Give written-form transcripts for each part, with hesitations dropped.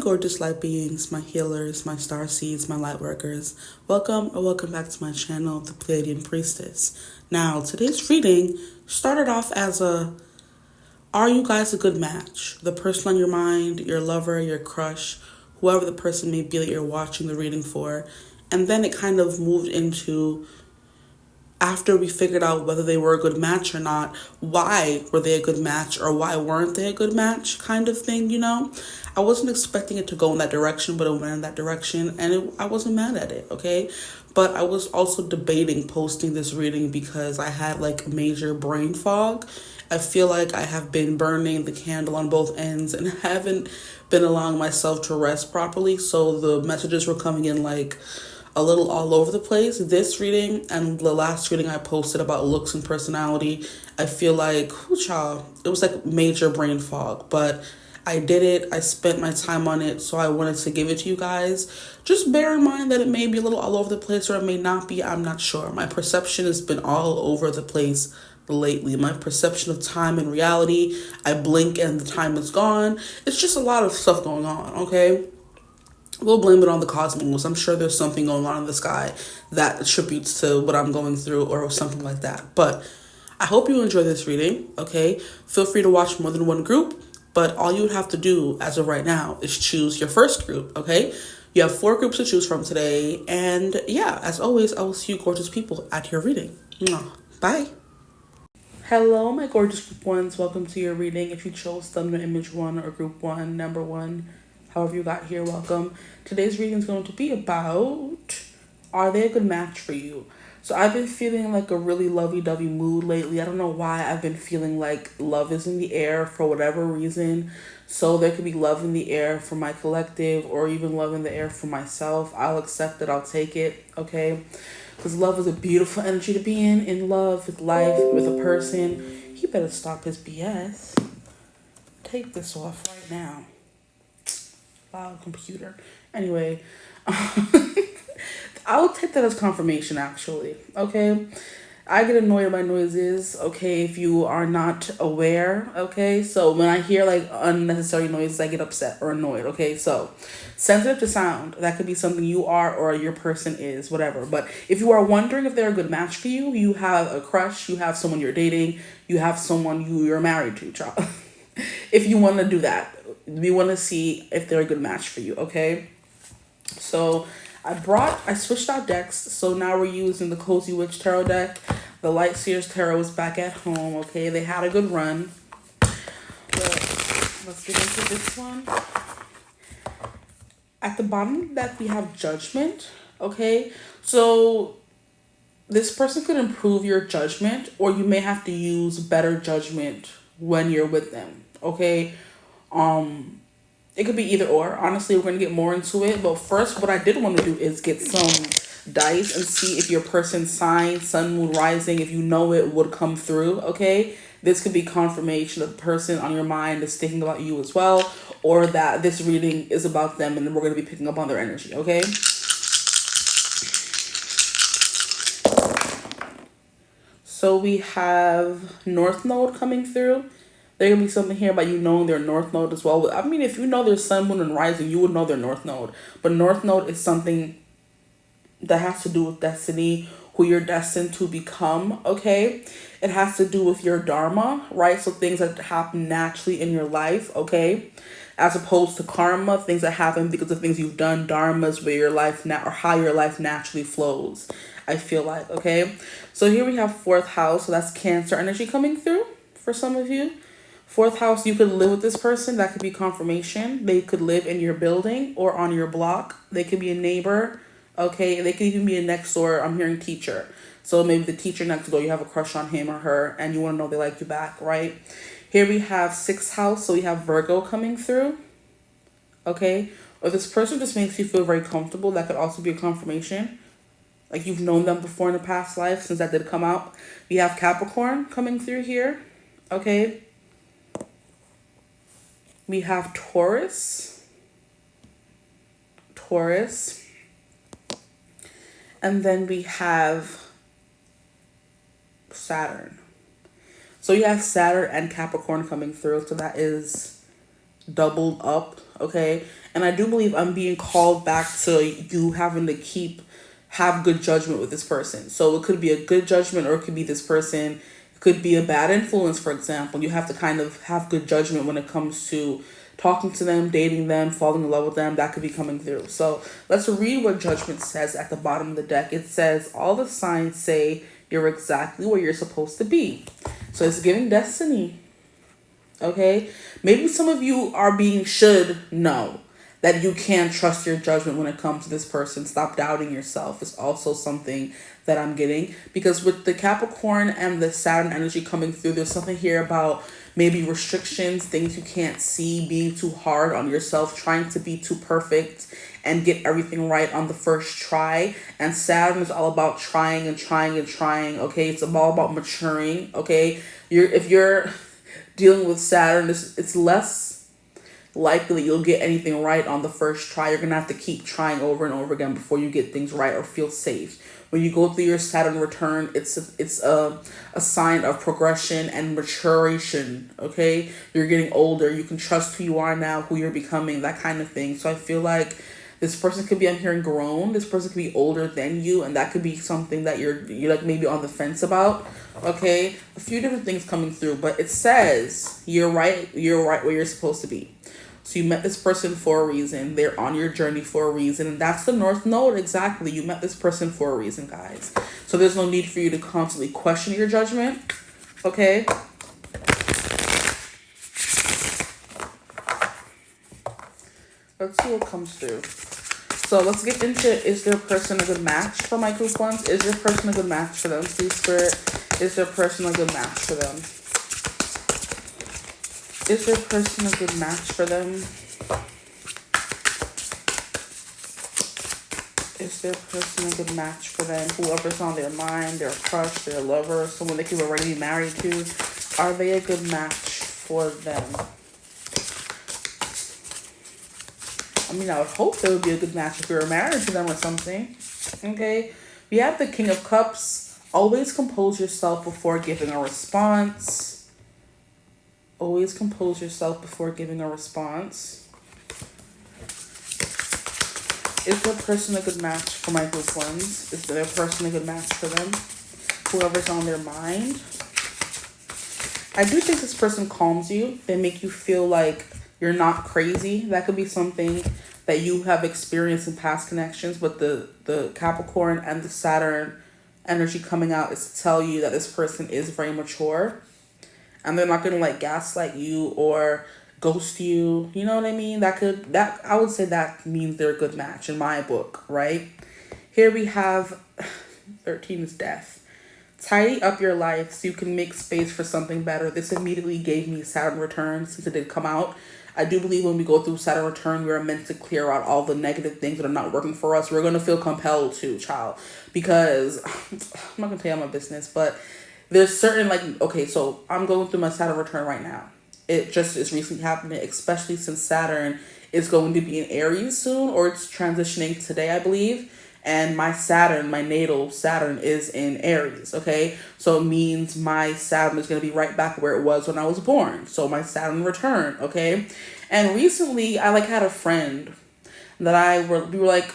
gorgeous light beings, my healers, my star seeds, my light workers. Welcome or welcome back to my channel, The Pleiadian Priestess. Now, today's reading started off as are you guys a good match? The person on your mind, your lover, your crush, whoever the person may be that you're watching the reading for. And then it kind of moved into, after we figured out whether they were a good match or not, why were they a good match or why weren't they a good match kind of thing, you know? I wasn't expecting it to go in that direction, but it went in that direction, and I wasn't mad at it, okay? But I was also debating posting this reading because I had like major brain fog. I feel like I have been burning the candle on both ends and haven't been allowing myself to rest properly, so the messages were coming in like a little all over the place. This reading and the last reading I posted about looks and personality, I feel like, it was like major brain fog, but I did it. I spent my time on it, so I wanted to give it to you guys. Just bear in mind that it may be a little all over the place or it may not be. I'm not sure. My perception has been all over the place lately. My perception of time and reality, I blink and the time is gone. It's just a lot of stuff going on, okay? We'll blame it on the cosmos. I'm sure there's something going on in the sky that attributes to what I'm going through or something like that. But I hope you enjoy this reading, okay? Feel free to watch more than one group, but all you would have to do as of right now is choose your first group, okay? You have 4 groups to choose from today. And yeah, as always, I will see you gorgeous people at your reading. Mwah. Bye. Hello, my gorgeous group ones. Welcome to your reading. If you chose thumbnail image 1 or group 1, number 1, however you got here, welcome. Today's reading is going to be about, are they a good match for you? So I've been feeling like a really lovey-dovey mood lately. I don't know why. I've been feeling like love is in the air for whatever reason. So there could be love in the air for my collective or even love in the air for myself. I'll accept it. I'll take it, okay? Because love is a beautiful energy to be in love, with life, with a person. He better stop his BS. Take this off right now. Loud computer. Anyway, I'll take that as confirmation, actually, okay? I get annoyed by noises, okay, if you are not aware, okay? So when I hear, like, unnecessary noises, I get upset or annoyed, okay? So sensitive to sound, that could be something you are or your person is, whatever. But if you are wondering if they're a good match for you, you have a crush, you have someone you're dating, you have someone you're married to, child. If you want to do that, we want to see if they're a good match for you, okay? So I switched out decks, so now we're using the Cozy Witch Tarot deck. The Light Seers Tarot is back at home, okay? They had a good run. But let's get into this one. At the bottom of the deck, we have Judgment, okay? So this person could improve your judgment, or you may have to use better judgment when you're with them, okay? It could be either or. Honestly, we're going to get more into it. But first, what I did want to do is get some dice and see if your person's sign, sun, moon, rising, if you know it, would come through, okay? This could be confirmation that the person on your mind is thinking about you as well, or that this reading is about them and we're going to be picking up on their energy, okay? So we have North Node coming through. There can be something here about you knowing their North Node as well. I mean, if you know their sun, moon, and rising, you would know their North Node. But North Node is something that has to do with destiny, who you're destined to become, okay? It has to do with your dharma, right? So things that happen naturally in your life, okay? As opposed to karma, things that happen because of things you've done. Dharma is where your life or how your life naturally flows, I feel like, okay? So here we have 4th house. So that's Cancer energy coming through for some of you. 4th house, you could live with this person. That could be confirmation. They could live in your building or on your block. They could be a neighbor, okay? They could even be a next door, I'm hearing teacher. So maybe the teacher next door, you have a crush on him or her, and you want to know they like you back, right? Here we have 6th house, so we have Virgo coming through, okay? Or this person just makes you feel very comfortable. That could also be a confirmation. Like you've known them before in a past life, since that did come out. We have Capricorn coming through here, okay? We have Taurus, and then we have Saturn. So you have Saturn and Capricorn coming through, so that is doubled up, okay? And I do believe I'm being called back to you having to have good judgment with this person. So it could be a good judgment, or it could be this person. It could be a bad influence, for example. You have to kind of have good judgment when it comes to talking to them, dating them, falling in love with them. That could be coming through. So let's read what judgment says at the bottom of the deck. It says, all the signs say you're exactly where you're supposed to be. So it's giving destiny. Okay? Maybe some of you are should know that you can trust your judgment when it comes to this person. Stop doubting yourself. It's also something that I'm getting. Because with the Capricorn and the Saturn energy coming through, there's something here about maybe restrictions, things you can't see, being too hard on yourself, trying to be too perfect and get everything right on the first try. And Saturn is all about trying and trying and trying, okay? It's all about maturing, okay? If you're dealing with Saturn, it's less likely you'll get anything right on the first try. You're gonna have to keep trying over and over again before you get things right or feel safe. When you go through your Saturn return, it's a sign of progression and maturation, okay? You're getting older. You can trust who you are now, who you're becoming, that kind of thing. So I feel like this person could be, I'm hearing, grown. This person could be older than you, and that could be something that you're like maybe on the fence about, okay? A few different things coming through, but it says you're right where you're supposed to be. So you met this person for a reason. They're on your journey for a reason. And that's the North Node, exactly. You met this person for a reason, guys. So there's no need for you to constantly question your judgment. Okay? Let's see what comes through. So let's get into, is their person a good match for my group ones? Is their person a good match for them? Please, Spirit. Is their person a good match for them? Is their person a good match for them? Is their person a good match for them? Whoever's on their mind, their crush, their lover, someone they could already be married to, are they a good match for them? I mean, I would hope they would be a good match if you were married to them or something. Okay? We have the King of Cups. Always compose yourself before giving a response. Always compose yourself before giving a response. Is their person a good match for my group ones? Is their person a good match for them? Whoever's on their mind. I do think this person calms you. They make you feel like you're not crazy. That could be something that you have experienced in past connections, but the Capricorn and the Saturn energy coming out is to tell you that this person is very mature. And they're not going to like gaslight you or ghost you. You know what I mean? I would say that means they're a good match in my book, right? Here we have 13 is death. Tidy up your life so you can make space for something better. This immediately gave me Saturn return since it did come out. I do believe when we go through Saturn return, we're meant to clear out all the negative things that are not working for us. We're going to feel compelled to, child. Because I'm not going to tell you my business, but there's certain, like, okay, so I'm going through my Saturn return right now. It just is recently happening, especially since Saturn is going to be in Aries soon, or it's transitioning today, I believe. And my Saturn, my natal Saturn, is in Aries, okay? So it means my Saturn is going to be right back where it was when I was born. So my Saturn return, okay? And recently, I, had a friend that we were like,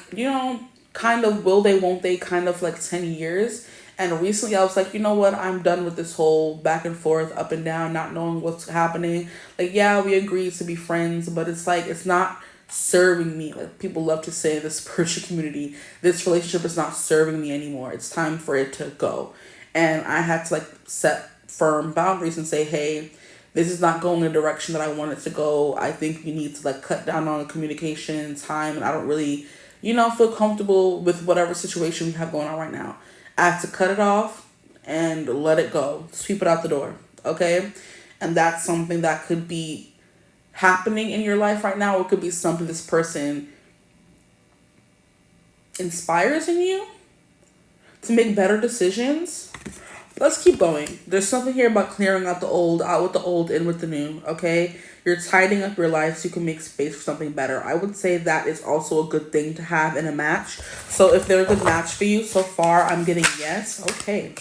kind of will they, won't they, kind of 10 years. And recently I was like, you know what? I'm done with this whole back and forth, up and down, not knowing what's happening. Yeah, we agreed to be friends, but it's not serving me. Like people love to say in the spiritual community, this relationship is not serving me anymore. It's time for it to go. And I had to set firm boundaries and say, hey, this is not going in the direction that I want it to go. I think we need to cut down on the communication time. And I don't really, feel comfortable with whatever situation we have going on right now. I have to cut it off and let it go. Sweep it out the door. Okay? And that's something that could be happening in your life right now. It could be something this person inspires in you to make better decisions. Let's keep going. There's something here about clearing out the old, out with the old, in with the new. Okay? You're tidying up your life so you can make space for something better. I would say that is also a good thing to have in a match. So if they're a good match for you, so far I'm getting yes. Okay.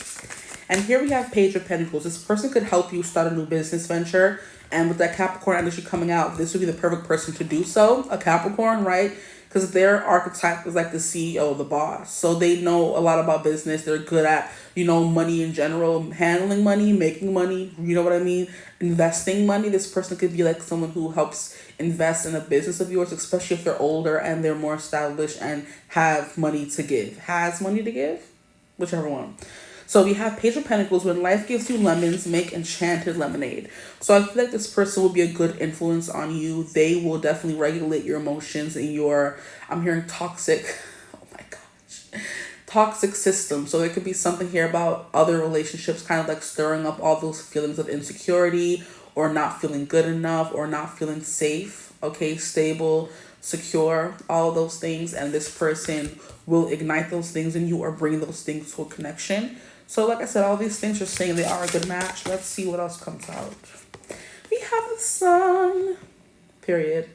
And here we have Page of Pentacles. This person could help you start a new business venture. And with that Capricorn energy coming out, this would be the perfect person to do so. A Capricorn, right? Because their archetype is like the CEO, the boss. So they know a lot about business. They're good at, money in general, handling money, making money, you know what I mean? Investing money. This person could be like someone who helps invest in a business of yours, especially if they're older and they're more established and have money to give. Has money to give? Whichever one. So we have Page of Pentacles. When life gives you lemons, make enchanted lemonade. So I feel like this person will be a good influence on you. They will definitely regulate your emotions and I'm hearing toxic, oh my gosh, toxic system. So there could be something here about other relationships kind of like stirring up all those feelings of insecurity or not feeling good enough or not feeling safe, okay, stable, secure, all those things. And this person will ignite those things in you or bring those things to a connection. So like I said, all these things are saying they are a good match. Let's see what else comes out. We have the Sun, period.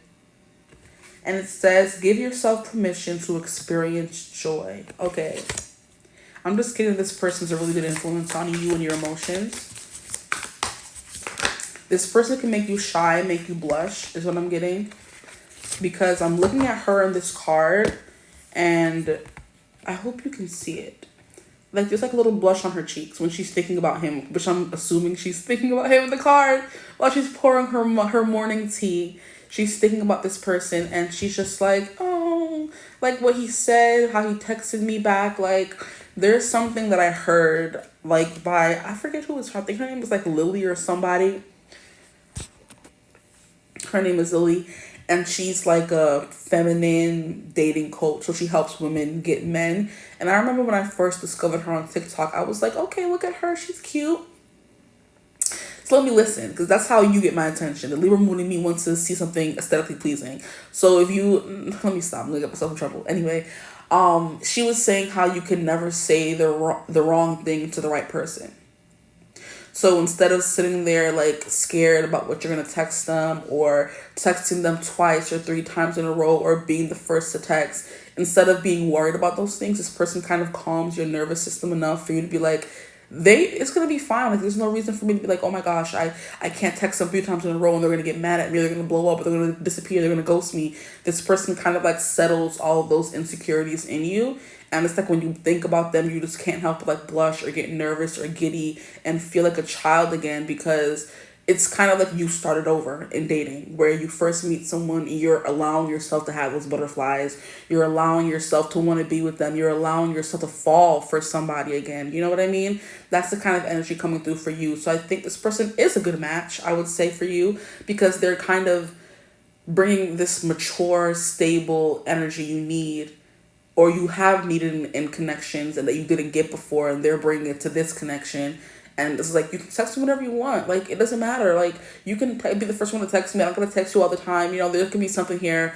And it says, give yourself permission to experience joy. Okay. I'm just kidding. This person's a really good influence on you and your emotions. This person can make you shy, make you blush, is what I'm getting. Because I'm looking at her in this card, and I hope you can see it. Like, there's like a little blush on her cheeks when she's thinking about him, which I'm assuming she's thinking about him in the card while she's pouring her morning tea. She's thinking about this person, and she's just like, oh, like what he said, how he texted me back. Like, there's something that I heard, like, by, I forget who it was. I think her name was like Lily or somebody. Her name is Lily. And she's like a feminine dating coach. So she helps women get men. And I remember when I first discovered her on TikTok, I was like, okay, look at her. She's cute. So let me listen, because that's how you get my attention. The Libra moon in me wants to see something aesthetically pleasing. So if you, let me stop. I'm going to get myself in trouble. Anyway, she was saying how you can never say the wrong thing to the right person. So instead of sitting there like scared about what you're going to text them or texting them twice or 3 times in a row or being the first to text, instead of being worried about those things, this person kind of calms your nervous system enough for you to be like, it's going to be fine. Like, there's no reason for me to be like, oh my gosh, I can't text them 3 times in a row and they're going to get mad at me. They're going to blow up. They're going to disappear. They're going to ghost me. This person kind of like settles all of those insecurities in you. And it's like when you think about them, you just can't help but like blush or get nervous or giddy and feel like a child again, because it's kind of like you started over in dating, where you first meet someone and you're allowing yourself to have those butterflies. You're allowing yourself to want to be with them. You're allowing yourself to fall for somebody again. You know what I mean? That's the kind of energy coming through for you. So I think this person is a good match, I would say, for you, because they're kind of bringing this mature, stable energy you need, or you have needed in connections and that you didn't get before, and they're bringing it to this connection. And it's like, you can text me whenever you want. Like, it doesn't matter. Like, you can be the first one to text me. I'm not going to text you all the time. There can be something here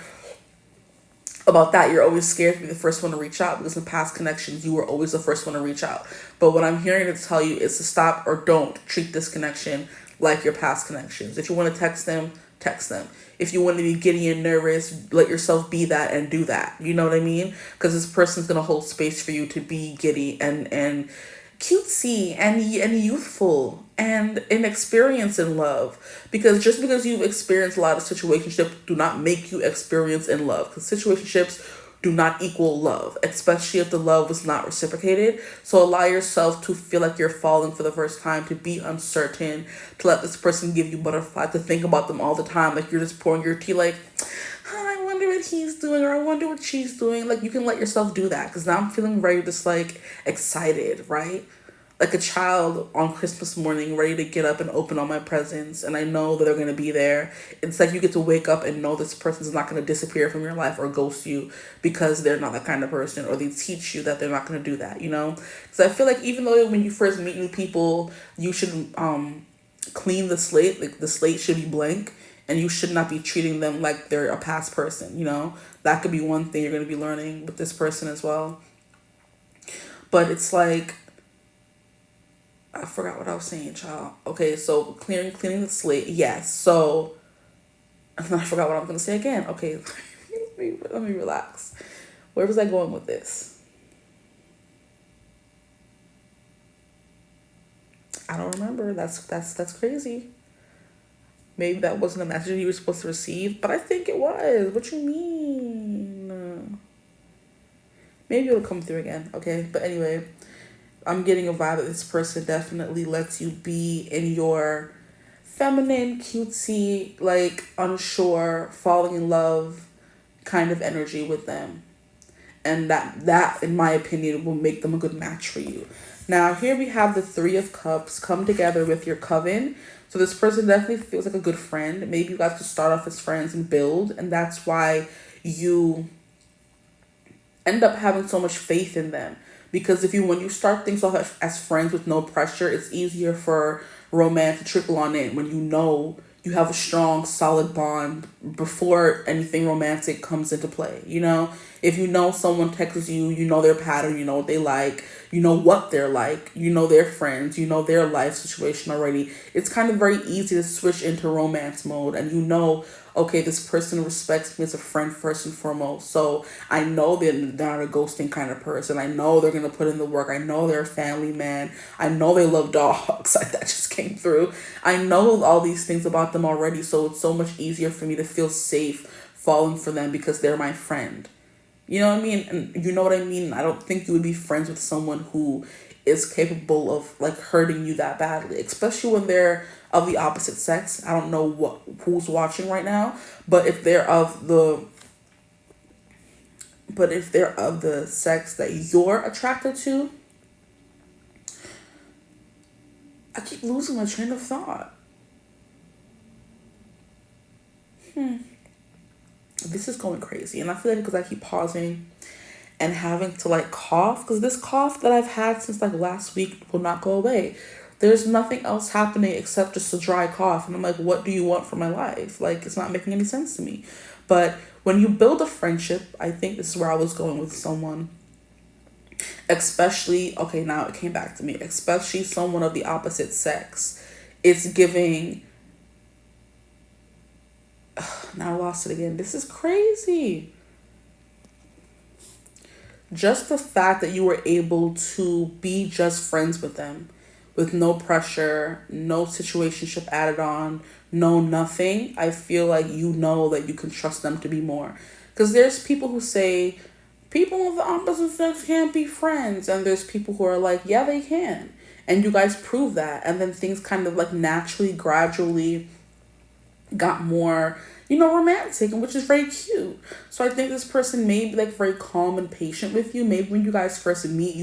about that. You're always scared to be the first one to reach out, because in past connections, you were always the first one to reach out. But what I'm hearing to tell you is to stop or don't treat this connection like your past connections. If you want to text them, text them. If you want to be giddy and nervous, let yourself be that and do that. You know what I mean? Because this person's going to hold space for you to be giddy and cutesy and youthful and inexperienced in love. Because just because you've experienced a lot of situationships do not make you experience in love. Because situationships do not equal love, especially if the love was not reciprocated. So allow yourself to feel like you're falling for the first time, to be uncertain, to let this person give you butterflies, to think about them all the time. Like, you're just pouring your tea like, I wonder what he's doing, or I wonder what she's doing. Like, you can let yourself do that, because now I'm feeling very just like excited, right? Like a child on Christmas morning, ready to get up and open all my presents, and I know that they're going to be there. It's like you get to wake up and know this person's not going to disappear from your life or ghost you because they're not that kind of person, or they teach you that they're not going to do that, Because I feel like even though when you first meet new people, you should clean the slate. Like, the slate should be blank, and you should not be treating them like they're a past person, That could be one thing you're going to be learning with this person as well. But it's like, I forgot what I was saying, child. Okay, so cleaning the slate. Yes. So, I forgot what I'm going to say again. Okay, let me relax. Where was I going with this? I don't remember. That's crazy. Maybe that wasn't a message you were supposed to receive, but I think it was. What you mean? Maybe it'll come through again, okay? But anyway, I'm getting a vibe that this person definitely lets you be in your feminine, cutesy, like unsure, falling in love kind of energy with them. And that in my opinion will make them a good match for you. Now here we have the Three of Cups come together with your coven. So this person definitely feels like a good friend. Maybe you guys could start off as friends and build, and that's why you end up having so much faith in them. Because when you start things off as friends with no pressure, it's easier for romance to trickle on in when you know you have a strong, solid bond before anything romantic comes into play. If you know someone texts you, you know their pattern, you know what they like, you know what they're like, you know their friends, you know their life situation already. It's kind of very easy to switch into romance mode, and okay, this person respects me as a friend first and foremost. So I know they're not a ghosting kind of person. I know they're going to put in the work. I know they're a family man. I know they love dogs. Like that just came through. I know all these things about them already. So it's so much easier for me to feel safe falling for them because they're my friend. You know what I mean? And you know what I mean? I don't think you would be friends with someone who is capable of like hurting you that badly, especially when they're of the opposite sex. I don't know who's watching right now, but if they're of the sex that you're attracted to, I keep losing my train of thought. This is going crazy, and I feel like because I keep pausing and having to like cough, because this cough that I've had since like last week will not go away. There's nothing else happening except just a dry cough. And I'm like, what do you want from my life? Like, it's not making any sense to me. But when you build a friendship, I think this is where I was going with someone. Especially, okay, now it came back to me. Especially someone of the opposite sex. It's giving... Now I lost it again. This is crazy. Just the fact that you were able to be just friends with them, with no pressure, no situationship added on, no nothing, I feel like you know that you can trust them to be more. Because there's people who say, people of the opposite sex can't be friends. And there's people who are like, yeah, they can. And you guys prove that. And then things kind of like naturally, gradually got more, romantic, and which is very cute. So I think this person may be like very calm and patient with you. Maybe when you guys first meet,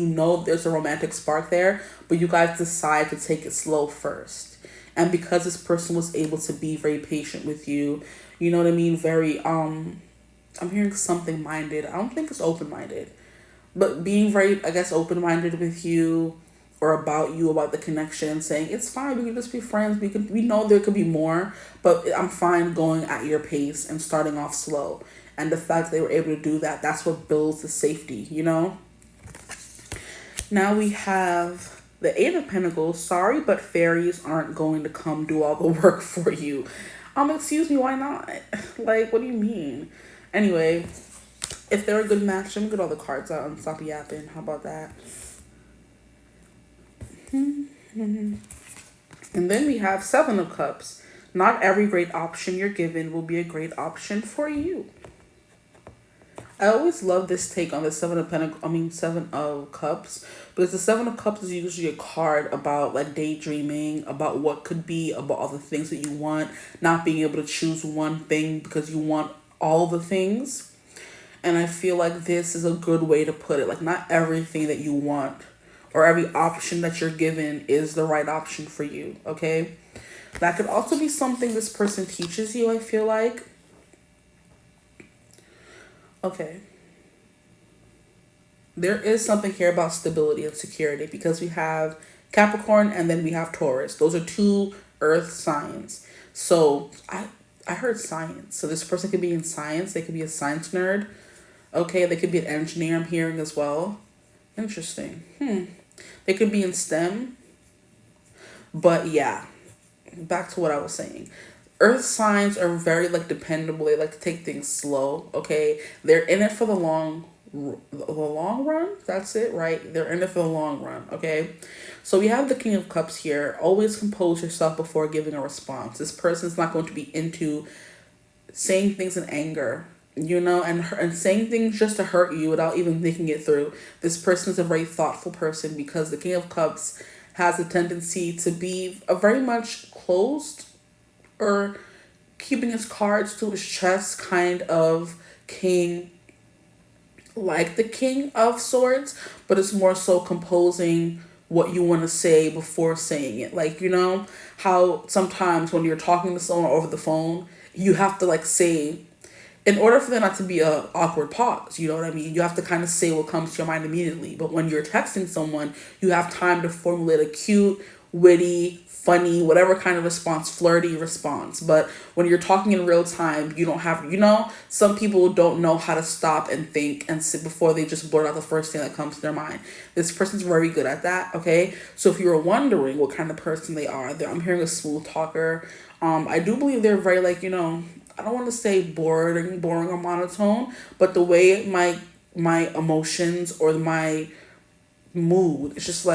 there's a romantic spark there, but you guys decide to take it slow first. And because this person was able to be very patient with you, you know what I mean? Very, I'm hearing something minded. I don't think it's open-minded, but being very, I guess, open-minded with you, or about the connection, saying it's fine, we can just be friends, we know there could be more, but I'm fine going at your pace and starting off slow. And the fact they were able to do that, that's what builds the safety. Now we have the Eight of Pentacles. Sorry, but fairies aren't going to come do all the work for you. Excuse me, why not? Like, what do you mean? Anyway, if they're a good match, let me get all the cards out and stop yapping. How about that? And then we have Seven of Cups. Not every great option you're given will be a great option for you. I always love this take on the Seven of Cups, because the Seven of Cups is usually a card about like daydreaming, about what could be, about all the things that you want, not being able to choose one thing because you want all the things. And I feel like this is a good way to put it. Like, not everything that you want or every option that you're given is the right option for you, okay? That could also be something this person teaches you, I feel like. Okay. There is something here about stability and security, because we have Capricorn and then we have Taurus. Those are two earth signs. So I heard science. So this person could be in science. They could be a science nerd. Okay, they could be an engineer, I'm hearing as well. Interesting. They could be in STEM. But yeah, back to what I was saying. Earth signs are very like dependable. They like to take things slow, okay? They're in it for the long the long run. That's it, right? They're in it for the long run, okay? So we have the King of Cups here. Always compose yourself before giving a response. This person's not going to be into saying things in anger, and saying things just to hurt you without even thinking it through. This person is a very thoughtful person because the King of Cups has a tendency to be a very much closed or keeping his cards to his chest kind of king, like the King of Swords, but it's more so composing what you want to say before saying it. Like, how sometimes when you're talking to someone over the phone, you have to say, in order for there not to be a awkward pause, you know what I mean? You have to kind of say what comes to your mind immediately. But when you're texting someone, you have time to formulate a cute, witty, funny, whatever kind of response, flirty response. But when you're talking in real time, you don't have, some people don't know how to stop and think and sit before they just blurt out the first thing that comes to their mind. This person's very good at that, okay? So if you were wondering what kind of person they are, I'm hearing a smooth talker. I do believe they're very I don't want to say boring or monotone, but the way my emotions or my mood, it's just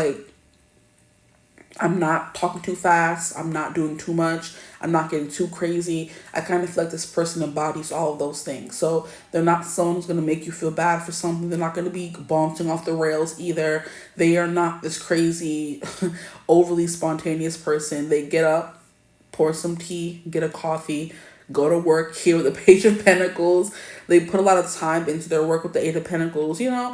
I'm not talking too fast. I'm not doing too much. I'm not getting too crazy. I kind of feel like this person embodies all of those things. So they're not someone who's going to make you feel bad for something. They're not going to be bouncing off the rails either. They are not this crazy, overly spontaneous person. They get up, pour some tea, get a coffee, go to work here with the Page of Pentacles. They put a lot of time into their work with the Eight of Pentacles. It's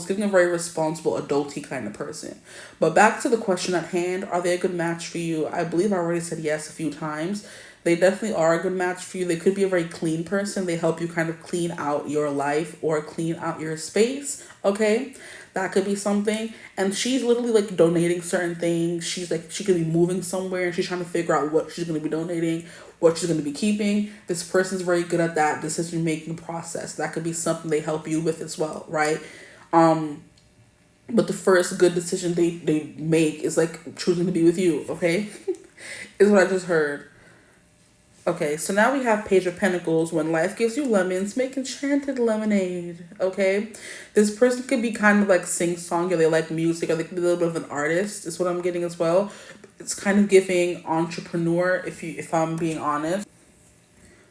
getting a very responsible, adulty kind of person. But back to the question at hand, are they a good match for you? I believe I already said yes a few times. They definitely are a good match for you. They could be a very clean person. They help you kind of clean out your life or clean out your space, okay? That could be something. And she's literally donating certain things. She could be moving somewhere and she's trying to figure out what she's going to be donating, what she's going to be keeping. This person's very good at that decision making process. That could be something they help you with as well, right? But the first good decision they make is choosing to be with you, okay? Is what I just heard. Okay, so now we have Page of Pentacles. When life gives you lemons, make enchanted lemonade, okay? This person could be kind of sing-song, or they like music, or they could be a little bit of an artist, is what I'm getting as well. It's kind of giving entrepreneur, if I'm being honest.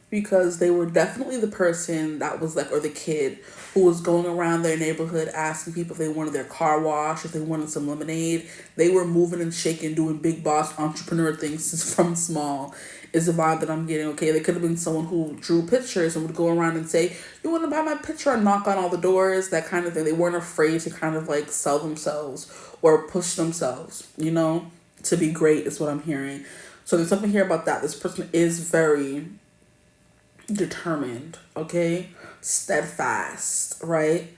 Because they were definitely the person that was or the kid who was going around their neighborhood asking people if they wanted their car washed, if they wanted some lemonade. They were moving and shaking, doing big boss entrepreneur things from small, is the vibe that I'm getting, okay? They could have been someone who drew pictures and would go around and say, you want to buy my picture, and knock on all the doors, that kind of thing. They weren't afraid to kind of sell themselves or push themselves, to be great is what I'm hearing. So there's something here about that. This person is very determined, okay? Steadfast, right?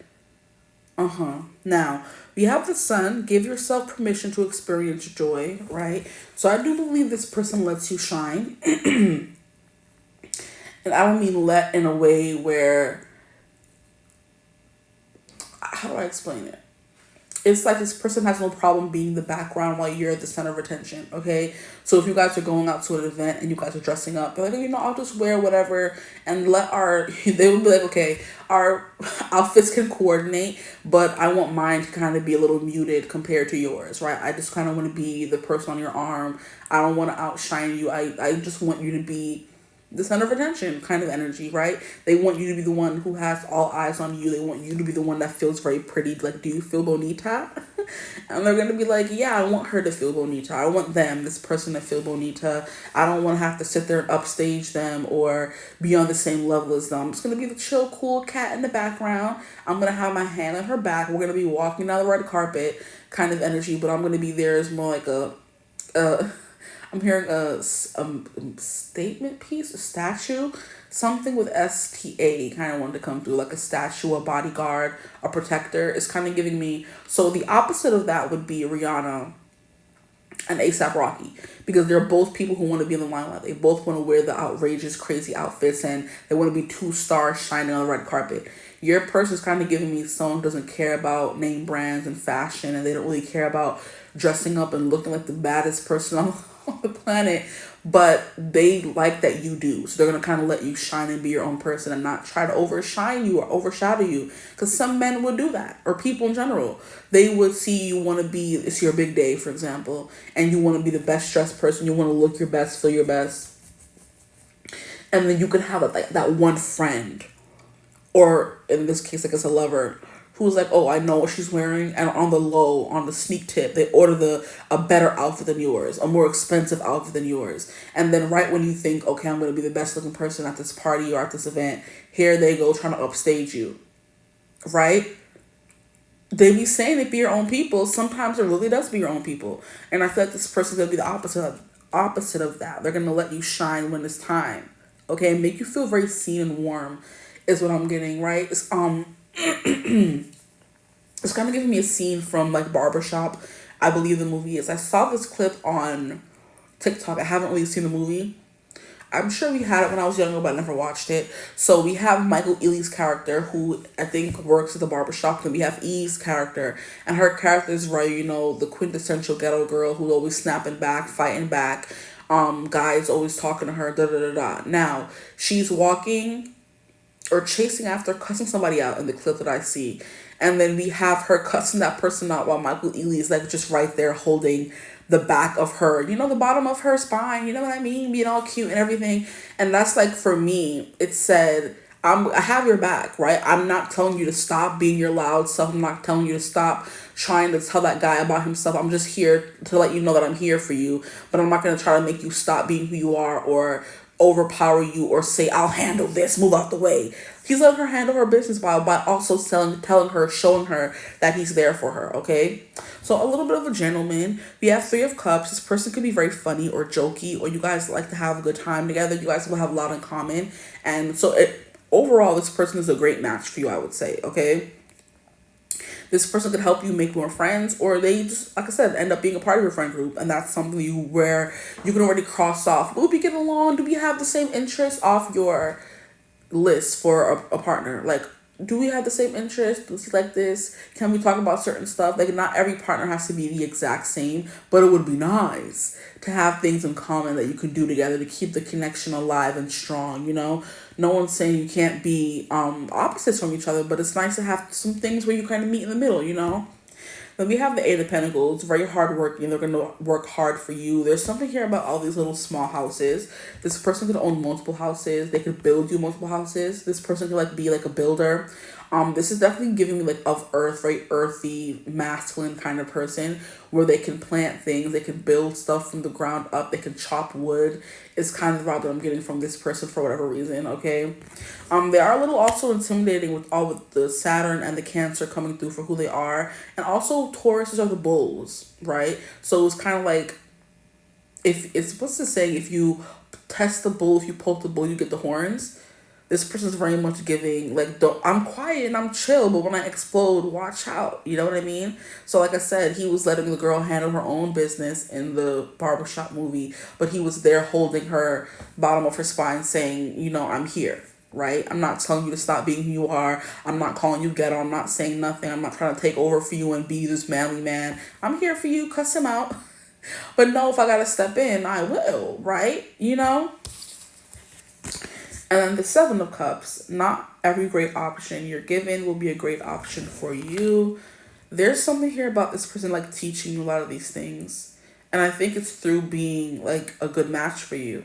Now, we have the Sun. Give yourself permission to experience joy, right? So I do believe this person lets you shine. And I don't mean let in a way where, how do I explain it? It's this person has no problem being the background while you're the center of attention, okay? So if you guys are going out to an event and you guys are dressing up, they're I'll just wear whatever and they would be okay, our outfits can coordinate, but I want mine to kind of be a little muted compared to yours, right? I just kind of want to be the person on your arm. I don't want to outshine you. I just want you to be the center of attention kind of energy, right? They want you to be the one who has all eyes on you. They want you to be the one that feels very pretty. Do you feel bonita? And they're going to be yeah, I want her to feel bonita. I want this person to feel bonita. I don't want to have to sit there and upstage them or be on the same level as them. I'm just going to be the chill, cool cat in the background. I'm going to have my hand on her back. We're going to be walking down the red carpet kind of energy, but I'm going to be there as more I'm hearing a statement piece, a statue, something with STA kind of wanted to come through, a statue, a bodyguard, a protector. It's kind of giving me, so the opposite of that would be Rihanna and A$AP Rocky, because they're both people who want to be in the limelight. They both want to wear the outrageous, crazy outfits, and they want to be two stars shining on the red carpet. Your person's kind of giving me someone who doesn't care about name brands and fashion, and they don't really care about dressing up and looking like the baddest person on the planet, but they like that you do. So they're going to kind of let you shine and be your own person and not try to overshine you or overshadow you. Because some men would do that, or people in general. They would see you want to be, it's your big day, for example, and you want to be the best dressed person. You want to look your best, feel your best. And then you could have like that one friend, or in this case, I guess a lover, who's like, oh, I know what she's wearing, and on the low, on the sneak tip, they order a better outfit than yours, a more expensive outfit than yours. And then right when you think, okay, I'm going to be the best looking person at this party or at this event, here they go trying to upstage you, right? They be saying they be your own people. Sometimes it really does be your own people. And I feel like this person's going to be the opposite of that. They're going to let you shine when it's time, okay? Make you feel very seen and warm is what I'm getting, right? It's it's kind of giving me a scene from like Barbershop, I believe the movie is. I saw this clip on TikTok. I haven't really seen the movie. I'm sure we had it when I was younger, but I never watched it. So we have Michael Ealy's character, who I think works at the barbershop, and we have Eve's character. And her character is right, you know, the quintessential ghetto girl who's always snapping back, fighting back. Guys always talking to her, da da da da. Now, she's walking or chasing after, cussing somebody out in the clip that I see. And then we have her cussing that person out while Michael Ealy is like just right there holding the back of her, you know, the bottom of her spine, you know what I mean? Being all cute and everything. And that's like, for me, it said, I have your back, right? I'm not telling you to stop being your loud self. I'm not telling you to stop trying to tell that guy about himself. I'm just here to let you know that I'm here for you. But I'm not going to try to make you stop being who you are or overpower you or say, I'll handle this, move out the way. He's letting her handle her business by also telling her, showing her that he's there for her, okay? So a little bit of a gentleman. We have Three of Cups. This person could be very funny or jokey, or you guys like to have a good time together. You guys will have a lot in common. And so overall, this person is a great match for you, I would say, okay? This person could help you make more friends, or they just, like I said, end up being a part of your friend group. And that's something where you can already cross off. Will we get along? Do we have the same interests off your list for a partner? Like, do we have the same interest? Does he like this? Can we talk about certain stuff? Like, not every partner has to be the exact same, but it would be nice to have things in common that you can do together to keep the connection alive and strong, you know? No one's saying you can't be opposites from each other, but it's nice to have some things where you kind of meet in the middle, you know? Then we have the Eight of Pentacles, very hardworking. They're going to work hard for you. There's something here about all these little small houses. This person could own multiple houses. They could build you multiple houses. This person could like be like a builder. This is definitely giving me like of earth, very earthy, masculine kind of person where they can plant things. They can build stuff from the ground up. They can chop wood. It's kind of the vibe that I'm getting from this person for whatever reason, okay? They are a little also intimidating with the Saturn and the Cancer coming through for who they are. And also Tauruses are the bulls, right? So it's kind of like, if it's supposed to say, if you test the bull, if you poke the bull, you get the horns. This person's very much giving, like, I'm quiet and I'm chill, but when I explode, watch out. You know what I mean? So like I said, he was letting the girl handle her own business in the barbershop movie, but he was there holding her bottom of her spine saying, you know, I'm here, right? I'm not telling you to stop being who you are. I'm not calling you ghetto. I'm not saying nothing. I'm not trying to take over for you and be this manly man. I'm here for you. Cuss him out. But no, if I got to step in, I will, right? You know? And then the Seven of Cups, not every great option you're given will be a great option for you. There's something here about this person like teaching you a lot of these things. And I think it's through being like a good match for you.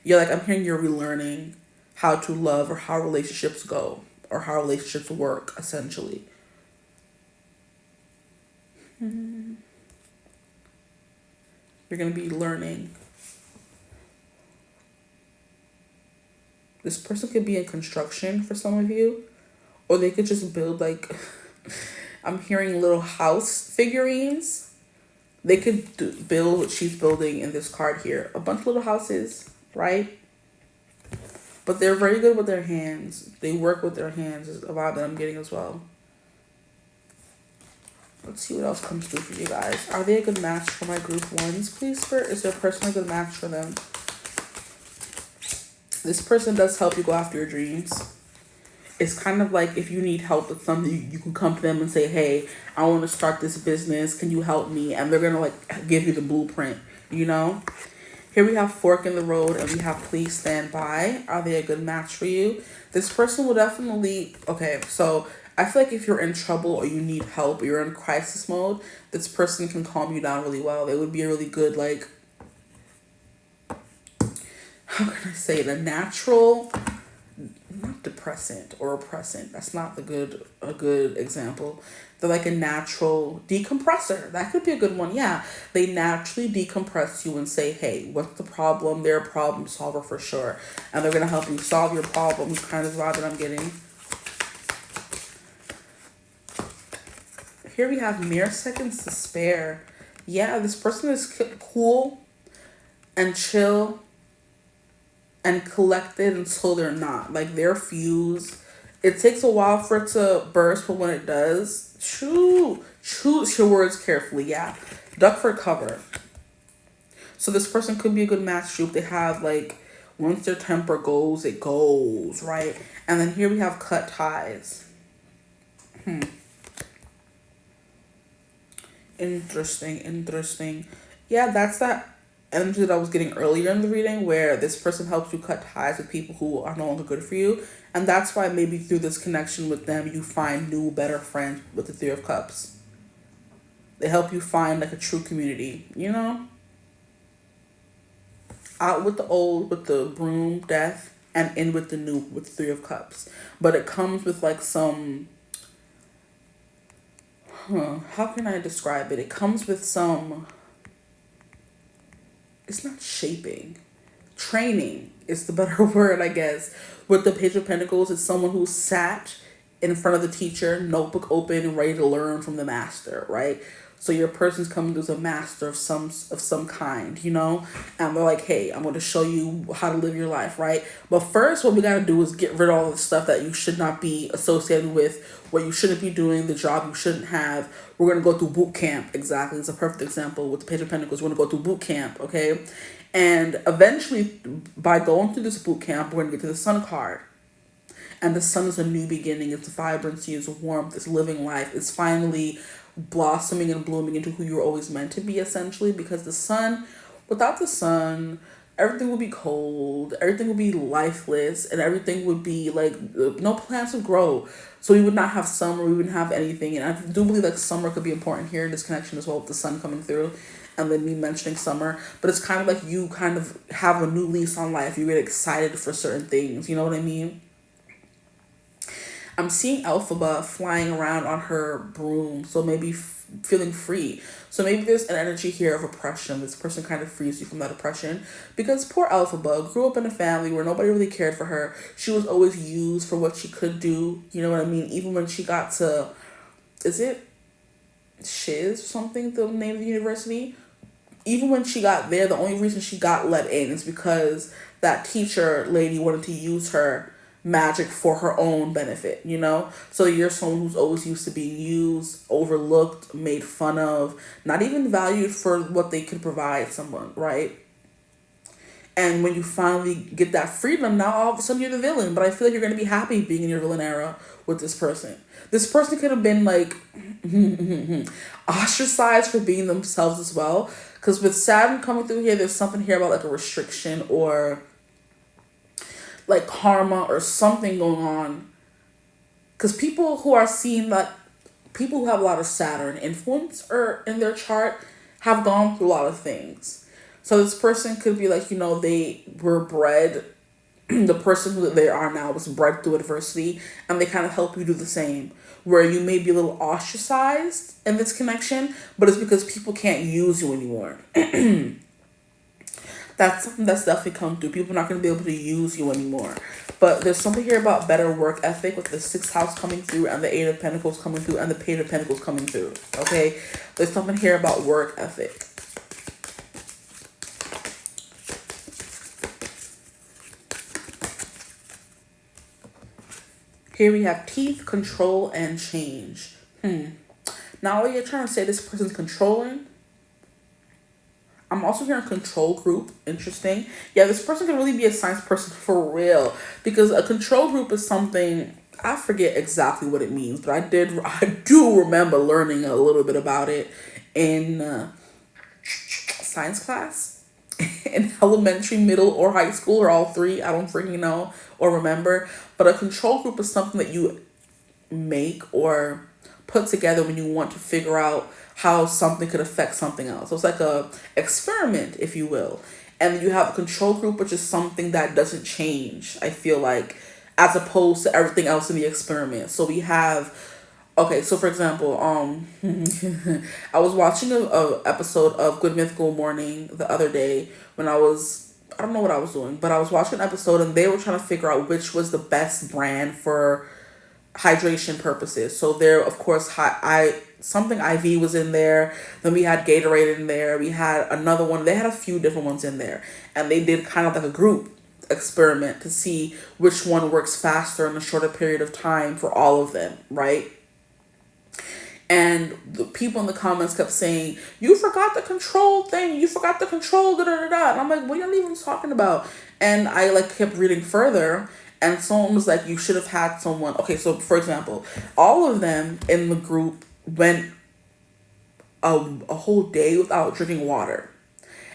You're like, I'm hearing you're relearning how to love or how relationships go or how relationships work, essentially. You're going to be learning. This person could be in construction for some of you, or they could just build like, I'm hearing little house figurines. They could build what she's building in this card here. A bunch of little houses, right? But they're very good with their hands. They work with their hands is a vibe that I'm getting as well. Let's see what else comes through for you guys. Are they a good match for my group ones? Please, Spirit, is their person a good match for them? This person does help you go after your dreams. It's kind of like if you need help with something, you can come to them and say, hey, I want to start this business. Can you help me? And they're going to like give you the blueprint you know? Here we have fork in the road and we have please stand by. Are they a good match for you? This person will definitely, okay, so I feel like if you're in trouble or you need help, or you're in crisis mode, this person can calm you down really well. They would be a really good, like, how can I say it? A natural, not depressant or oppressant. That's not a good example. They're like a natural decompressor. That could be a good one. Yeah. They naturally decompress you and say, hey, what's the problem? They're a problem solver for sure. And they're going to help you solve your problems, kind of vibe that I'm getting. Here we have mere seconds to spare. Yeah, this person is cool and chill and collected until they're not. Like, they're fused. It takes a while for it to burst, but when it does, choose your words carefully. Yeah, duck for cover. So this person could be a good match for you if they have, like, once their temper goes, it goes, right? And then here we have cut ties. Interesting. Yeah, that's that energy that I was getting earlier in the reading, where this person helps you cut ties with people who are no longer good for you. And that's why maybe through this connection with them, you find new, better friends with the Three of Cups. They help you find, like, a true community, you know? Out with the old, with the broom, death, and in with the new, with the Three of Cups. But it comes with, like, some... how can I describe it? It comes with some... It's not shaping. Training is the better word, I guess. With the Page of Pentacles, it's someone who sat in front of the teacher, notebook open, and ready to learn from the master, right? So your person's coming to as a master of some kind, you know? And they're like, hey, I'm going to show you how to live your life, right? But first, what we got to do is get rid of all the stuff that you should not be associated with, what you shouldn't be doing, the job you shouldn't have. We're going to go through boot camp. Exactly. It's a perfect example with the Page of Pentacles. We're going to go through boot camp, okay? And eventually, by going through this boot camp, we're going to get to the Sun card. And the sun is a new beginning. It's vibrancy, it's warmth, it's living life. It's finally blossoming and blooming into who you were always meant to be, essentially. Because the sun, without the sun, everything would be cold, everything would be lifeless, and everything would be like, no plants would grow. So we would not have summer, we wouldn't have anything. And I do believe like summer could be important here in this connection as well, with the sun coming through. And then me mentioning summer. But it's kind of like you kind of have a new lease on life. You get excited for certain things. You know what I mean? I'm seeing 𝐓𝐴 flying around on her broom. So maybe feeling free. So maybe there's an energy here of oppression. This person kind of frees you from that oppression. Because poor 𝐓𝐴 grew up in a family where nobody really cared for her. She was always used for what she could do. You know what I mean? Even when she got to... Is it 𝐓𝐡𝐮 or something? The name of the university? Even when she got there, the only reason she got let in is because that teacher lady wanted to use her magic for her own benefit, you know? So you're someone who's always used to being used, overlooked, made fun of, not even valued for what they could provide someone, right? And when you finally get that freedom, now all of a sudden you're the villain. But I feel like you're going to be happy being in your villain era with this person. This person could have been like ostracized for being themselves as well. Because with Saturn coming through here, there's something here about like a restriction or like karma or something going on. Because people who are seen, like people who have a lot of Saturn influence or in their chart have gone through a lot of things. So this person could be like, you know, they were bred, the person who they are now was bred through adversity, and they kind of help you do the same. Where you may be a little ostracized in this connection, but it's because people can't use you anymore. That's something that's definitely come through. People are not going to be able to use you anymore. But there's something here about better work ethic with the 6th house coming through and the 8 of Pentacles coming through and the Page of Pentacles coming through. Okay? There's something here about work ethic. Here we have teeth, control, and change. Now, what you're trying to say, this person's controlling. I'm also hearing control group. Interesting. Yeah, this person can really be a science person for real. Because a control group is something, I forget exactly what it means, but I do remember learning a little bit about it in science class in elementary, middle, or high school, or all three. I don't freaking know or remember. But a control group is something that you make or put together when you want to figure out how something could affect something else. So it's like a experiment, if you will. And you have a control group, which is something that doesn't change, I feel like, as opposed to everything else in the experiment. So we have, okay, so for example, I was watching a episode of Good Mythical Morning the other day when I don't know what I was doing, but I was watching an episode and they were trying to figure out which was the best brand for hydration purposes. So there, of course, something IV was in there. Then we had Gatorade in there. We had another one. They had a few different ones in there, and they did kind of like a group experiment to see which one works faster in a shorter period of time for all of them, right? And the people in the comments kept saying, "You forgot the control thing. You forgot the control, da da da da." And I'm like, "What are you even talking about?" And I like kept reading further. And someone was like, you should have had someone. Okay, so for example, all of them in the group went a whole day without drinking water.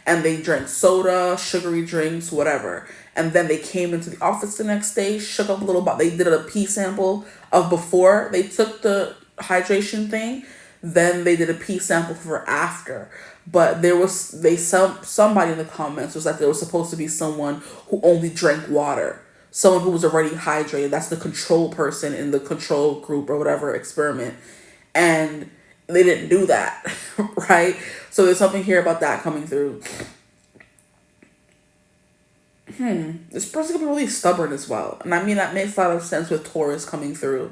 And they drank soda, sugary drinks, whatever. And then they came into the office the next day, shook up a little bit. They did a pee sample of before they took the hydration thing. Then they did a pee sample for after. But somebody in the comments was like there was supposed to be someone who only drank water. Someone who was already hydrated. That's the control person in the control group or whatever experiment. And they didn't do that, right? So there's something here about that coming through. This person could be really stubborn as well. And I mean, that makes a lot of sense with Taurus coming through.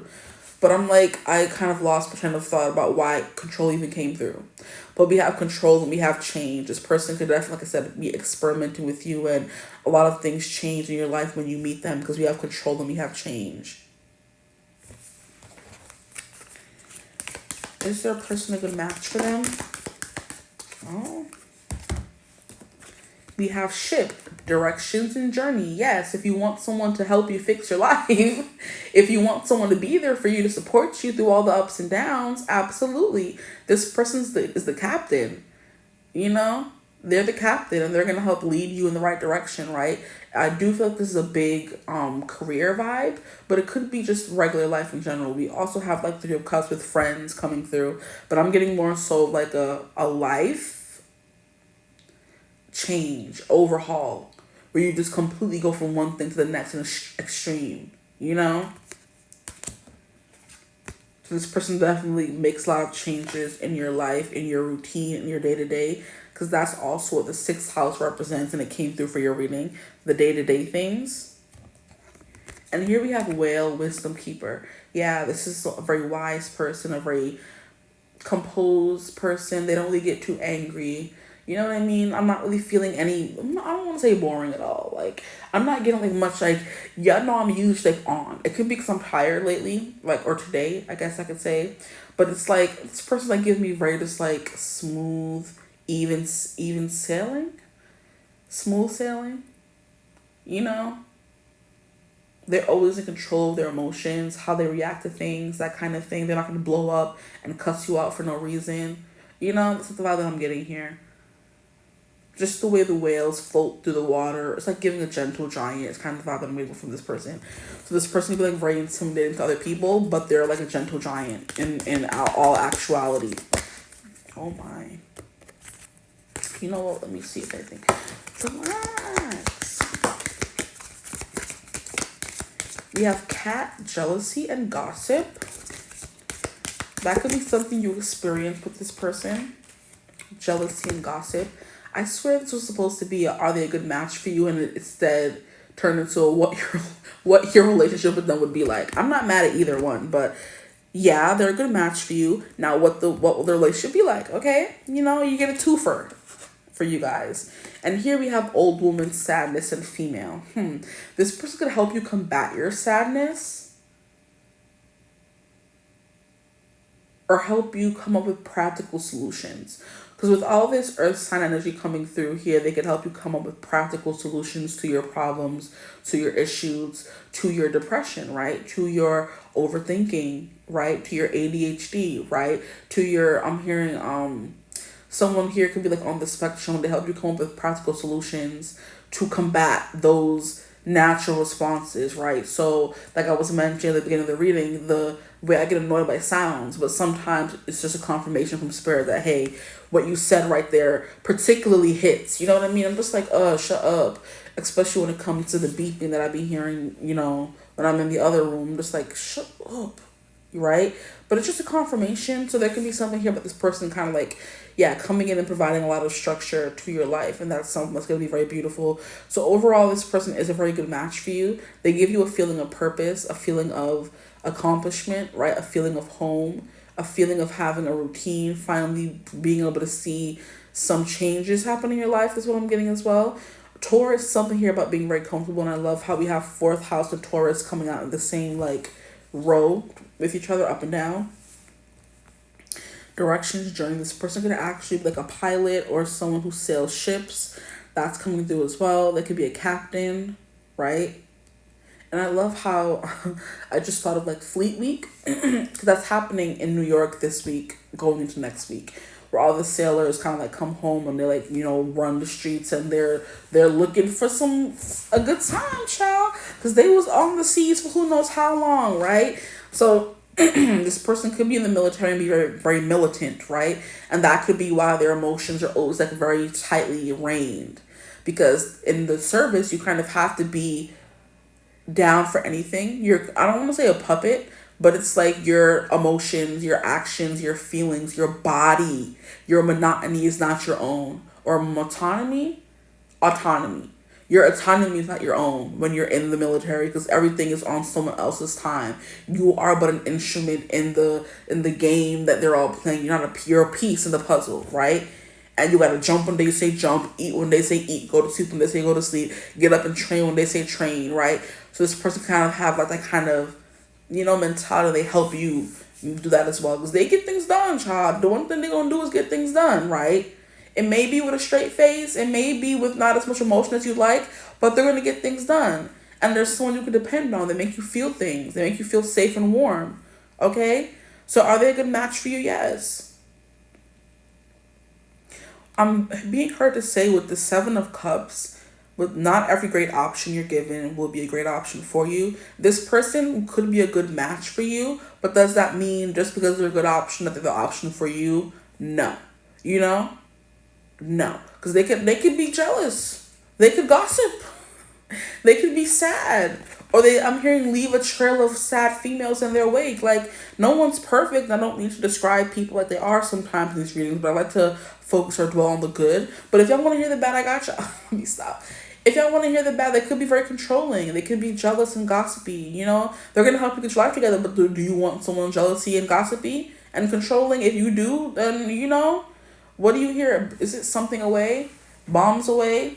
But I'm like, I kind of lost train of thought about why control even came through. But we have control and we have change. This person could definitely, like I said, be experimenting with you, and a lot of things change in your life when you meet them because we have control and we have change. Is there a person a good match for them? Oh. We have ship, directions, and journey. Yes, if you want someone to help you fix your life, if you want someone to be there for you to support you through all the ups and downs, absolutely. This person is the captain, you know? They're the captain and they're going to help lead you in the right direction, right? I do feel like this is a big career vibe, but it could be just regular life in general. We also have like the Three of Cups with friends coming through, but I'm getting more so like a life change, overhaul, where you just completely go from one thing to the next in an extreme, you know? So this person definitely makes a lot of changes in your life, in your routine, in your day-to-day, because that's also what the 6th house represents, and it came through for your reading, the day-to-day things. And here we have Whale, Wisdom Keeper. Yeah, this is a very wise person, a very composed person. They don't really get too angry. You know what I mean? I'm not really feeling I don't want to say boring at all. Like, I'm not getting like much like, yeah, no, I'm usually like on. It could be because I'm tired lately, like, or today, I guess I could say. But it's like, this person like gives me very just like smooth, even sailing. Smooth sailing. You know? They're always in control of their emotions, how they react to things, that kind of thing. They're not going to blow up and cuss you out for no reason. You know, that's the vibe that I'm getting here. Just the way the whales float through the water. It's like giving a gentle giant. It's kind of the vibe that I'm getting from this person. So this person can be like very intimidating to other people, but they're like a gentle giant in all actuality. Oh my. You know what? Let me see if I think. Relax. We have cat, jealousy, and gossip. That could be something you experience with this person. Jealousy and gossip. I swear this was supposed to be are they a good match for you, and it instead turned into what your relationship with them would be like. I'm not mad at either one, but yeah, they're a good match for you. Now what will the relationship be like? Okay, you know, you get a twofer for you guys. And here we have old woman, sadness, and female. This person could help you combat your sadness or help you come up with practical solutions. Because with all this earth sign energy coming through here, they can help you come up with practical solutions to your problems, to your issues, to your depression, right? To your overthinking, right? To your ADHD, right? To your, I'm hearing someone here could be like on the spectrum. They help you come up with practical solutions to combat those natural responses, right? So like I was mentioning at the beginning of the reading, the way I get annoyed by sounds, but sometimes it's just a confirmation from spirit that, hey, what you said right there particularly hits. You know what I mean? I'm just like, shut up. Especially when it comes to the beeping that I be hearing, when I'm in the other room, just like, shut up, right? But it's just a confirmation. So there can be something here about this person kind of like, yeah, coming in and providing a lot of structure to your life. And that's something that's going to be very beautiful. So overall, this person is a very good match for you. They give you a feeling of purpose, a feeling of accomplishment, right? A feeling of home, a feeling of having a routine, finally being able to see some changes happen in your life is what I'm getting as well. Taurus, something here about being very comfortable, and I love how we have 4th house and Taurus coming out in the same like row with each other up and down. Directions journey. This person could actually be like a pilot or someone who sails ships. That's coming through as well. They could be a captain, right? And I love how I just thought of like Fleet Week, because that's happening in New York this week, going into next week, where all the sailors kind of like come home and they like, run the streets, and they're looking for a good time, child, because they was on the seas for who knows how long, right? So this person could be in the military and be very, very militant, right? And that could be why their emotions are always like very tightly reined, because in the service you kind of have to be down for anything. I don't want to say a puppet, but it's like your emotions, your actions, your feelings, your body, your monotony is not your own. Or autonomy. Your autonomy is not your own when you're in the military, because everything is on someone else's time. You are but an instrument in the game that they're all playing. You're a piece in the puzzle, right? And you gotta jump when they say jump, eat when they say eat, go to sleep when they say go to sleep, get up and train when they say train, right? So this person kind of have like that kind of, mentality. They help you do that as well, because they get things done, child. The one thing they're gonna do is get things done, right? It may be with a straight face, it may be with not as much emotion as you like, but they're gonna get things done. And there's someone you can depend on. They make you feel things. They make you feel safe and warm. Okay? So are they a good match for you? Yes. I'm being heard to say with the 7 of Cups, with not every great option you're given will be a great option for you. This person could be a good match for you, but does that mean just because they're a good option that they're the option for you? No. No. Because they could be jealous. They could gossip. They could be sad. Or I'm hearing leave a trail of sad females in their wake. Like, no one's perfect. I don't need to describe people like they are sometimes in these readings, but I like to focus or dwell on the good. But if y'all want to hear the bad, I got y'all. Let me stop. If y'all want to hear the bad, they could be very controlling. They could be jealous and gossipy, They're going to help you get your life together, but do you want someone jealousy and gossipy and controlling? If you do, then, what do you hear? Is it something away? Bombs away?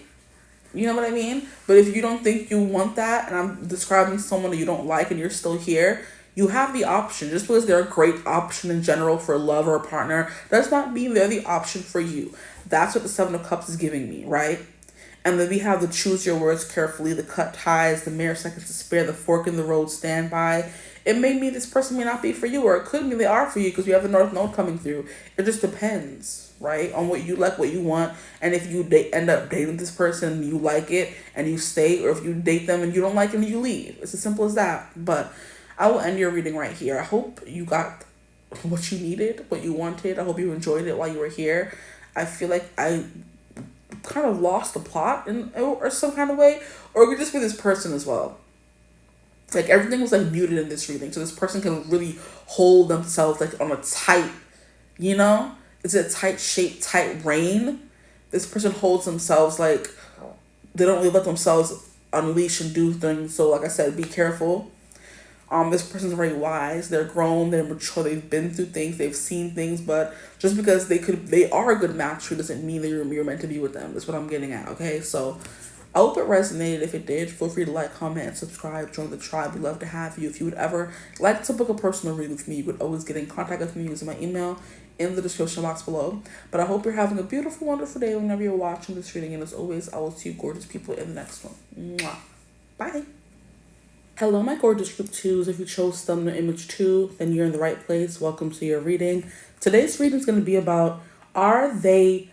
You know what I mean? But if you don't think you want that, and I'm describing someone that you don't like and you're still here, you have the option. Just because they're a great option in general for a love or a partner does not mean they're the option for you. That's what the 7 of Cups is giving me, right? And then we have the choose your words carefully, the cut ties, the mere seconds to spare, the fork in the road standby. It may mean this person may not be for you, or it could mean they are for you because we have the North Node coming through. It just depends, right, on what you like, what you want. And if you end up dating this person and you like it and you stay, or if you date them and you don't like it and you leave. It's as simple as that. But I will end your reading right here. I hope you got what you needed, what you wanted. I hope you enjoyed it while you were here. I feel like I kind of lost the plot or some kind of way, or it could just be this person as well. Like, everything was like muted in this reading, so this person can really hold themselves like on a tight, it's a tight shape, tight rein. This person holds themselves like they don't really let themselves unleash and do things. So like I said, be careful. This person's very wise. They're grown. They're mature. They've been through things. They've seen things. But just because they are a good match for you doesn't mean that you're meant to be with them. That's what I'm getting at. Okay, so I hope it resonated. If it did, feel free to like, comment, and subscribe. Join the tribe. We'd love to have you. If you would ever like to book a personal reading with me, you could always get in contact with me using my email in the description box below. But I hope you're having a beautiful, wonderful day whenever you're watching this reading. And as always, I will see you gorgeous people in the next one. Mwah. Bye. Hello, my gorgeous group 2s. If you chose thumbnail image 2, then you're in the right place. Welcome to your reading. Today's reading is going to be about Are they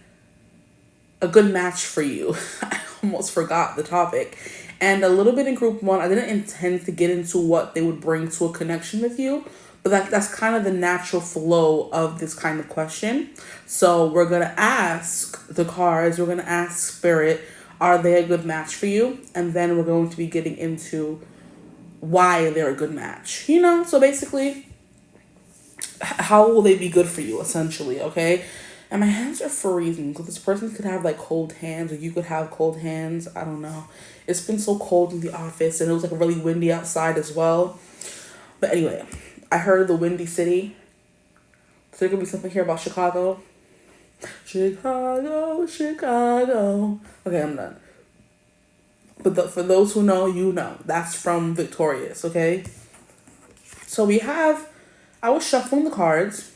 a good match for you? I almost forgot the topic. And a little bit in group 1, I didn't intend to get into what they would bring to a connection with you, but that's kind of the natural flow of this kind of question. So we're going to ask the cards, we're going to ask Spirit, are they a good match for you? And then we're going to be getting into why they're a good match. So basically, how will they be good for you, essentially, okay? And my hands are freezing because this person could have like cold hands, or you could have cold hands. I don't know. It's been so cold in the office, and it was like really windy outside as well. But anyway, I heard the Windy City. So there could be something here about Chicago. Chicago, Chicago. Okay, I'm done. But for those who know, you know. That's from Victorious, okay? So I was shuffling the cards,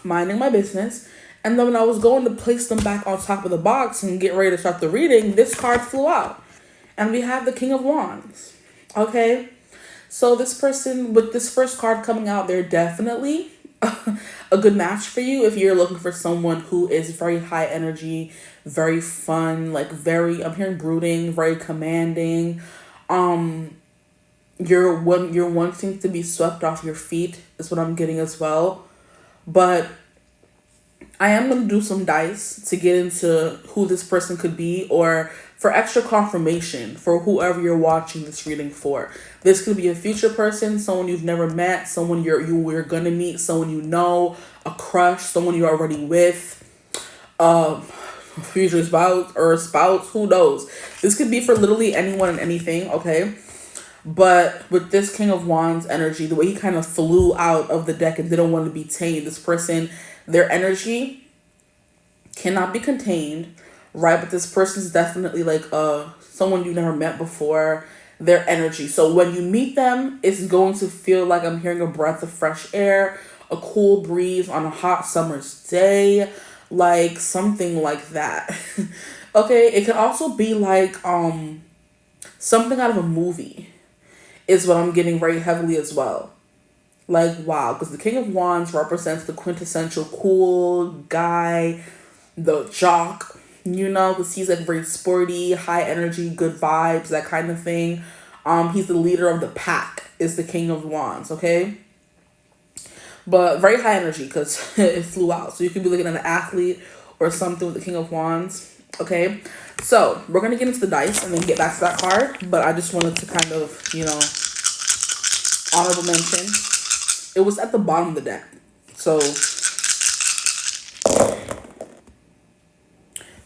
minding my business, and then when I was going to place them back on top of the box and get ready to start the reading, this card flew out. And we have the King of Wands, okay? So this person, with this first card coming out, they're definitely a good match for you if you're looking for someone who is very high energy, very fun, like I'm hearing brooding, very commanding. You're wanting to be swept off your feet is what I'm getting as well. But I am going to do some dice to get into who this person could be, or for extra confirmation for whoever you're watching this reading for. This could be a future person, someone you've never met, someone you're going to meet, someone you know, a crush, someone you're already with, future spouse or a spouse, who knows. This could be for literally anyone and anything, okay? But with this King of Wands energy, the way he kind of flew out of the deck and didn't want to be tamed, this person, their energy cannot be contained, right? But this person's definitely like someone you've never met before, their energy. So when you meet them, it's going to feel like I'm hearing a breath of fresh air, a cool breeze on a hot summer's day, like something like that. Okay, it can also be like something out of a movie is what I'm getting very heavily as well. Like, wow, because the King of Wands represents the quintessential cool guy, the jock, because he's like very sporty, high energy, good vibes, that kind of thing. He's the leader of the pack, is the King of Wands, okay? But very high energy because it flew out. So you could be looking at an athlete or something with the King of Wands, okay? So we're going to get into the dice and then get back to that card. But I just wanted to kind of, honorable mention. It was at the bottom of the deck. So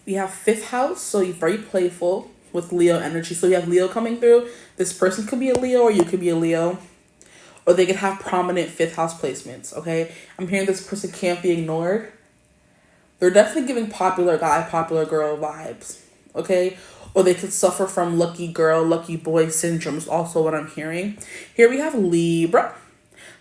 we have 5th house. So you're very playful with Leo energy. So you have Leo coming through. This person could be a Leo, or you could be a Leo. Or they could have prominent 5th house placements, okay? I'm hearing this person can't be ignored. They're definitely giving popular guy, popular girl vibes, okay? Or they could suffer from lucky girl, lucky boy syndrome is also what I'm hearing. Here we have Libra.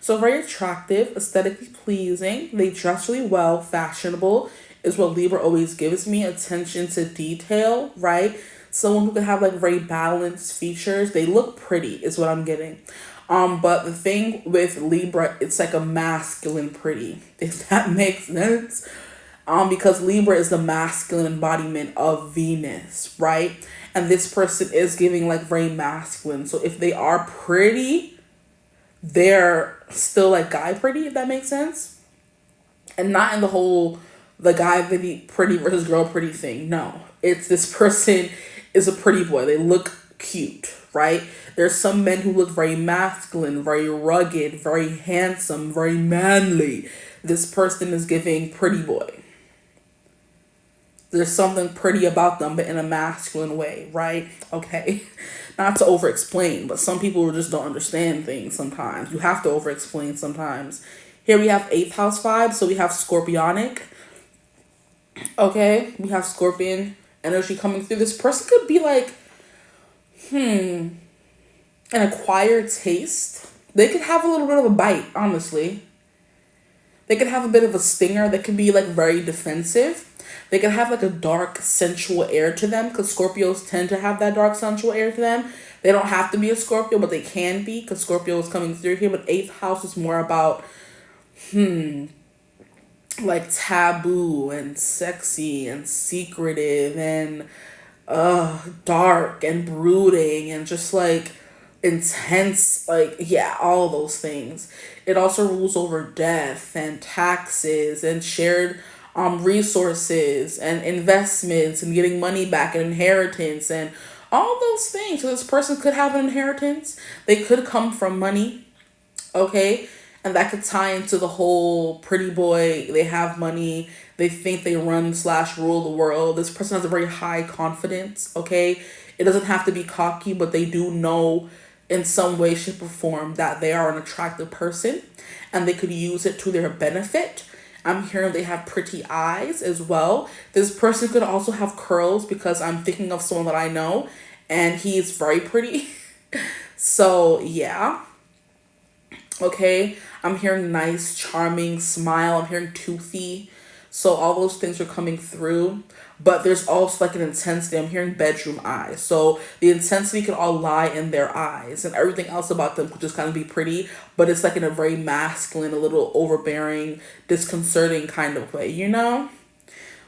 So very attractive, aesthetically pleasing. They dress really well, fashionable is what Libra always gives me. Attention to detail, right? Someone who could have like very balanced features. They look pretty is what I'm getting. But the thing with Libra, it's like a masculine pretty, if that makes sense. Because Libra is the masculine embodiment of Venus, right? And this person is giving like very masculine. So if they are pretty, they're still like guy pretty, if that makes sense. And not in the whole, the guy pretty versus girl pretty thing. No, it's this person is a pretty boy. They look cute, right? There's some men who look very masculine, very rugged, very handsome, very manly. This person is giving pretty boy. There's something pretty about them, but in a masculine way, right? Okay. Not to over-explain, but some people just don't understand things sometimes. You have to over-explain sometimes. Here we have 8th house vibes, so we have Scorpionic. Okay, we have Scorpion energy coming through. This person could be like, an acquired taste. They could have a little bit of a bite, honestly. They could have a bit of a stinger. They could be like very defensive. They can have like a dark, sensual air to them, because Scorpios tend to have that dark, sensual air to them. They don't have to be a Scorpio, but they can be, because Scorpio is coming through here. But 8th house is more about, like taboo and sexy and secretive and dark and brooding and just like intense, like, yeah, all those things. It also rules over death and taxes and shared resources and investments and getting money back and inheritance and all those things. So this person could have an inheritance. They could come from money, okay? And that could tie into the whole pretty boy, they have money, they think they run slash rule the world. This person has a very high confidence, okay? It doesn't have to be cocky, but they do know in some way, shape, or form that they are an attractive person and they could use it to their benefit. I'm hearing they have pretty eyes as well. This person could also have curls because I'm thinking of someone that I know and he's very pretty. So, yeah. Okay, I'm hearing nice, charming, smile. I'm hearing toothy. So all those things are coming through. But there's also like an intensity. I'm hearing bedroom eyes. So the intensity could all lie in their eyes. And everything else about them could just kind of be pretty. But it's like in a very masculine, a little overbearing, disconcerting kind of way, you know?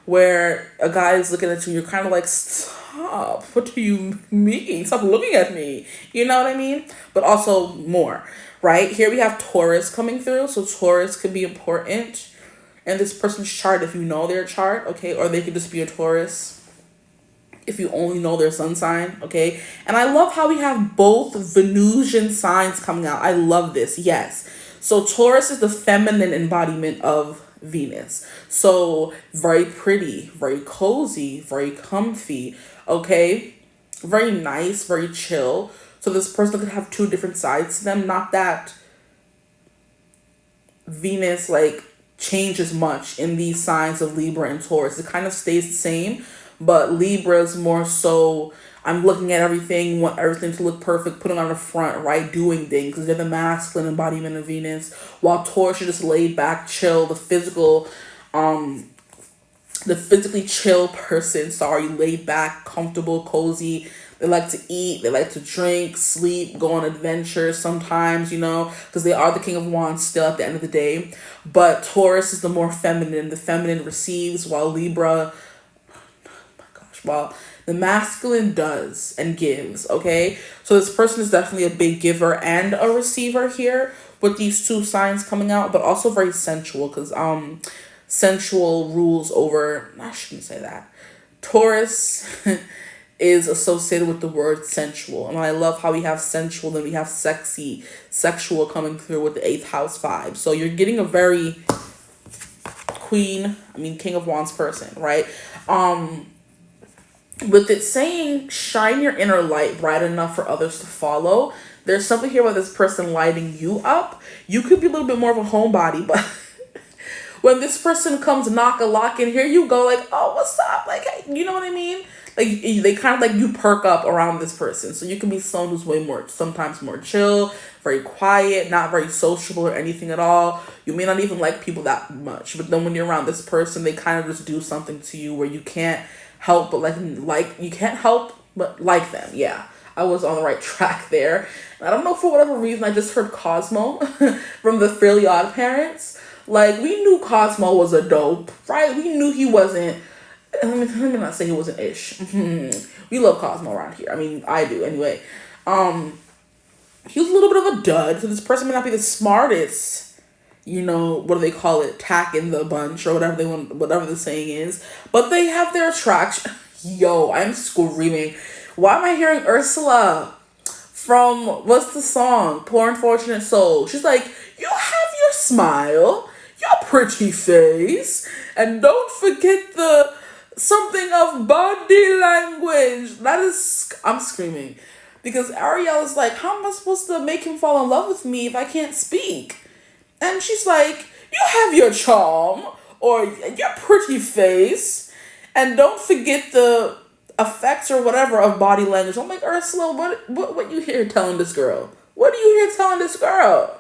Where a guy is looking at you, you're kind of like, stop. What do you mean? Stop looking at me. You know what I mean? But also more. Right? Here we have Taurus coming through. So Taurus could be important in this person's chart if you know their chart, okay? Or they could just be a Taurus if you only know their sun sign, okay? And I love how we have both Venusian signs coming out. I love this, yes. So Taurus is the feminine embodiment of Venus. So very pretty, very cozy, very comfy, okay? Very nice, very chill. So this person could have two different sides to them. Not that Venus like changes much in these signs of Libra and Taurus. It kind of stays the same, but Libra's more so, I'm looking at everything, want everything to look perfect, putting on the front, right? Doing things because they're the masculine embodiment of Venus. While Taurus, you're just laid back, chill, the physically chill person. Sorry, laid back, comfortable, cozy. They like to eat, they like to drink, sleep, go on adventures sometimes, you know, because they are the King of Wands still at the end of the day. But Taurus is the more feminine. The feminine receives while Libra, while the masculine does and gives, okay? So this person is definitely a big giver and a receiver here with these two signs coming out, but also very sensual because sensual rules over, I shouldn't say that. Taurus is associated with the word sensual. And I love how we have sensual, then we have sexy, sexual coming through with the 8th house vibe. So you're getting a very King of Wands person, right? With it saying shine your inner light bright enough for others to follow, there's something here about this person lighting you up. You could be a little bit more of a homebody, but when this person comes knock a lock in, here you go, like, oh, what's up? Like, hey, you know what I mean? Like, they kind of like you perk up around this person. So you can be someone who's way more, sometimes more chill, very quiet, not very sociable or anything at all. You may not even like people that much. But then when you're around this person, they kind of just do something to you where you can't help but you can't help but like them. Yeah, I was on the right track there. And I don't know, for whatever reason, I just heard Cosmo from the Fairly Odd Parents. Like, we knew Cosmo was a dope, right? We knew he wasn't, let me not say he wasn't ish. We love Cosmo around here. I mean, I do anyway. He was a little bit of a dud, so this person may not be the smartest, you know, what do they call it? Tack in the bunch or whatever whatever the saying is. But they have their attraction. Yo, I'm screaming. Why am I hearing Ursula from, what's the song? Poor Unfortunate Soul. She's like, you have your smile, your pretty face, and don't forget the something of body language. That is, I'm screaming. Because Ariel is like, how am I supposed to make him fall in love with me if I can't speak? And she's like, you have your charm, or your pretty face, and don't forget the effects or whatever of body language. I'm like, Ursula, what you here telling this girl? What are you here telling this girl?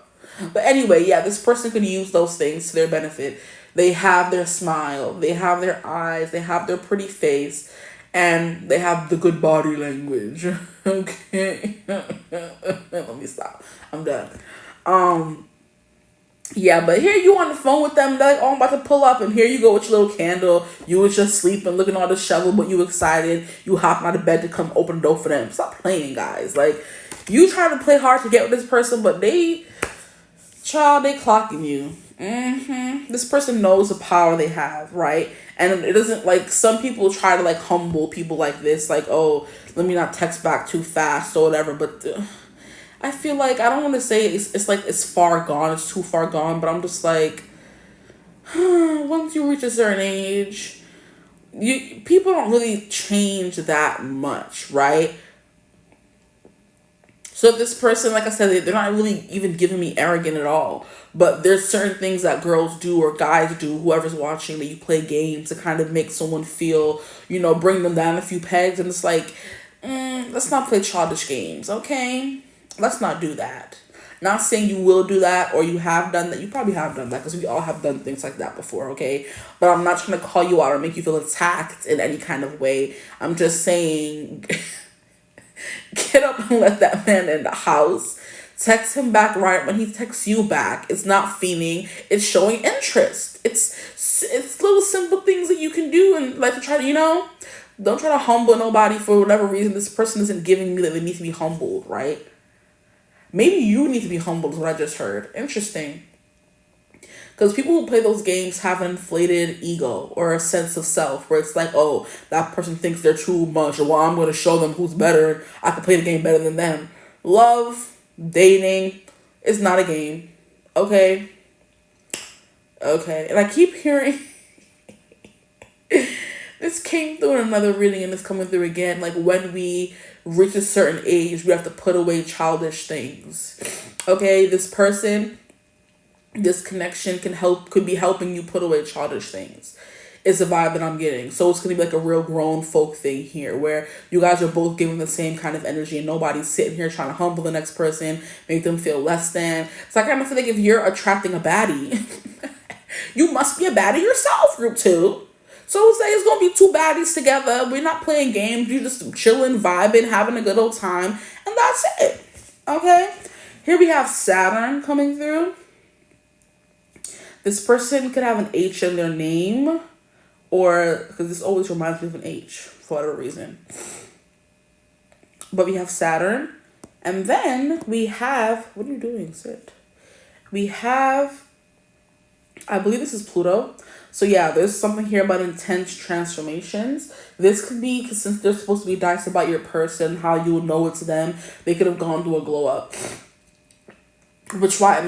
But anyway, yeah, this person could use those things to their benefit. They have their smile, they have their eyes, they have their pretty face, and they have the good body language. Okay. Let me stop. I'm done. Yeah, but here you on the phone with them, they're like, oh, I'm about to pull up, and here you go with your little candle. You was just sleeping, looking all disheveled, but you excited. You hopping out of bed to come open the door for them. Stop playing, guys. Like, you trying to play hard to get with this person, but they clocking you. This person knows the power they have, right? And it doesn't, like, some people try to, like, humble people like this, like, oh, let me not text back too fast or whatever, but I feel like, I don't want to say it's like it's far gone, it's too far gone, but I'm just like, once you reach a certain age, people don't really change that much, right? So this person, like I said, they're not really even giving me arrogant at all. But there's certain things that girls do or guys do, whoever's watching, that you play games to kind of make someone feel, bring them down a few pegs. And it's like, let's not play childish games, okay? Let's not do that. Not saying you will do that or you have done that. You probably have done that because we all have done things like that before, okay? But I'm not trying to call you out or make you feel attacked in any kind of way. I'm just saying, get up and let that man in the house. Text him back right when he texts you back. It's not fiending. It's showing interest. It's little simple things that you can do and like to try to, don't try to humble nobody for whatever reason this person isn't giving me that they need to be humbled, right? Maybe you need to be humbled is what I just heard. Interesting. Because people who play those games have an inflated ego or a sense of self where it's like, oh, that person thinks they're too much, or well, I'm going to show them who's better. I can play the game better than them. Love, dating is not a game. Okay? Okay. And I keep hearing this came through in another reading and it's coming through again. Like, when we reach a certain age, we have to put away childish things. Okay? This person, this connection could be helping you put away childish things. It's the vibe that I'm getting. So it's going to be like a real grown folk thing here where you guys are both giving the same kind of energy and nobody's sitting here trying to humble the next person, make them feel less than. So I kind of feel like if you're attracting a baddie, you must be a baddie yourself, group 2. So it's like it's going to be two baddies together. We're not playing games. You're just chilling, vibing, having a good old time. And that's it. Okay? Here we have Saturn coming through. This person could have an H in their name, or because this always reminds me of an H for whatever reason. But we have Saturn, and then we have, what are you doing? Sit. We have, I believe this is Pluto. So yeah, there's something here about intense transformations. This could be, because since they're supposed to be dice about your person, how you would know it's them, they could have gone through a glow up. Which is why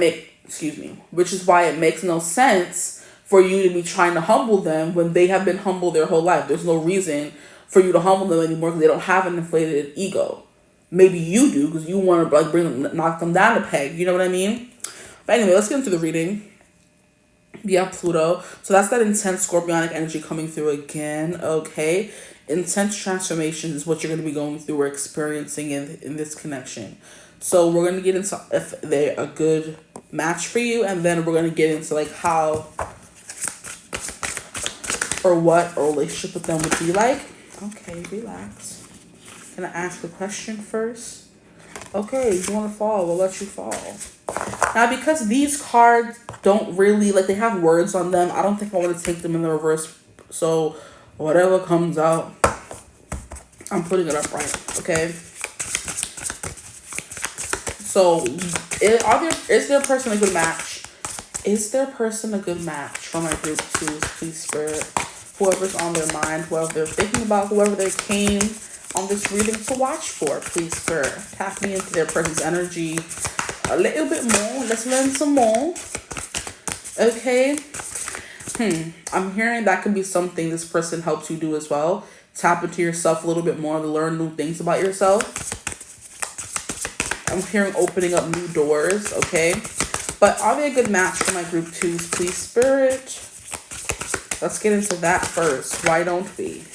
it makes no sense for you to be trying to humble them when they have been humble their whole life. There's no reason for you to humble them anymore because they don't have an inflated ego. Maybe you do because you want to like knock them down a peg. You know what I mean? But anyway, let's get into the reading. We have Pluto. So that's that intense scorpionic energy coming through again. Okay. Intense transformations is what you're going to be going through or experiencing in this connection. So we're going to get into if they're a good match for you. And then we're going to get into like how or what a relationship with them would be like. Okay, relax. Can I ask a question first? Okay, you want to fall? We'll let you fall. Now, because these cards don't really, like, they have words on them, I don't think I want to take them in the reverse. So, whatever comes out, I'm putting it up right, okay? So, is their person a good match? Is their person a good match for my group 2s, please, Spirit? Whoever's on their mind, whoever they're thinking about, whoever they came on this reading to watch for, please, Spirit. Tap me into their person's energy a little bit more. Let's learn some more. Okay. I'm hearing that could be something this person helps you do as well. Tap into yourself a little bit more to learn new things about yourself. I'm hearing opening up new doors, okay? But are they a good match for my group 2s, please, Spirit? Let's get into that first. Why don't we?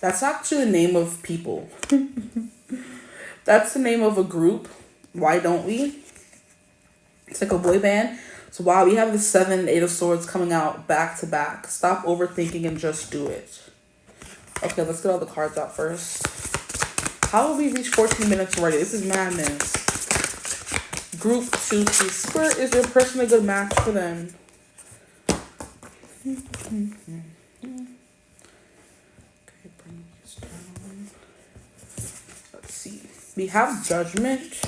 That's actually the name of people. That's the name of a group. Why don't we? It's like a boy band. So wow, we have the 7 and 8 of Swords coming out back to back. Stop overthinking and just do it. Okay, let's get all the cards out first. How will we reach 14 minutes already? This is madness. Group 2, please. Spirit, is your person a good match for them? Okay, bring this down. Let's see. We have Judgment.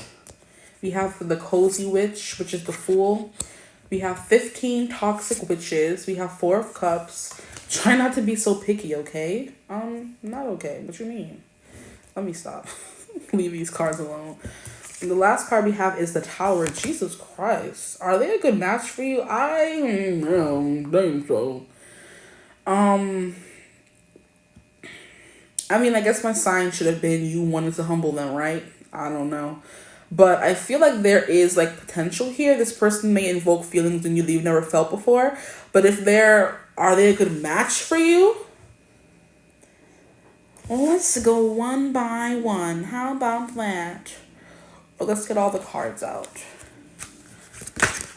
We have the Cozy Witch, which is the Fool. We have 15 Toxic Witches. We have 4 of Cups. Try not to be so picky, okay? Not okay. What you mean? Let me stop. Leave these cards alone. And the last card we have is the Tower. Jesus Christ. Are they a good match for you? I don't think so. I mean, I guess my sign should have been you wanted to humble them, right? I don't know. But I feel like there is like potential here. This person may invoke feelings in you that you've never felt before. But if are they a good match for you? Let's go one by one. How about that? Well, let's get all the cards out.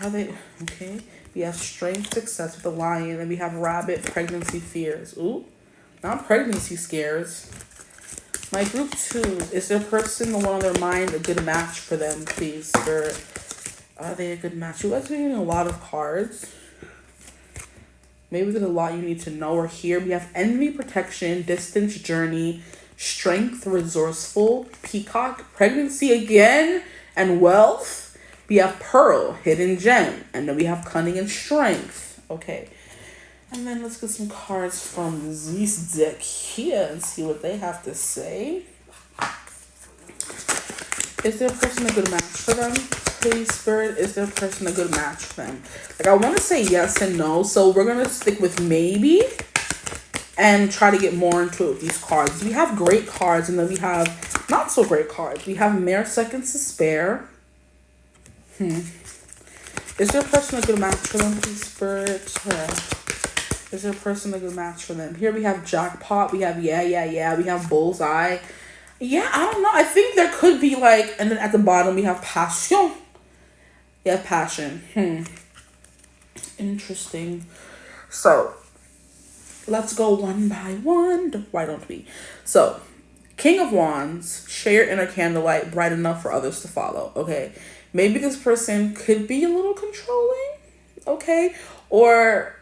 Are they okay? We have Strength, Success with the Lion, and we have Rabbit, Pregnancy Fears. Ooh, not pregnancy scares. My group 2, is their person, the one on their mind, a good match for them, please, Spirit? Are they a good match? You guys are getting a lot of cards. Maybe there's a lot you need to know or hear. We have Envy, Protection, Distance, Journey, Strength, Resourceful, Peacock, Pregnancy again, and Wealth. We have Pearl, Hidden Gem, and then we have Cunning and Strength. Okay. And then let's get some cards from this deck here and see what they have to say. Is their person a good match for them? Please, Spirit, is their person a good match for them? Like, I want to say yes and no, so we're going to stick with maybe and try to get more into it with these cards. We have great cards, and then we have not so great cards. We have Mere Seconds to Spare. Is their person a good match for them, please, Spirit? Is their person a good match for them? Here we have Jackpot. We have yeah. We have Bullseye. Yeah, I don't know. I think there could be like, and then at the bottom we have Passion. Yeah, Passion. Interesting. So, let's go one by one. Why don't we? So, King of Wands, share your inner candlelight bright enough for others to follow. Okay. Maybe this person could be a little controlling. Okay. Or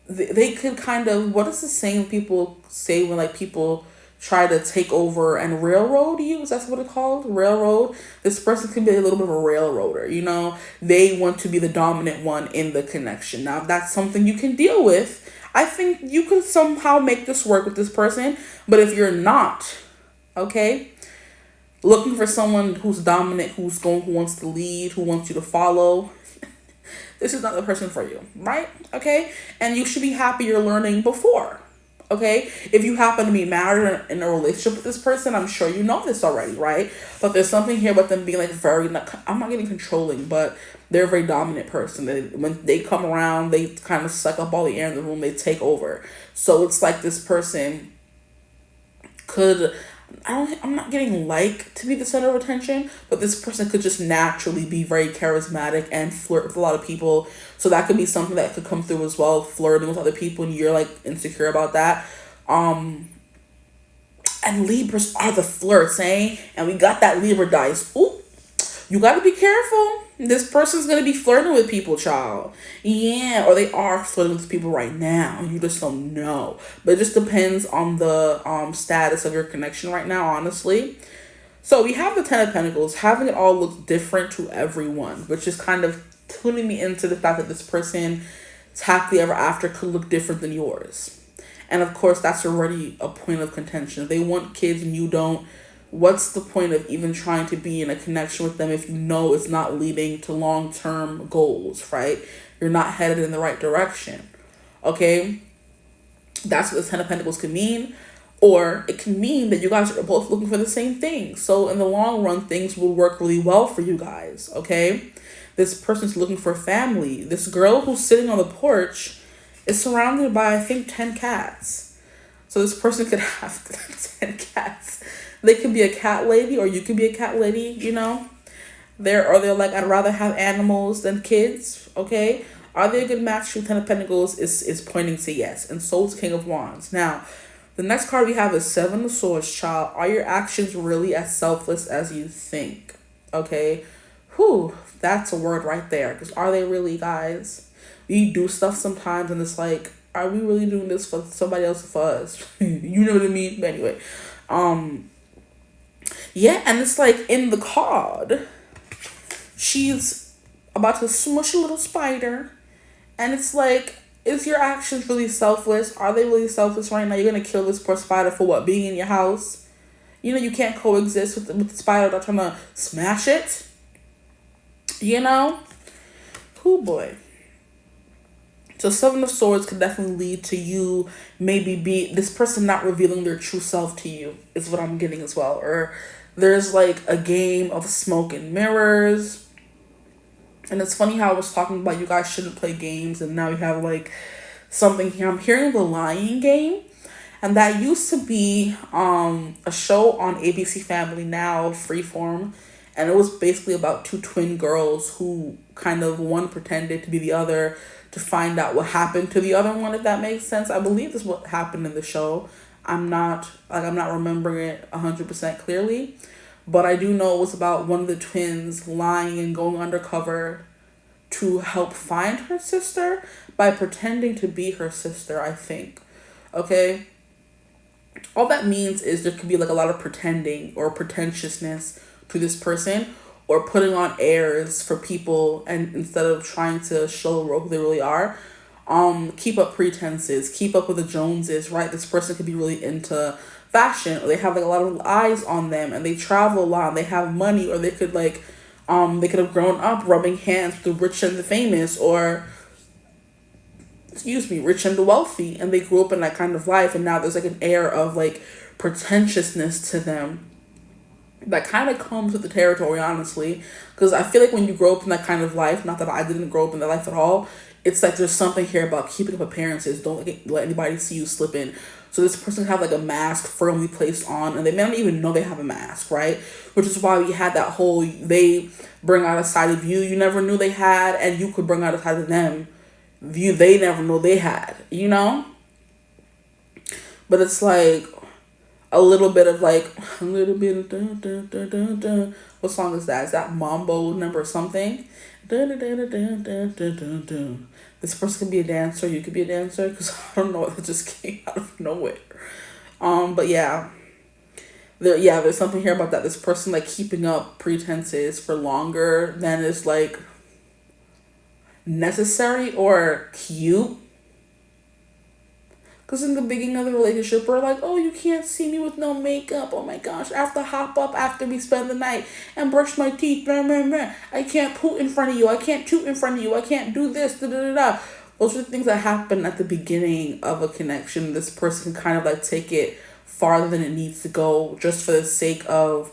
they could kind of, what is the saying people say when like people try to take over and railroad you? That's what it's called, railroad. This person could be a little bit of a railroader, you know. They want to be the dominant one in the connection. Now, if that's something you can deal with, I think you can somehow make this work with this person. But if you're not, okay, looking for someone who's dominant, who wants to lead, who wants you to follow, this is not the person for you, right? Okay? And you should be happy you're learning before, okay? If you happen to be married or in a relationship with this person, I'm sure you know this already, right? But there's something here about them being like I'm not getting controlling, but they're a very dominant person. When they come around, they kind of suck up all the air in the room. They take over. So it's like this person could... I'm not getting like to be the center of attention, but this person could just naturally be very charismatic and flirt with a lot of people. So that could be something that could come through as well, flirting with other people, and you're like insecure about that. And Libras are the flirts, eh? And we got that Libra dice. Ooh, you got to be careful. This person's going to be flirting with people, child. Yeah, or they are flirting with people right now. You just don't know. But it just depends on the status of your connection right now, honestly. So we have the Ten of Pentacles. Having it all look different to everyone, which is kind of tuning me into the fact that this person's happily ever after could look different than yours. And of course, that's already a point of contention. If they want kids and you don't, what's the point of even trying to be in a connection with them if you know it's not leading to long-term goals, right? You're not headed in the right direction, okay? That's what the Ten of Pentacles can mean. Or it can mean that you guys are both looking for the same thing. So in the long run, things will work really well for you guys, okay? This person's looking for family. This girl who's sitting on the porch is surrounded by, I think, 10 cats. So this person could have 10 cats. They could be a cat lady, or you could be a cat lady, you know. They're like, I'd rather have animals than kids, okay? Are they a good match? Ten of Pentacles is pointing to yes. And so is King of Wands. Now, the next card we have is Seven of Swords, child. Are your actions really as selfless as you think? Okay? whew, that's a word right there. Because are they really, guys? We do stuff sometimes and it's like, are we really doing this for somebody else or for us? You know what I mean? But anyway, yeah, and it's like in the card, she's about to smush a little spider, and it's like, is your actions really selfless? Are they really selfless right now? You're gonna kill this poor spider for what? Being in your house? You know, you can't coexist with the spider that's trying to smash it. You know? Oh boy. So Seven of Swords could definitely lead to you maybe be this person not revealing their true self to you, is what I'm getting as well. Or there's like a game of smoke and mirrors. And it's funny how I was talking about you guys shouldn't play games, and now you have like something here. I'm hearing The Lying Game. And that used to be a show on ABC Family, now Freeform. And it was basically about two twin girls who kind of one pretended to be the other to find out what happened to the other one, if that makes sense. I believe this is what happened in the show. I'm not remembering it 100% clearly. But I do know it was about one of the twins lying and going undercover to help find her sister by pretending to be her sister, I think. Okay? All that means is there could be like a lot of pretending or pretentiousness to this person, or putting on airs for people, and instead of trying to show who they really are, keep up pretenses, keep up with the Joneses, right? This person could be really into fashion, or they have like a lot of eyes on them, and they travel a lot, and they have money, or they could like, they could have grown up rubbing hands with the rich and the famous, or rich and the wealthy, and they grew up in that kind of life, and now there's like an air of like pretentiousness to them that kind of comes with the territory, honestly. Because I feel like when you grow up in that kind of life, not that I didn't grow up in that life at all, it's like there's something here about keeping up appearances. Don't let anybody see you slipping. So this person have like a mask firmly placed on, and they may not even know they have a mask, right? Which is why we had that whole, they bring out a side of you never knew they had, and you could bring out a side of them they never know they had, you know? But it's like a little bit of dun, dun, dun, dun, dun. What song is that? Is that Mambo number something? Dun, dun, dun, dun, dun, dun, dun, dun. This person could be a dancer. You could be a dancer, because I don't know, it just came out of nowhere. But yeah. There's something here about that. This person like keeping up pretenses for longer than is like necessary or cute. Because in the beginning of the relationship, we're like, oh, you can't see me with no makeup. Oh my gosh, I have to hop up after we spend the night and brush my teeth. I can't poot in front of you. I can't toot in front of you. I can't do this. Da, da, da, da. Those are the things that happen at the beginning of a connection. This person can kind of like take it farther than it needs to go, just for the sake of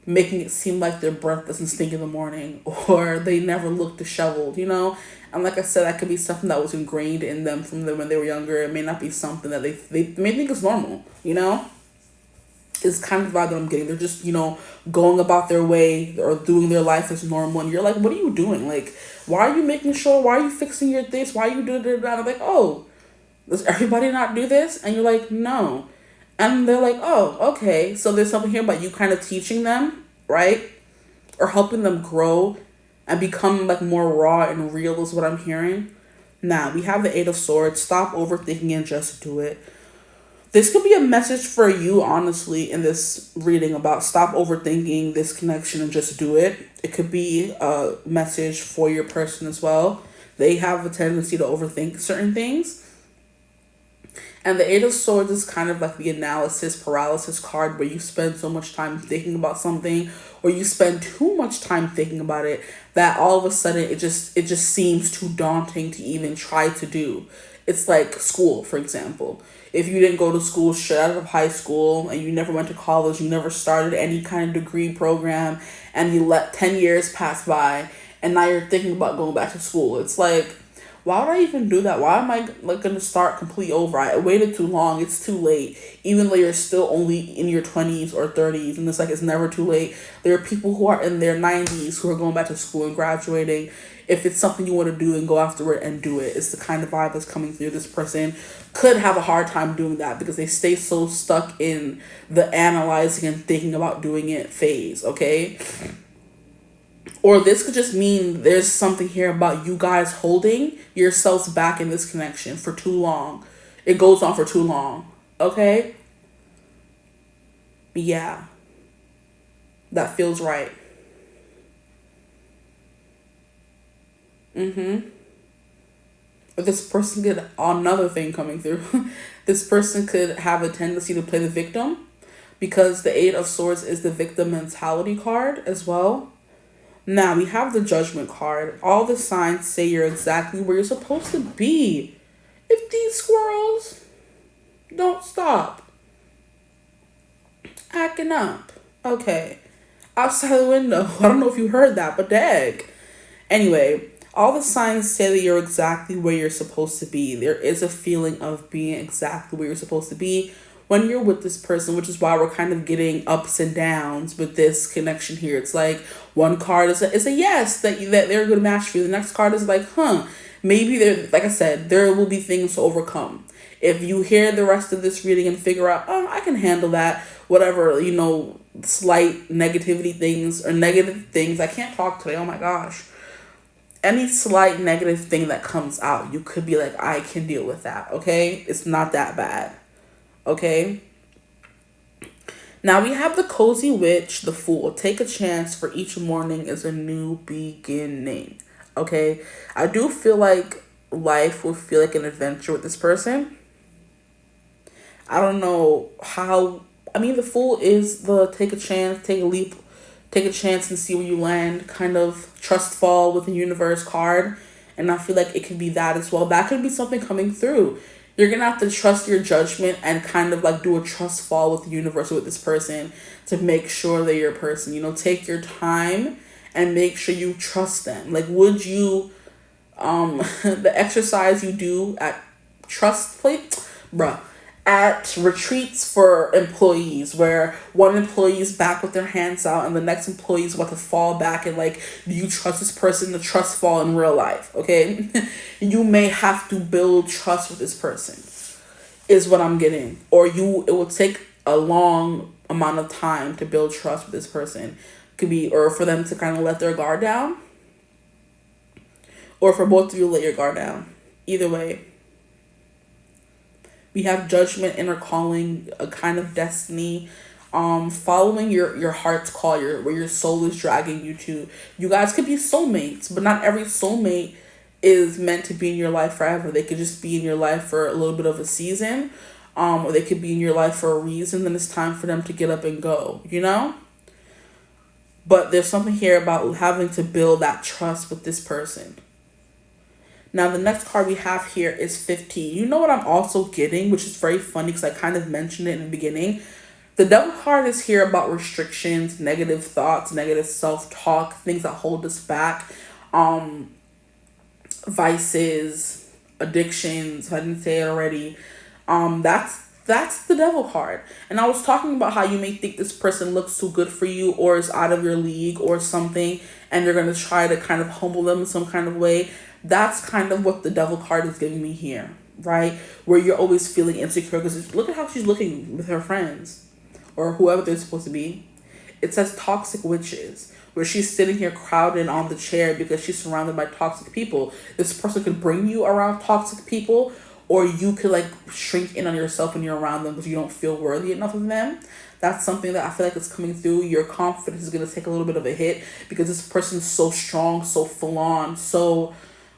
making it seem like their breath doesn't stink in the morning, or they never look disheveled, you know? And like I said, that could be something that was ingrained in them from them when they were younger. It may not be something that they may think is normal, you know? It's kind of the vibe that I'm getting. They're just, you know, going about their way or doing their life as normal. And you're like, what are you doing? Like, why are you making sure? Why are you fixing your this? Why are you doing that? And I'm like, oh, does everybody not do this? And you're like, no. And they're like, oh, okay. So there's something here about you kind of teaching them, right? Or helping them grow and become like more raw and real is what I'm hearing. Now, we have the Eight of Swords. Stop overthinking and just do it. This could be a message for you, honestly, in this reading about stop overthinking this connection and just do it. It could be a message for your person as well. They have a tendency to overthink certain things. And the Eight of Swords is kind of like the analysis paralysis card, where you spend so much time thinking about something, or you spend too much time thinking about it, that all of a sudden it just seems too daunting to even try to do. It's like school, for example. If you didn't go to school straight out of high school, and you never went to college, you never started any kind of degree program, and you let 10 years pass by, and now you're thinking about going back to school. It's like, why would I even do that? Why am I like going to start completely over? I waited too long. It's too late. Even though you're still only in your 20s or 30s. And it's like, it's never too late. There are people who are in their 90s who are going back to school and graduating. If it's something you want to do, and go after it and do it. It's the kind of vibe that's coming through. This person could have a hard time doing that because they stay so stuck in the analyzing and thinking about doing it phase, okay? Or this could just mean there's something here about you guys holding yourselves back in this connection for too long. It goes on for too long. Okay? Yeah. That feels right. Or this person could, another thing coming through, this person could have a tendency to play the victim because the Eight of Swords is the victim mentality card as well. Now, we have the Judgment card. All the signs say you're exactly where you're supposed to be. If these squirrels don't stop acting up. Okay. Outside the window. I don't know if you heard that, but dang. Anyway, all the signs say that you're exactly where you're supposed to be. There is a feeling of being exactly where you're supposed to be when you're with this person, which is why we're kind of getting ups and downs with this connection here. It's like one card is a yes that they're a good match for you. The next card is like, maybe there, like I said, there will be things to overcome. If you hear the rest of this reading and figure out, I can handle that, whatever, slight negativity things or negative things. I can't talk today. Oh my gosh. Any slight negative thing that comes out, you could be like, I can deal with that. Okay. It's not that bad. Okay. Now we have the cozy witch, the fool. Take a chance, for each morning is a new beginning. Okay. I do feel like life will feel like an adventure with this person. I don't know how. I mean, the fool is the take a chance, take a leap, take a chance and see where you land, kind of trust fall with the universe card. And I feel like it could be that as well. That could be something coming through. You're going to have to trust your judgment and kind of like do a trust fall with the universe, with this person, to make sure they're your person. Take your time and make sure you trust them. Like, would you, the exercise you do at trust plate, at retreats for employees where one employee is back with their hands out and the next employee is about to fall back, and like, do you trust this person? The trust fall in real life, okay? You may have to build trust with this person is what I'm getting. Or it will take a long amount of time to build trust with this person. Could be, or for them to kind of let their guard down, or for both of you to let your guard down. Either way. We have judgment, inner calling, a kind of destiny, following your heart's call, where your soul is dragging you to. You guys could be soulmates, but not every soulmate is meant to be in your life forever. They could just be in your life for a little bit of a season, or they could be in your life for a reason. Then it's time for them to get up and go, But there's something here about having to build that trust with this person. Now, the next card we have here is 15. You know what I'm also getting, which is very funny because I kind of mentioned it in the beginning. The Devil card is here about restrictions, negative thoughts, negative self-talk, things that hold us back, vices, addictions, if I didn't say it already. That's the Devil card. And I was talking about how you may think this person looks too good for you or is out of your league or something, and you're going to try to kind of humble them in some kind of way. That's kind of what the Devil card is giving me here, right? Where you're always feeling insecure because look at how she's looking with her friends or whoever they're supposed to be. It says toxic witches, where she's sitting here crowded on the chair because she's surrounded by toxic people. This person could bring you around toxic people, or you could like shrink in on yourself when you're around them because you don't feel worthy enough of them. That's something that I feel like is coming through. Your confidence is going to take a little bit of a hit because this person's so strong, so full on, so...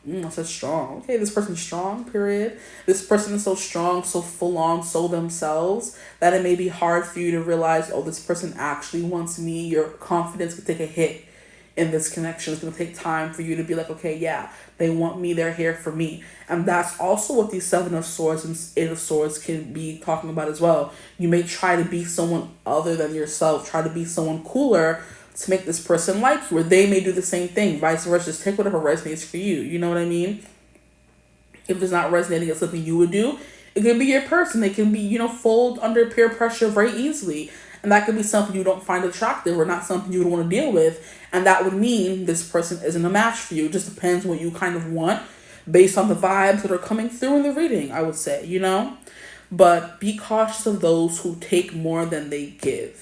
I said strong. Okay, this person's strong, period. This person is so strong, so full on, so themselves, that it may be hard for you to realize, this person actually wants me. Your confidence could take a hit in this connection. It's going to take time for you to be like, okay, yeah, they want me. They're here for me. And that's also what these 7 of Swords and 8 of Swords can be talking about as well. You may try to be someone other than yourself, try to be someone cooler to make this person like you, or they may do the same thing, vice versa. Just take whatever resonates for you. You know what I mean? If it's not resonating with something you would do, it can be your person. They can be, fold under peer pressure very easily. And that could be something you don't find attractive or not something you would want to deal with. And that would mean this person isn't a match for you. It just depends what you kind of want based on the vibes that are coming through in the reading, I would say, But be cautious of those who take more than they give.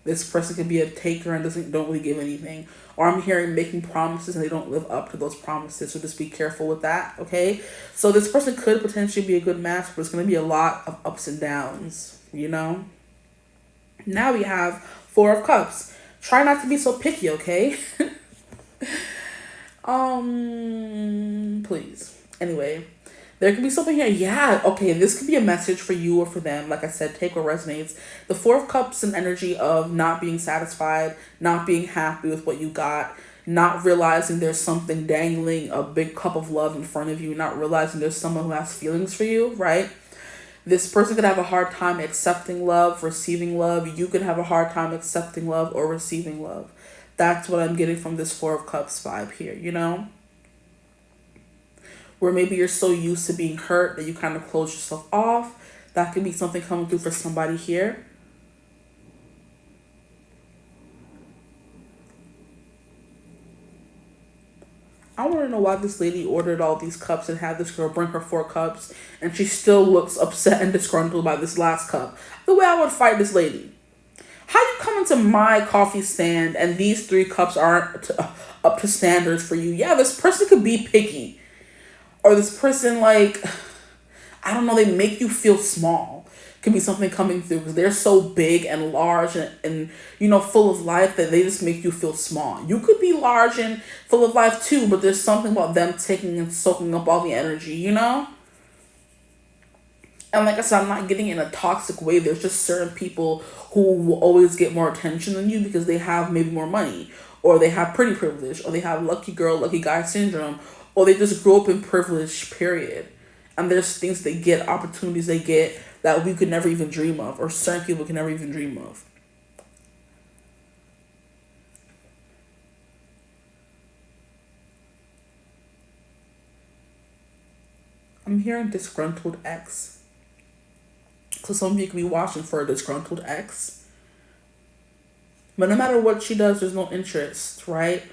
This person could be a taker and don't really give anything. Or I'm hearing making promises and they don't live up to those promises. So just be careful with that, okay? So this person could potentially be a good match, but it's going to be a lot of ups and downs, you know? Now we have Four of Cups. Try not to be so picky, okay? Please. Anyway, there could be something here. Yeah, okay, this could be a message for you or for them. Like I said, take what resonates. The Four of Cups, an energy of not being satisfied, not being happy with what you got, not realizing there's something dangling, a big cup of love in front of you, not realizing there's someone who has feelings for you, right? This person could have a hard time accepting love, receiving love. You could have a hard time accepting love or receiving love. That's what I'm getting from this Four of Cups vibe here, you know? Where maybe you're so used to being hurt that you kind of close yourself off. That could be something coming through for somebody here. I want to know why this lady ordered all these cups and had this girl bring her 4 cups and she still looks upset and disgruntled by this last cup. The way I would fight this lady. How you come into my coffee stand and these 3 cups aren't up to standards for you? Yeah, this person could be picky. Or this person, like, I don't know, they make you feel small. Could be something coming through because they're so big and large and you know, full of life that they just make you feel small. You could be large and full of life too, but there's something about them taking and soaking up all the energy, you know? And like I said, I'm not getting in a toxic way. There's just certain people who will always get more attention than you because they have maybe more money, or they have pretty privilege, or they have lucky girl, lucky guy syndrome, or they just grew up in privilege, period. And there's things they get, opportunities they get that we could never even dream of, or certain people can never even dream of. I'm hearing disgruntled ex. So some of you could be watching for a disgruntled ex. But no matter what she does, there's no interest, right?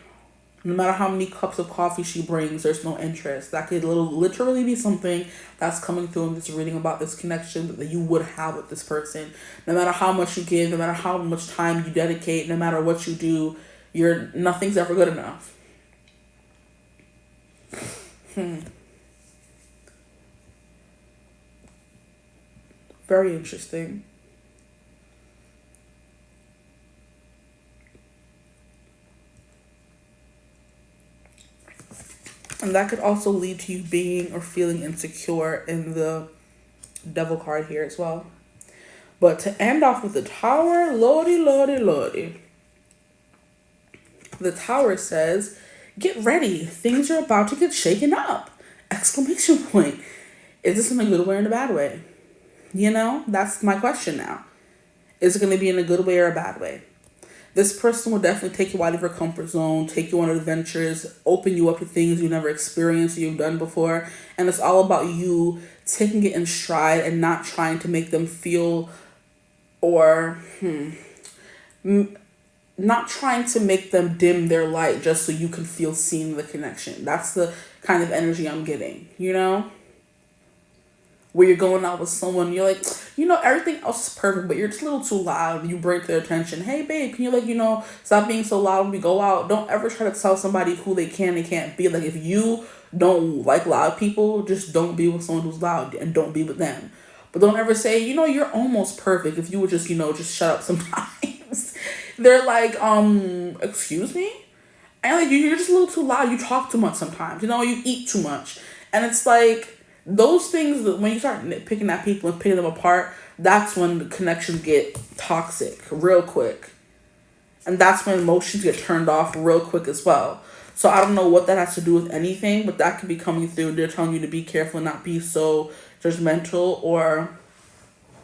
No matter how many cups of coffee she brings, there's no interest. That could literally be something that's coming through in this reading about this connection that you would have with this person. No matter how much you give, no matter how much time you dedicate, no matter what you do, nothing's ever good enough. Very interesting. And that could also lead to you being or feeling insecure in the Devil card here as well. But to end off with the Tower, lordy, lordy, lordy. The Tower says, get ready. Things are about to get shaken up. Exclamation point. Is this in a good way or in a bad way? You know, that's my question now. Is it going to be in a good way or a bad way? This person will definitely take you out of your comfort zone, take you on adventures, open you up to things you never experienced or you've done before. And it's all about you taking it in stride and not trying to make them feel or not trying to make them dim their light just so you can feel seen in the connection. That's the kind of energy I'm getting, you know? Where you're going out with someone, you're like, you know, everything else is perfect, but you're just a little too loud. You break their attention. Hey, babe, can you, like, you know, stop being so loud when we go out? Don't ever try to tell somebody who they can and can't be. Like, if you don't like loud people, just don't be with someone who's loud and don't be with them. But don't ever say, you know, you're almost perfect if you would just, you know, just shut up sometimes. They're like, excuse me? And, like, you're just a little too loud. You talk too much sometimes. You know, you eat too much. And it's like, those things, when you start picking at people and picking them apart, that's when the connections get toxic real quick. And that's when emotions get turned off real quick as well. So I don't know what that has to do with anything, but that could be coming through. They're telling you to be careful and not be so judgmental. Or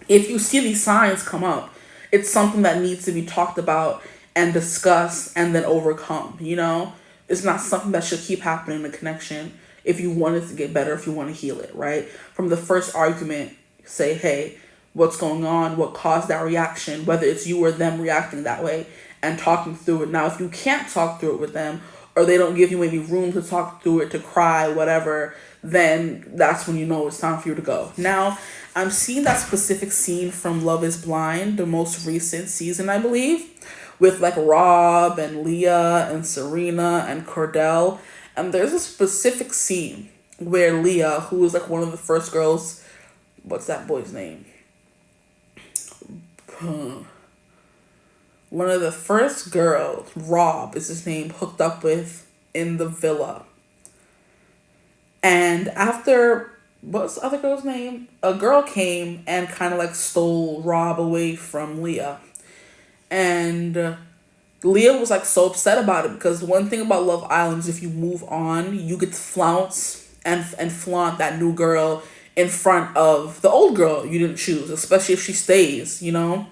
if you see these signs come up, it's something that needs to be talked about and discussed and then overcome, you know? It's not something that should keep happening in a connection. If you want it to get better, if you want to heal it, right? From the first argument, say, hey, what's going on? What caused that reaction? Whether it's you or them reacting that way and talking through it. Now, if you can't talk through it with them or they don't give you maybe room to talk through it, to cry, whatever, then that's when you know it's time for you to go. Now, I'm seeing that specific scene from Love is Blind, the most recent season, I believe, with like Rob and Leah and Serena and Cordell. And there's a specific scene where Leah, who is like one of the first girls, what's that boy's name? One of the first girls, Rob is his name, hooked up with in the villa. And after, what's the other girl's name? A girl came and kind of like stole Rob away from Leah. And Leah was like so upset about it, because one thing about Love Island is if you move on, you get to flounce and flaunt that new girl in front of the old girl you didn't choose, especially if she stays, you know,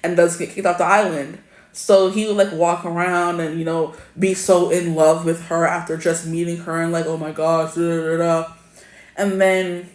and doesn't get kicked off the island. So he would like walk around and, you know, be so in love with her after just meeting her and like, oh my gosh, da, da, da. And then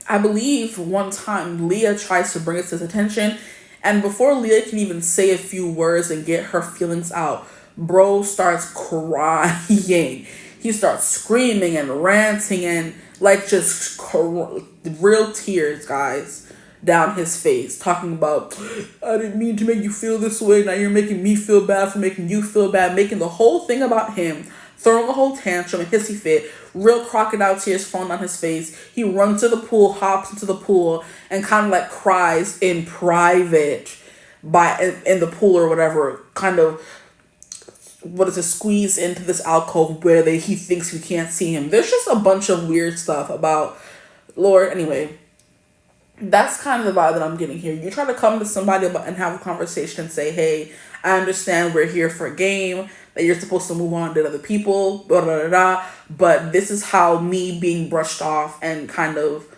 I believe one time Leah tries to bring it to his attention, and before Leah can even say a few words and get her feelings out, bro starts crying. He starts screaming and ranting and like just real tears, guys, down his face, talking about, I didn't mean to make you feel this way, now you're making me feel bad for making you feel bad, making the whole thing about him, throwing a whole tantrum, a hissy fit, real crocodile tears falling down his face. He runs to the pool, hops into the pool, and kind of like cries in private in the pool or whatever, kind of, squeeze into this alcove where he thinks we can't see him. There's just a bunch of weird stuff about Lord. Anyway, that's kind of the vibe that I'm getting here. You try to come to somebody and have a conversation and say, hey, I understand we're here for a game, that you're supposed to move on to other people, blah, blah, blah, blah, but this is how me being brushed off and kind of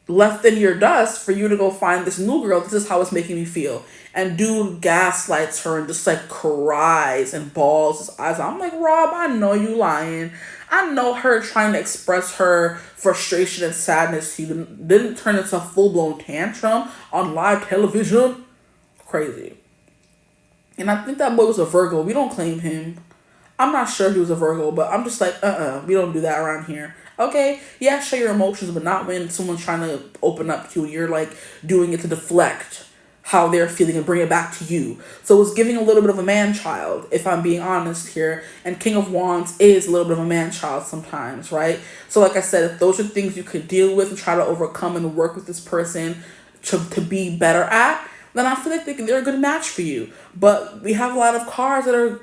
left in your dust for you to go find this new girl, this is how it's making me feel. And dude gaslights her and just like cries and bawls his eyes out. I'm like, Rob, I know you lying. I know her trying to express her frustration and sadness to you didn't turn into a full-blown tantrum on live television. Crazy. And I think that boy was a Virgo. We don't claim him. I'm not sure he was a Virgo, but I'm just like, we don't do that around here. Okay, yeah, show your emotions, but not when someone's trying to open up to you. You're like doing it to deflect how they're feeling and bring it back to you. So it was giving a little bit of a man-child, if I'm being honest here. And King of Wands is a little bit of a man-child sometimes, right? So like I said, if those are things you could deal with and try to overcome and work with this person to be better at, then I feel like they're a good match for you. But we have a lot of cards that are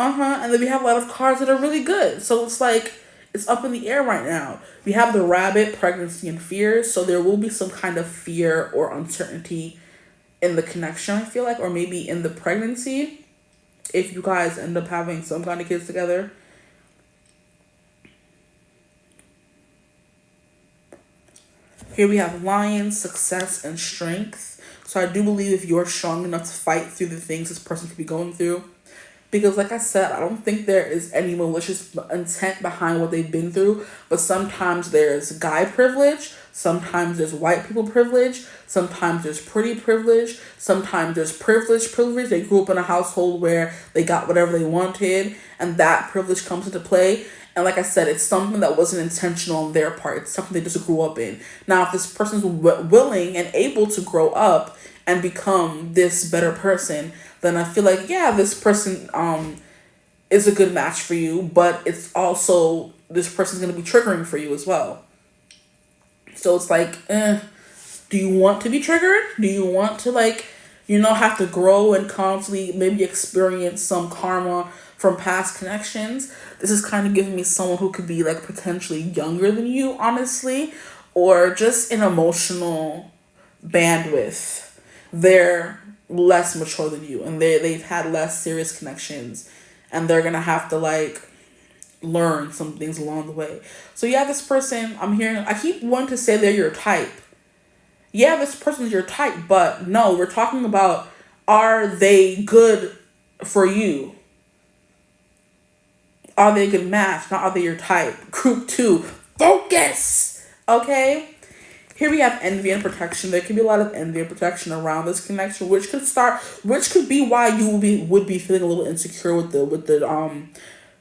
and then we have a lot of cards that are really good. So it's like, it's up in the air right now. We have the Rabbit, Pregnancy, and Fear. So there will be some kind of fear or uncertainty in the connection, I feel like, or maybe in the pregnancy, if you guys end up having some kind of kids together. Here we have Lion, Success, and Strength. So I do believe if you're strong enough to fight through the things this person could be going through, because like I said, I don't think there is any malicious intent behind what they've been through, but sometimes there's guy privilege, sometimes there's white people privilege, sometimes there's pretty privilege, sometimes there's privilege. They grew up in a household where they got whatever they wanted, and that privilege comes into play. And like I said, it's something that wasn't intentional on their part. It's something they just grew up in. Now, if this person's willing and able to grow up and become this better person, then I feel like, yeah, this person is a good match for you, but it's also, this person's going to be triggering for you as well. So it's like, do you want to be triggered? Do you want to, like, have to grow and constantly maybe experience some karma from past connections? This is kind of giving me someone who could be, like, potentially younger than you, honestly, or just in emotional bandwidth. They're less mature than you, and they've had less serious connections, and they're gonna have to like learn some things along the way. So yeah, this person, I keep wanting to say they're your type. Yeah, this person's your type, but no, we're talking about, are they good for you? Are they a good match? Not are they your type. Group 2, focus. Okay. Here we have envy and protection. There can be a lot of envy and protection around this connection, which could be why you would be feeling a little insecure with the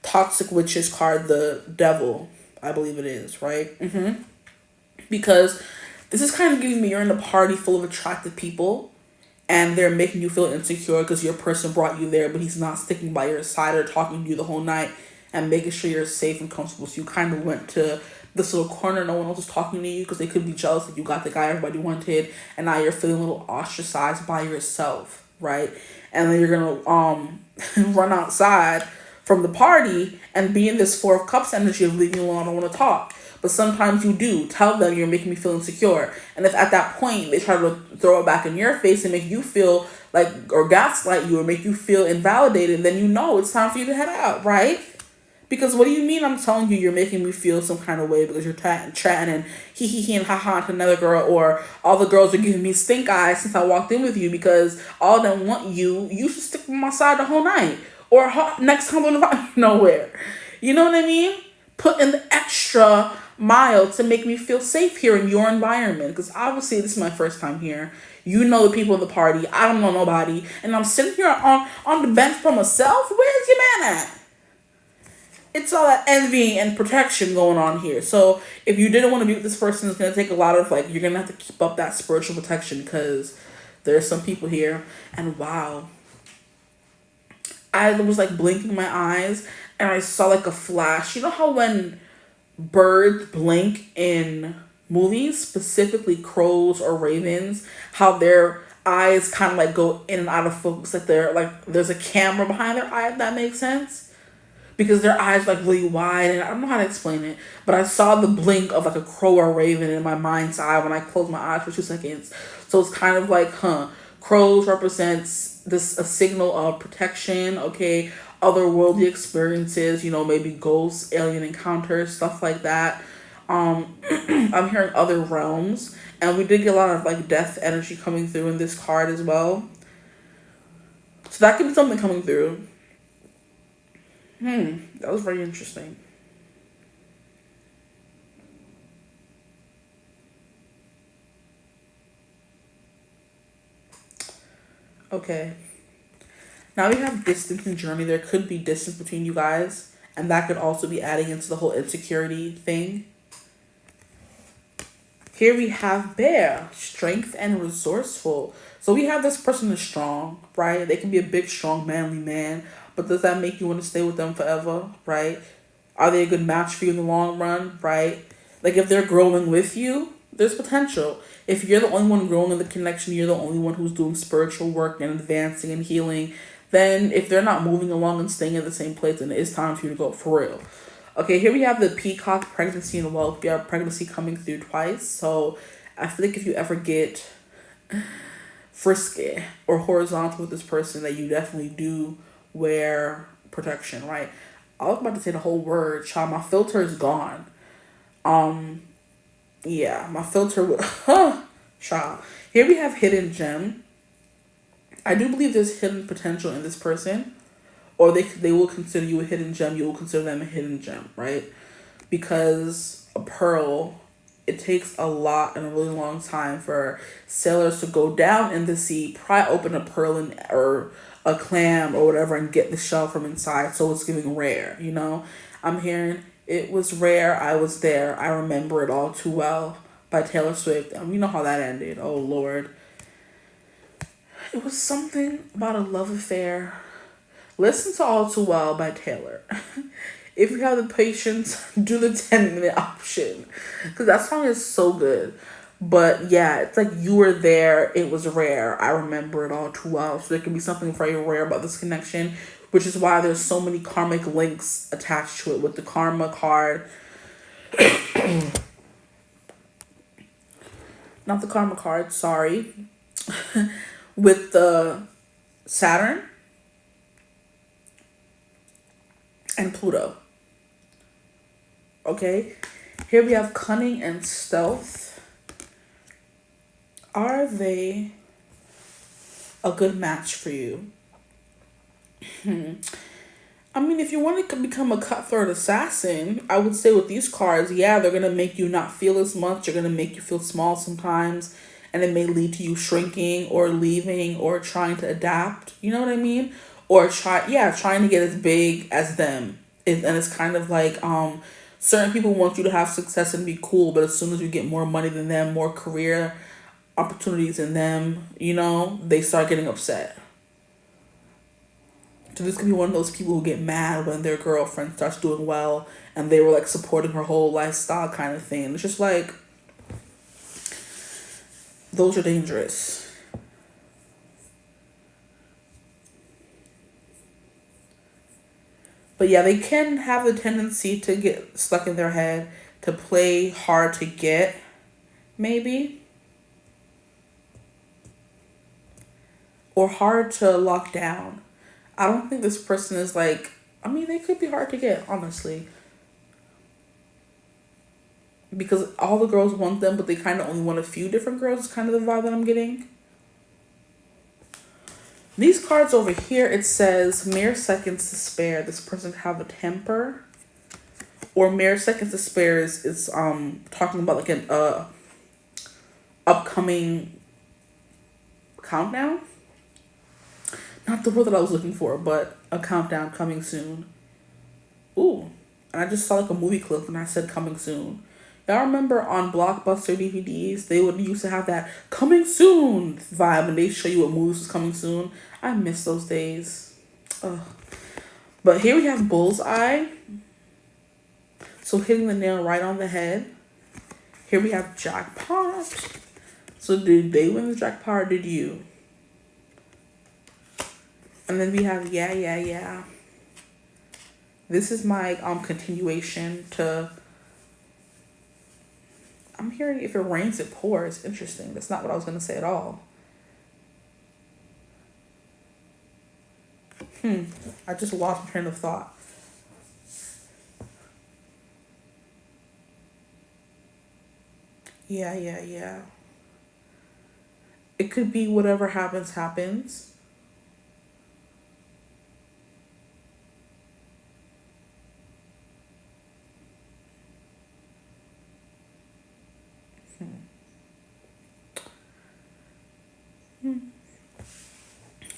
toxic witch's card, the devil, I believe it is, right? Because this is kind of giving me you're in a party full of attractive people and they're making you feel insecure because your person brought you there, but he's not sticking by your side or talking to you the whole night and making sure you're safe and comfortable. So you kind of went to this little corner, no one else is talking to you because they could be jealous that you got the guy everybody wanted, and now you're feeling a little ostracized by yourself, right? And then you're gonna run outside from the party and be in this Four of Cups energy of leaving alone, I don't want to talk. But sometimes you do. Tell them you're making me feel insecure. And if at that point they try to throw it back in your face and make you feel like, or gaslight you or make you feel invalidated, then you know it's time for you to head out, right? Because what do you mean I'm telling you you're making me feel some kind of way because you're chatting and he and ha to another girl, or all the girls are giving me stink eyes since I walked in with you because all of them want you. You should stick by my side the whole night. Or next time I'm nowhere. You know what I mean? Put in the extra mile to make me feel safe here in your environment. Because obviously this is my first time here. You know the people in the party. I don't know nobody. And I'm sitting here on the bench by myself. Where's your man at? It's all that envy and protection going on here. So if you didn't want to be with this person, it's going to take a lot of, you're going to have to keep up that spiritual protection because there's some people here. And wow. I was blinking my eyes and I saw a flash. You know how when birds blink in movies, specifically crows or ravens, how their eyes kind of go in and out of focus, there's a camera behind their eye, if that makes sense? Because their eyes really wide, and I don't know how to explain it, but I saw the blink of a crow or raven in my mind's eye when I closed my eyes for 2 seconds. So it's kind of crows represents a signal of protection, okay, otherworldly experiences, maybe ghosts, alien encounters, stuff like that. I'm hearing other realms, and we did get a lot of death energy coming through in this card as well. So that could be something coming through. That was very interesting. Okay. Now we have distance and journey. There could be distance between you guys, and that could also be adding into the whole insecurity thing. Here we have bear, strength and resourceful. So we have this person is strong, right? They can be a big, strong, manly man, but does that make you want to stay with them forever, right? Are they a good match for you in the long run, right? If they're growing with you, there's potential. If you're the only one growing in the connection, you're the only one who's doing spiritual work and advancing and healing, then if they're not moving along and staying in the same place, then it's time for you to go for real. Okay, here we have the peacock, pregnancy and wealth. We have pregnancy coming through twice. So I feel if you ever get frisky or horizontal with this person, that you definitely do wear protection, right? I was about to say the whole word, child. My filter is gone. Yeah, my filter child. Here we have hidden gem. I do believe there's hidden potential in this person, or they will consider you a hidden gem. You will consider them a hidden gem, right? Because a pearl, it takes a lot and a really long time for sailors to go down in the sea, pry open a pearl or a clam or whatever, and get the shell from inside. So it's giving rare, I'm hearing it was rare. I was there. I remember it all too well by Taylor Swift. And you know how that ended. Oh, Lord. It was something about a love affair. Listen to All Too Well by Taylor. If you have the patience, do the 10-minute option. Because that song is so good. But yeah, it's you were there. It was rare. I remember it all too well. So there can be something very rare about this connection, which is why there's so many karmic links attached to it with the karma card. Not the karma card, sorry. With the Saturn and Pluto. Okay, here we have cunning and stealth. Are they a good match for you? I mean, if you want to become a cutthroat assassin, I would say with these cards, yeah, they're going to make you not feel as much. They're going to make you feel small sometimes. And it may lead to you shrinking or leaving or trying to adapt. You know what I mean? Or trying to get as big as them And it's kind of like certain people want you to have success and be cool, but as soon as you get more money than them, more career opportunities than them, you know, they start getting upset. So this could be one of those people who get mad when their girlfriend starts doing well and they were like supporting her whole lifestyle kind of thing. It's just like, those are dangerous. But yeah, they can have the tendency to get stuck in their head, to play hard to get, maybe. Or hard to lock down. I don't think this person is like, I mean, they could be hard to get, honestly. Because all the girls want them, but they kind of only want a few different girls, is kind of the vibe that I'm getting. These cards over here, it says mere seconds to spare. This person could have a temper. Or mere seconds to spare is talking about like an upcoming countdown. Not the word that I was looking for, but a countdown coming soon. Ooh. And I just saw like a movie clip when I said coming soon. Y'all remember on Blockbuster DVDs, they would used to have that coming soon vibe and they show you what movies was coming soon. I miss those days. Ugh. But here we have bullseye. So hitting the nail right on the head. Here we have jackpot. So did they win the jackpot or did you? And then we have yeah. This is my continuation to, I'm hearing if it rains it pours. Interesting. That's not what I was going to say at all. I just lost my train of thought. Yeah. It could be whatever happens, happens.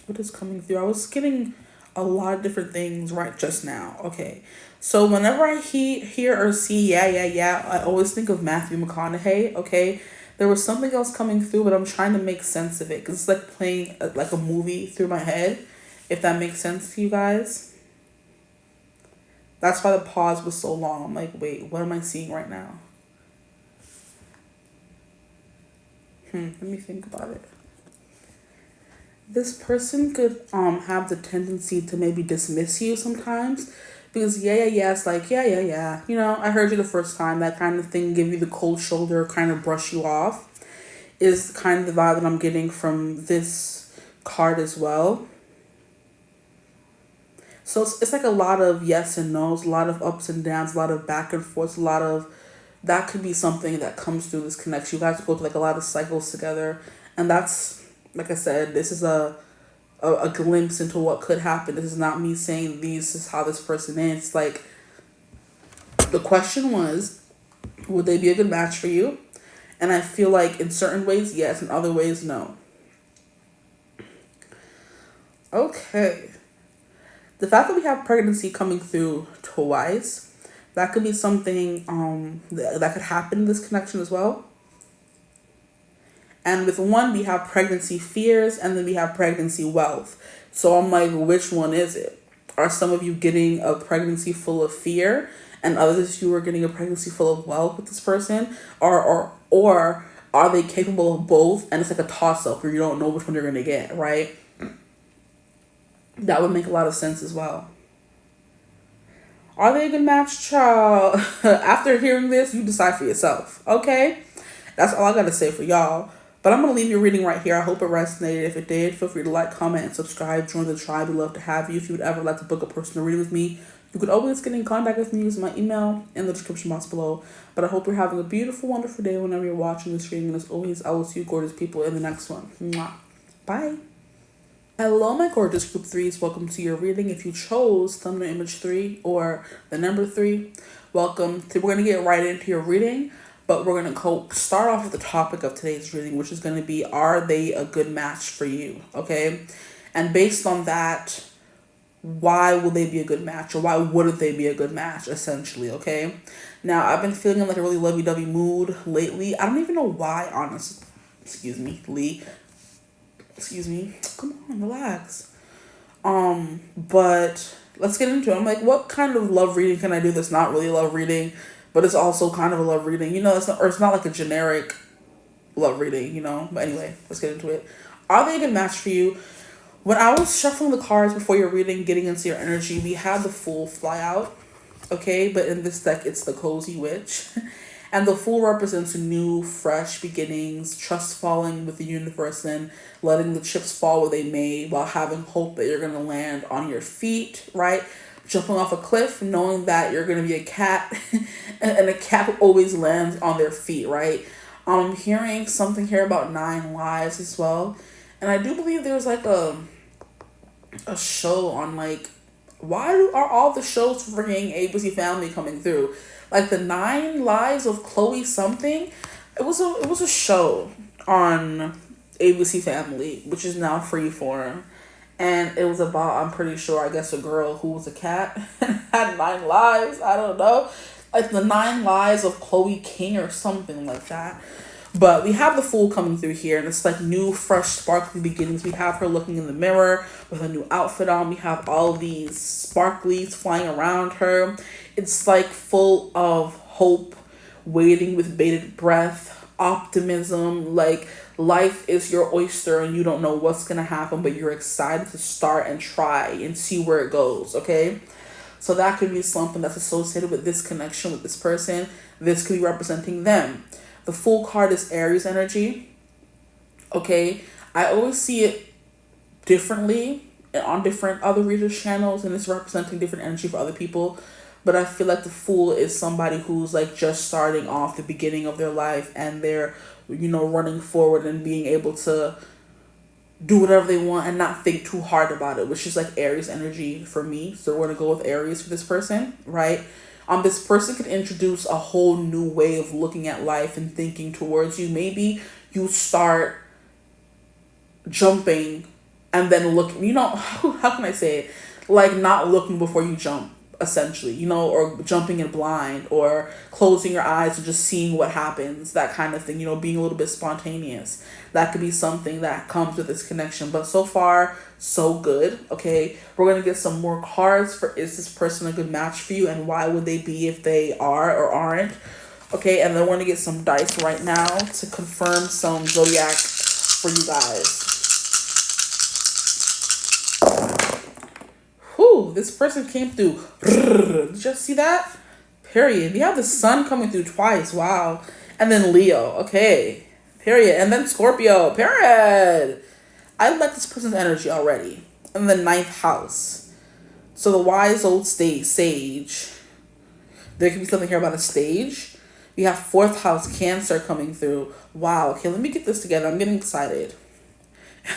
What is coming through? I was getting a lot of different things right just now. Okay. So whenever I hear or see yeah, I always think of Matthew McConaughey, okay? There was something else coming through, but I'm trying to make sense of it because it's like playing like a movie through my head, if that makes sense to you guys. That's why the pause was so long. I'm like, wait, what am I seeing right now? Let me think about it. This person could have the tendency to maybe dismiss you sometimes because yeah, it's like yeah. You know, I heard you the first time, that kind of thing, give you the cold shoulder, kind of brush you off, is kind of the vibe that I'm getting from this card as well. So it's like a lot of yes and no's, a lot of ups and downs, a lot of back and forth, a lot of, that could be something that comes through this connection. You guys go through like a lot of cycles together, and that's, like I said, this is a glimpse into what could happen. This is not me saying this is how this person is. Like, the question was, would they be a good match for you? And I feel like in certain ways, yes. In other ways, no. Okay. The fact that we have pregnancy coming through twice, that could be something that could happen in this connection as well. And with one, we have pregnancy fears, and then we have pregnancy wealth. So I'm like, which one is it? Are some of you getting a pregnancy full of fear, and others of you are getting a pregnancy full of wealth with this person? Or are they capable of both, and it's like a toss-up where you don't know which one you're going to get, right? That would make a lot of sense as well. Are they a good match, child? After hearing this, you decide for yourself, okay? That's all I got to say for y'all. But I'm going to leave your reading right here. I hope it resonated. If it did, feel free to like, comment, and subscribe. Join the tribe. We'd love to have you. If you would ever like to book a personal reading with me, you could always get in contact with me using my email in the description box below. But I hope you're having a beautiful, wonderful day whenever you're watching this reading. And as always, I will see you gorgeous people in the next one. Mwah. Bye. Hello, my gorgeous group 3s. Welcome to your reading. If you chose thumbnail image 3 or the number 3, welcome. We're going to get right into your reading. But we're going to start off with the topic of today's reading, which is going to be, are they a good match for you? Okay. And based on that, why will they be a good match, or why wouldn't they be a good match, essentially, okay? Now, I've been feeling in like a really lovey-dovey mood lately. I don't even know why, honestly. Excuse me, Lee. Excuse me. Come on, relax. But let's get into it. I'm like, what kind of love reading can I do that's not really a love reading, but it's also kind of a love reading? You know, it's not like a generic love reading, you know? But anyway, let's get into it. Are they a good match for you? When I was shuffling the cards before your reading, getting into your energy, we had the Fool fly out, okay? But in this deck, it's the Cozy Witch. And the Fool represents new, fresh beginnings, trust falling with the universe and letting the chips fall where they may while having hope that you're going to land on your feet, right? Jumping off a cliff, knowing that you're going to be a cat, and a cat always lands on their feet, right? I'm hearing something here about 9 lives as well. And I do believe there's like a show on like, why are all the shows for freaking ABC Family coming through? Like the 9 Lives of Chloe something. It was a show on ABC Family, which is now Freeform. And it was about, I'm pretty sure, I guess a girl who was a cat and had 9 lives. I don't know. Like the 9 Lives of Chloe King or something like that. But we have the Fool coming through here, and it's like new, fresh, sparkly beginnings. We have her looking in the mirror with a new outfit on. We have all these sparklies flying around her. It's like full of hope, waiting with bated breath, optimism. Like life is your oyster and you don't know what's going to happen, but you're excited to start and try and see where it goes, okay? So that could be something that's associated with this connection with this person. This could be representing them. The Fool card is Aries energy, okay? I always see it differently on different other readers' channels, and it's representing different energy for other people. But I feel like the Fool is somebody who's like just starting off the beginning of their life, and they're, you know, running forward and being able to do whatever they want and not think too hard about it, which is like Aries energy for me. So we're going to go with Aries for this person, right? This person could introduce a whole new way of looking at life and thinking towards you. Maybe you start jumping and then looking, you know, how can I say it? Like not looking before you jump, essentially, you know, or jumping in blind, or closing your eyes and just seeing what happens, that kind of thing, you know, being a little bit spontaneous. That could be something that comes with this connection. But so far, so good, okay? We're going to get some more cards for, is this person a good match for you, and why would they be if they are or aren't, okay? And then we're going to get some dice right now to confirm some zodiac for you guys. Whew, this person came through. Did you just see that? Period. We have the Sun coming through twice. Wow. And then Leo. Okay. Period. And then Scorpio. Period. I like this person's energy already. And the 9th house. So the wise old sage. There could be something here about a stage. We have 4th house Cancer coming through. Wow. Okay, let me get this together. I'm getting excited.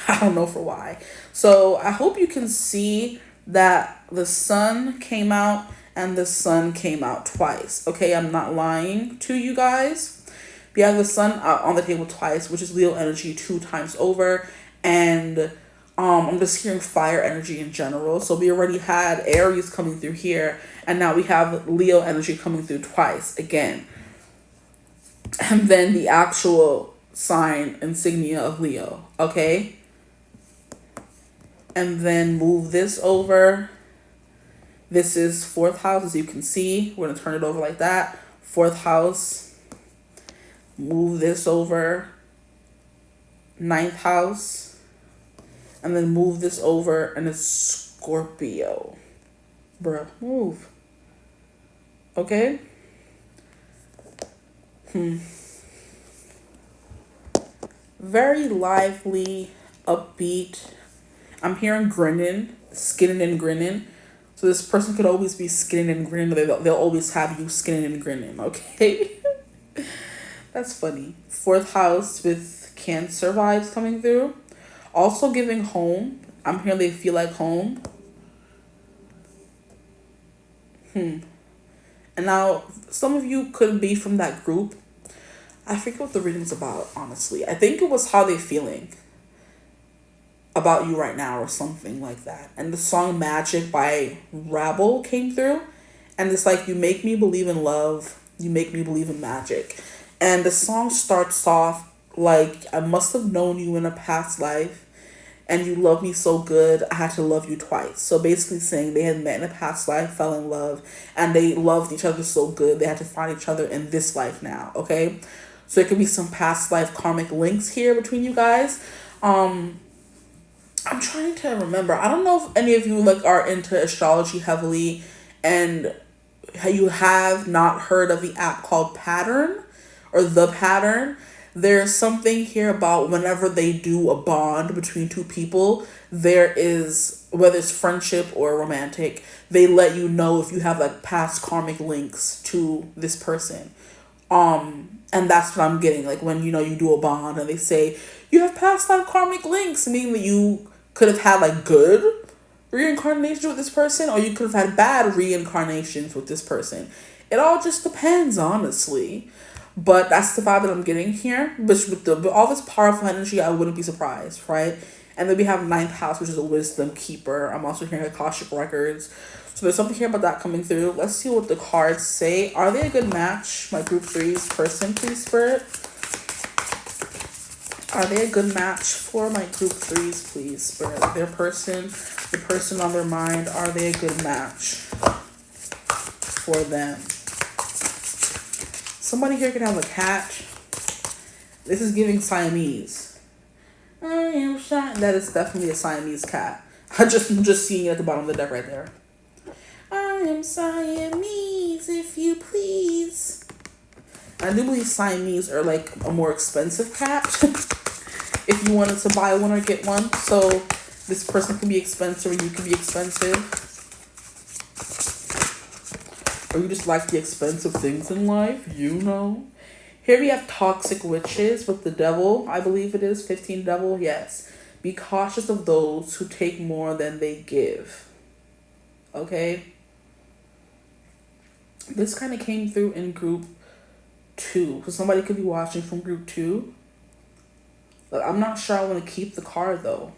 I don't know for why. So I hope you can see that the Sun came out and the Sun came out twice. Okay, I'm not lying to you guys. We have the Sun out on the table twice, which is Leo energy 2 times over. And I'm just hearing fire energy in general. So we already had Aries coming through here, and now we have Leo energy coming through twice again. And then the actual sign insignia of Leo, okay? And then move this over. This is 4th house, as you can see. We're going to turn it over like that. 4th house. Move this over. 9th house. And then move this over, and it's Scorpio. Bruh, move. Okay? Very lively, upbeat. I'm hearing grinning, skinning and grinning. So this person could always be skinning and grinning. They'll always have you skinning and grinning, okay? That's funny. 4th house with Cancer vibes coming through. Also giving home. I'm hearing they feel like home. And now, some of you could be from that group. I forget what the reading's about, honestly. I think it was how they feeling. about you right now or something like that. And the song Magic by Rabble came through, and it's like, you make me believe in love, you make me believe in magic. And the song starts off like, I must have known you in a past life, and you love me so good, I had to love you twice. So basically saying they had met in a past life, fell in love, and they loved each other so good, they had to find each other in this life now, okay? So there could be some past life karmic links here between you guys. I'm trying to remember. I don't know if any of you like are into astrology heavily, and you have not heard of the app called Pattern or The Pattern. There's something here about whenever they do a bond between two people, there is, whether it's friendship or romantic, they let you know if you have like past karmic links to this person. And that's what I'm getting. Like when, you do a bond and they say, you have past life karmic links, meaning that you could have had like good reincarnations with this person, or you could have had bad reincarnations with this person. It all just depends, honestly. But that's the vibe that I'm getting here. But with all this powerful energy, I wouldn't be surprised, right? And then we have ninth house, which is a wisdom keeper. I'm also hearing Cashapp records. So there's something here about that coming through. Let's see what the cards say. Are they a good match? My group 3's person, please, Spirit. Are they a good match for my group 3's, please, Spirit? Their person, the person on their mind, are they a good match for them? Somebody here can have a cat. This is giving Siamese. I am shy. That is definitely a Siamese cat. I'm just seeing it at the bottom of the deck right there. I am Siamese, if you please. I do believe Siamese are like a more expensive cat. If you wanted to buy one or get one. So this person can be expensive or you can be expensive. Or you just like the expensive things in life, Here we have toxic witches with the devil. I believe it is 15 devil. Yes. Be cautious of those who take more than they give. Okay. This kind of came through in group 2. So somebody could be watching from group 2. But I'm not sure I want to keep the card though.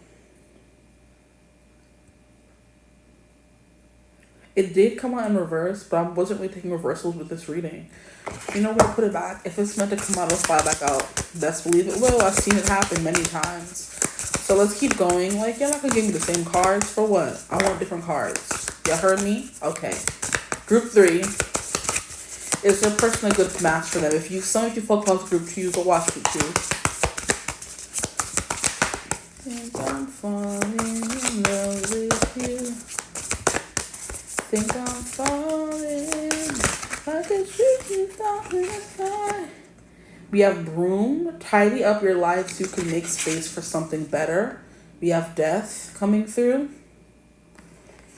It did come out in reverse, but I wasn't really taking reversals with this reading. We're going to put it back. If it's meant to come out, it'll fly back out. Best believe it will. I've seen it happen many times. So let's keep going. Like, you're not going to give me the same cards. For what? I want different cards. Y'all heard me? Okay. Group 3. Is their person a good match for them? Some of you focus on group 2, so watch group 2. Think I'm falling in love with you. Think I'm falling. I can shoot you down in the sky. We have broom. Tidy up your life so you can make space for something better. We have death coming through.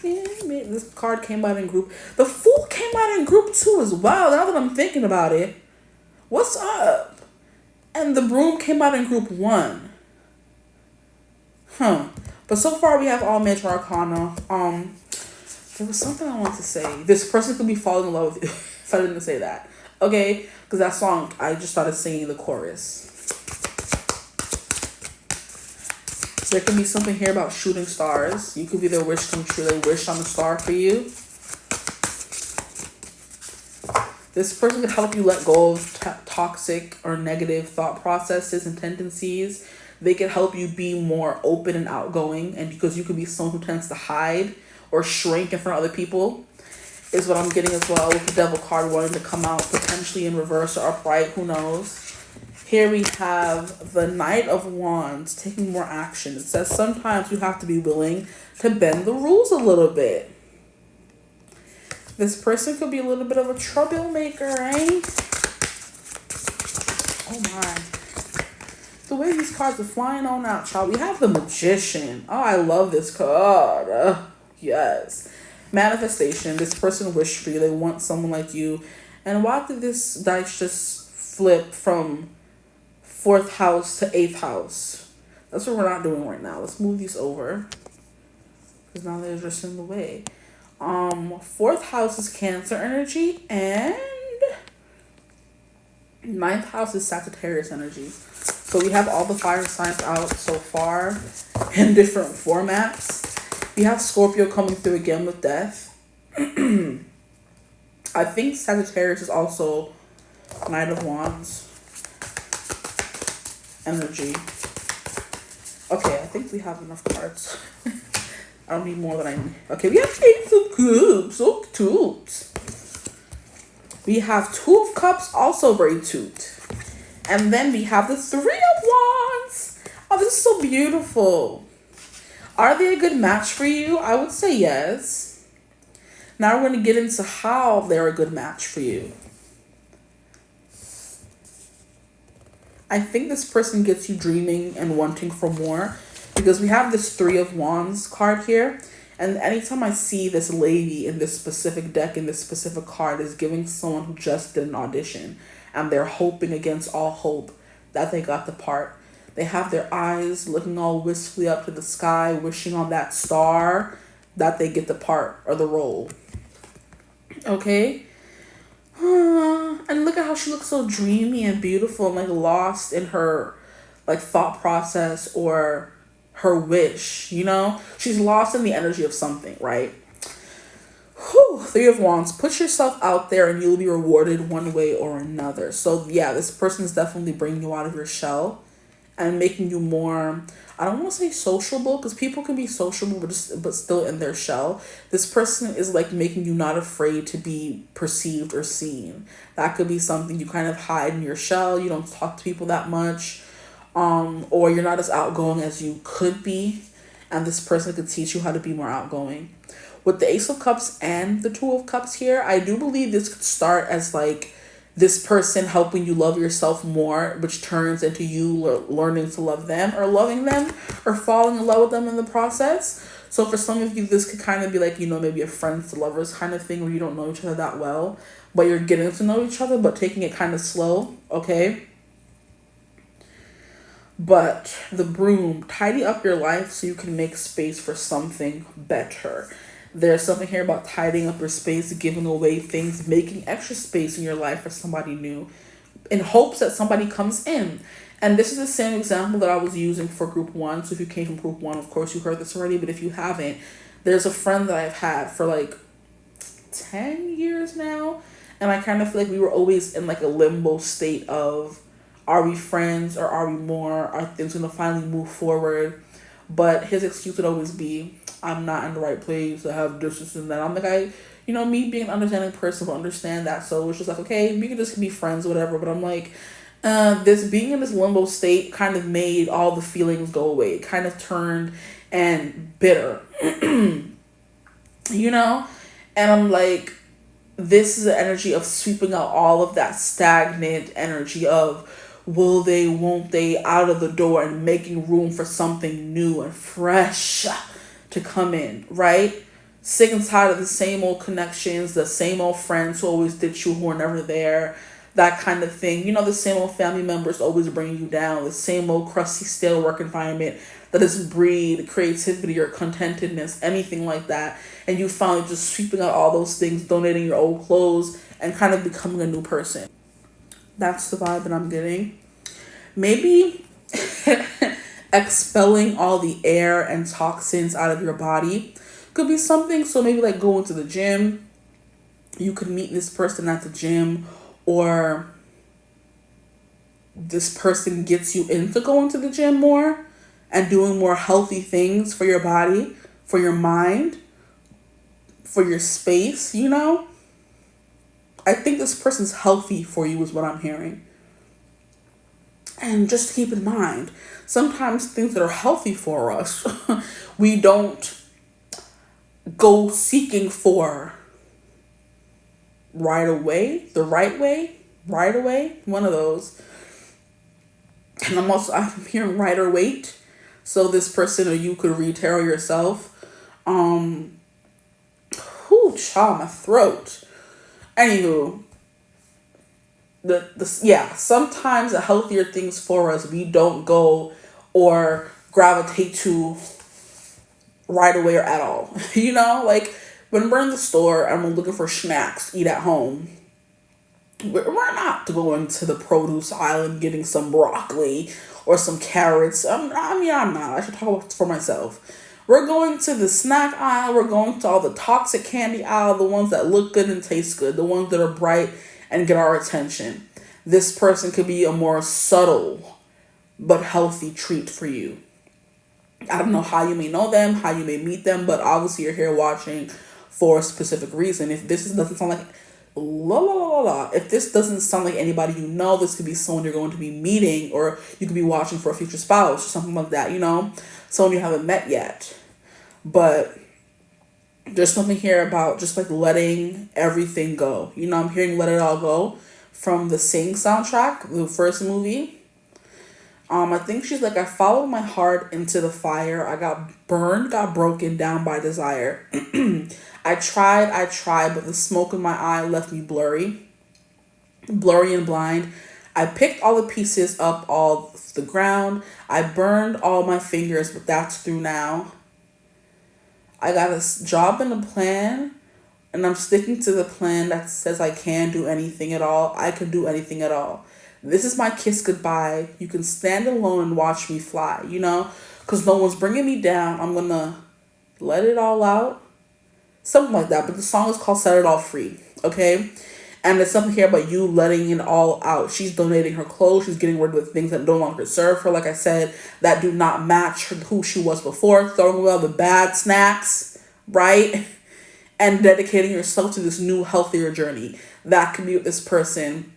This card came out in group. The Fool came out in group 2 as well. Now that I'm thinking about it. What's up? And the broom came out in group 1. But so far we have all major arcana. There was something I wanted to say. This person could be falling in love with you if I didn't say that. Okay? Because that song, I just started singing the chorus. There could be something here about shooting stars. You could be their wish come true. They wish on a star for you. This person could help you let go of toxic or negative thought processes and tendencies. They could help you be more open and outgoing. And because you could be someone who tends to hide or shrink in front of other people, is what I'm getting as well, with the devil card wanting to come out potentially in reverse or upright, who knows. Here we have the Knight of Wands taking more action. It says sometimes you have to be willing to bend the rules a little bit. This person could be a little bit of a troublemaker, eh? Oh my. The way these cards are flying on out, child. We have the Magician. Oh, I love this card. Yes. Manifestation. This person wished for you. They want someone like you. And why did this dice just flip from 4th house to 8th house? That's what we're not doing right now. Let's move these over, because now they're just in the way. 4th house is Cancer energy, and 9th house is Sagittarius energy. So we have all the fire signs out so far in different formats. We have Scorpio coming through again with death. I think Sagittarius is also Knight of Wands energy. Okay, I think we have enough cards. I don't need more than I need. Okay, we have Ace of Cups, so cute. We have Two of Cups, also very cute. And then we have the Three of Wands. Oh, this is so beautiful. Are they a good match for you? I would say yes. Now we're going to get into how they're a good match for you. I think this person gets you dreaming and wanting for more, because we have this Three of Wands card here. And anytime I see this lady in this specific deck, in this specific card, is giving someone who just did an audition and they're hoping against all hope that they got the part. They have their eyes looking all wistfully up to the sky, wishing on that star that they get the part or the role. Okay? And look at how she looks so dreamy and beautiful and like lost in her like thought process or her wish, you know? She's lost in the energy of something, right? Whew, Three of Wands. Put yourself out there and you'll be rewarded one way or another. So yeah, this person is definitely bringing you out of your shell and making you more, I don't want to say sociable, because people can be sociable but still in their shell. This person is like making you not afraid to be perceived or seen. That could be something you kind of hide in your shell. You don't talk to people that much, or you're not as outgoing as you could be, and this person could teach you how to be more outgoing. With the Ace of Cups and the Two of Cups here, I do believe this could start as like this person helping you love yourself more, which turns into you learning to love them or loving them or falling in love with them in the process. So for some of you, this could kind of be like, you know, maybe a friends to lovers kind of thing where you don't know each other that well, but you're getting to know each other, but taking it kind of slow, okay? But the Broom, tidy up your life so you can make space for something better. There's something here about tidying up your space, giving away things, making extra space in your life for somebody new in hopes that somebody comes in. And this is the same example that I was using for group one. So if you came from group one, of course, you heard this already. But if you haven't, there's a friend that I've had for like 10 years now. And I kind of feel like we were always in like a limbo state of, are we friends or are we more? Are things going to finally move forward? But his excuse would always be, I'm not in the right place, I have this and that. I'm like, me being an understanding person will understand that. So it's just like, okay, we can just be friends or whatever. But I'm like, this being in this limbo state kind of made all the feelings go away. It kind of turned and bitter, And I'm like, this is the energy of sweeping out all of that stagnant energy of will they, won't they, out of the door and making room for something new and fresh to come in, right? Sick and tired of the same old connections, the same old friends who always ditch you, who are never there, that kind of thing. The same old family members always bringing you down, the same old crusty, stale work environment that doesn't breed creativity or contentedness, anything like that. And you finally just sweeping out all those things, donating your old clothes, and kind of becoming a new person. That's the vibe that I'm getting. Maybe expelling all the air and toxins out of your body could be something. So maybe like going to the gym, you could meet this person at the gym, or this person gets you into going to the gym more and doing more healthy things for your body, for your mind, for your space, I think this person's healthy for you is what I'm hearing. And just keep in mind, sometimes things that are healthy for us, we don't go seeking for right away, one of those. And I'm hearing right or wait. So this person or you could retarot yourself. My throat. Anywho, sometimes the healthier things for us, we don't go or gravitate to right away or at all. Like when we're in the store and we're looking for snacks, eat at home, we're not going to the produce aisle and getting some broccoli or some carrots. I'm not. I should talk for myself. We're going to the snack aisle. We're going to all the toxic candy aisle, the ones that look good and taste good, the ones that are bright and get our attention. This person could be a more subtle but healthy treat for you. I don't know how you may know them, how you may meet them, but obviously you're here watching for a specific reason. If doesn't sound like if this doesn't sound like anybody you know, this could be someone you're going to be meeting, or you could be watching for a future spouse or something like that, someone you haven't met yet. But there's something here about just like letting everything go. I'm hearing Let It All Go from the Sing soundtrack, the first movie. I think she's like, I followed my heart into the fire. I got burned, got broken down by desire. I tried, but the smoke in my eye left me blurry and blind. I picked all the pieces up off the ground. I burned all my fingers, but that's through now. I got a job and a plan, and I'm sticking to the plan that says I can do anything at all. I can do anything at all. This is my kiss goodbye. You can stand alone and watch me fly, because no one's bringing me down. I'm going to let it all out. Something like that. But the song is called Set It All Free, okay? And there's something here about you letting it all out. She's donating her clothes. She's getting rid of things that no longer serve her, like I said, that do not match who she was before. Throwing away all the bad snacks, right? And dedicating yourself to this new, healthier journey. That could be with this person,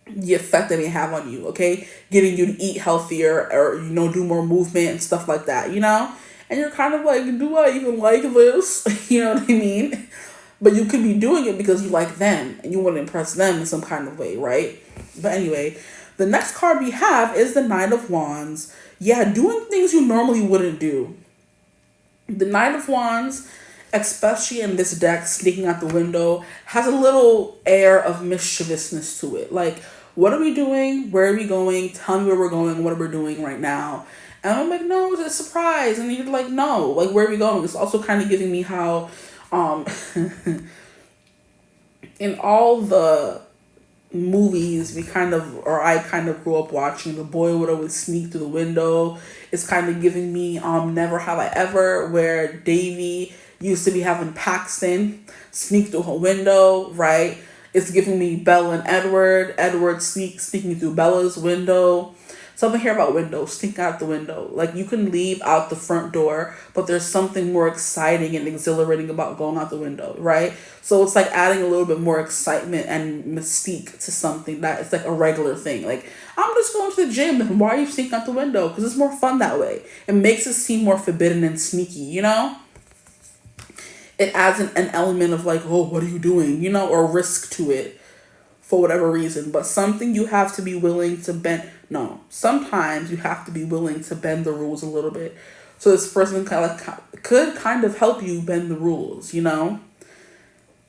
the effect that they have on you, okay? Getting you to eat healthier or, do more movement and stuff like that, And you're kind of like, do I even like this? You know what I mean? But you could be doing it because you like them and you want to impress them in some kind of way, right? But anyway, the next card we have is the Knight of Wands. Yeah, doing things you normally wouldn't do. The Knight of Wands, especially in this deck, sneaking out the window, has a little air of mischievousness to it. Like, what are we doing? Where are we going? Tell me where we're going. What are we doing right now? And I'm like, no, it's a surprise. And you're like, no, like, where are we going? It's also kind of giving me how, in all the movies I kind of grew up watching, the boy would always sneak through the window. It's kind of giving me Never Have I Ever, where Davy used to be having Paxton sneak through her window, right? It's giving me Bella and Edward sneaking through Bella's window. Something here about windows, sneak out the window. Like, you can leave out the front door, but there's something more exciting and exhilarating about going out the window, right? So it's like adding a little bit more excitement and mystique to something that it's like a regular thing. Like, I'm just going to the gym, and why are you sneaking out the window? Because it's more fun that way. It makes it seem more forbidden and sneaky, It adds an element of like, oh, what are you doing? Or risk to it for whatever reason. But something you have to be willing to bend. No, sometimes you have to be willing to bend the rules a little bit. So this person could kind of help you bend the rules,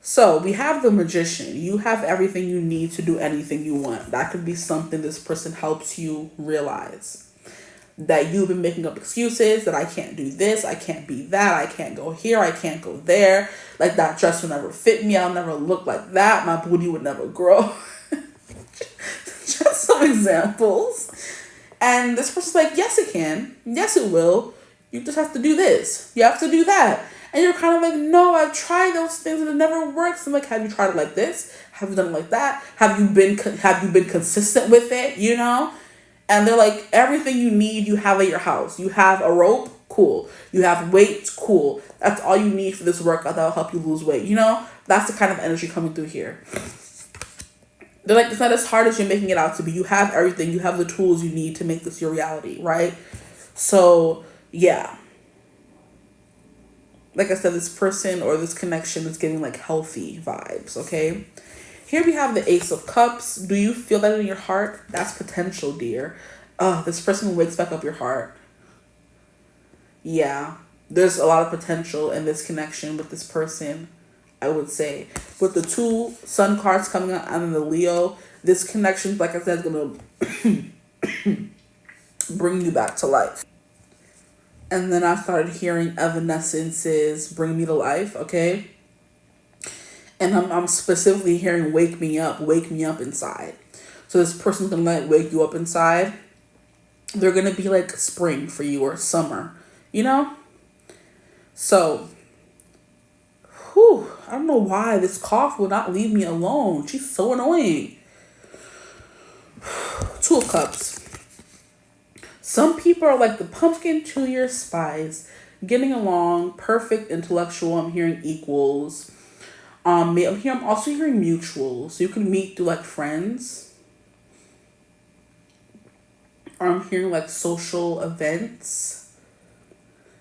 So we have the Magician. You have everything you need to do anything you want. That could be something this person helps you realize. That you've been making up excuses, that I can't do this, I can't be that, I can't go here, I can't go there. Like, that dress will never fit me, I'll never look like that, my booty would never grow. Just some examples. And this person's like, yes it can, yes it will, you just have to do this, you have to do that. And you're kind of like, no, I've tried those things and it never works. I'm like, have you tried it like this? Have you done it like that? Have you been consistent with it, And they're like, everything you need, you have at your house. You have a rope, cool. You have weights, cool. That's all you need for this workout that'll help you lose weight. That's the kind of energy coming through here. They're like, it's not as hard as you're making it out to be. You have everything. You have the tools you need to make this your reality, right? So, yeah. Like I said, this person or this connection is giving like healthy vibes, okay? Here we have the Ace of Cups. Do you feel that in your heart? That's potential, dear. This person wakes back up your heart. Yeah. There's a lot of potential in this connection with this person, I would say. With the 2 Sun cards coming out and the Leo, this connection, like I said, is going to bring you back to life. And then I started hearing Evanescence's Bring Me to Life, okay? And I'm specifically hearing wake me up inside. So this person's gonna like wake you up inside. They're gonna be like spring for you or summer, you know? So, I don't know why this cough will not leave me alone. She's so annoying. Two of Cups. Some people are like the pumpkin to your spice, getting along, perfect intellectual. I'm hearing equals. I'm also hearing mutuals. So you can meet through like friends. Or I'm hearing like social events.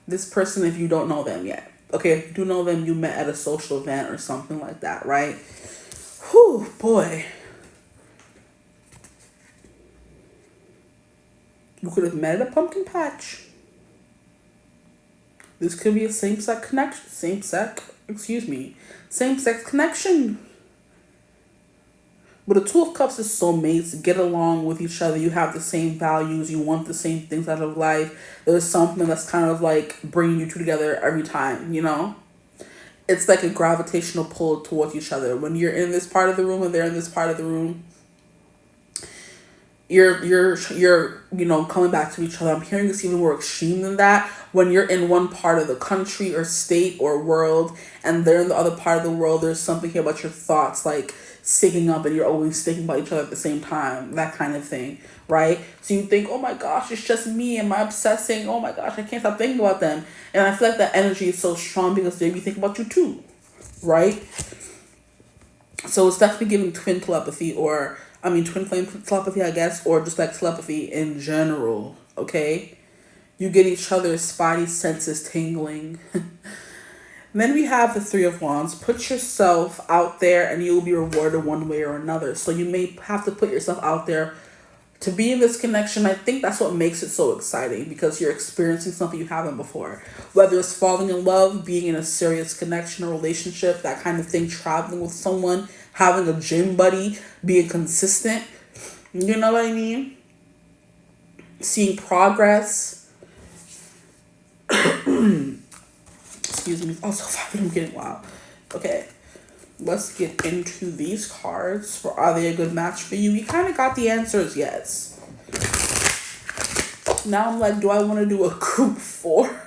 This person, if you don't know them yet. Okay, if you do know them, you met at a social event or something like that, right? Whew, boy. You could have met at a pumpkin patch. This could be a same-sex connection. Same-sex connection. But the Two of Cups is soulmates. Get along with each other. You have the same values. You want the same things out of life. There's something that's kind of like bringing you two together every time, you know? It's like a gravitational pull towards each other. When you're in this part of the room and they're in this part of the room, you're coming back to each other. I'm hearing this even more extreme than that. When you're in one part of the country or state or world and they're in the other part of the world, there's something here about your thoughts like syncing up and you're always thinking about each other at the same time, that kind of thing, right? So you think, oh my gosh, it's just me. Am I obsessing? Oh my gosh, I can't stop thinking about them. And I feel like that energy is so strong because they be thinking about you too, right? So it's definitely giving twin telepathy twin flame telepathy, I guess, or just like telepathy in general, okay? You get each other's spidey senses tingling. Then we have the Three of Wands. Put yourself out there and you'll be rewarded one way or another. So you may have to put yourself out there to be in this connection. I think that's what makes it so exciting because you're experiencing something you haven't before. Whether it's falling in love, being in a serious connection or relationship, that kind of thing, traveling with someone, having a gym buddy, being consistent. You know what I mean? Seeing progress. Excuse me. Also, I'm getting wild. Okay. Let's get into these cards. Are they a good match for you? We kind of got the answers, yes. Now I'm like, do I want to do a group 4?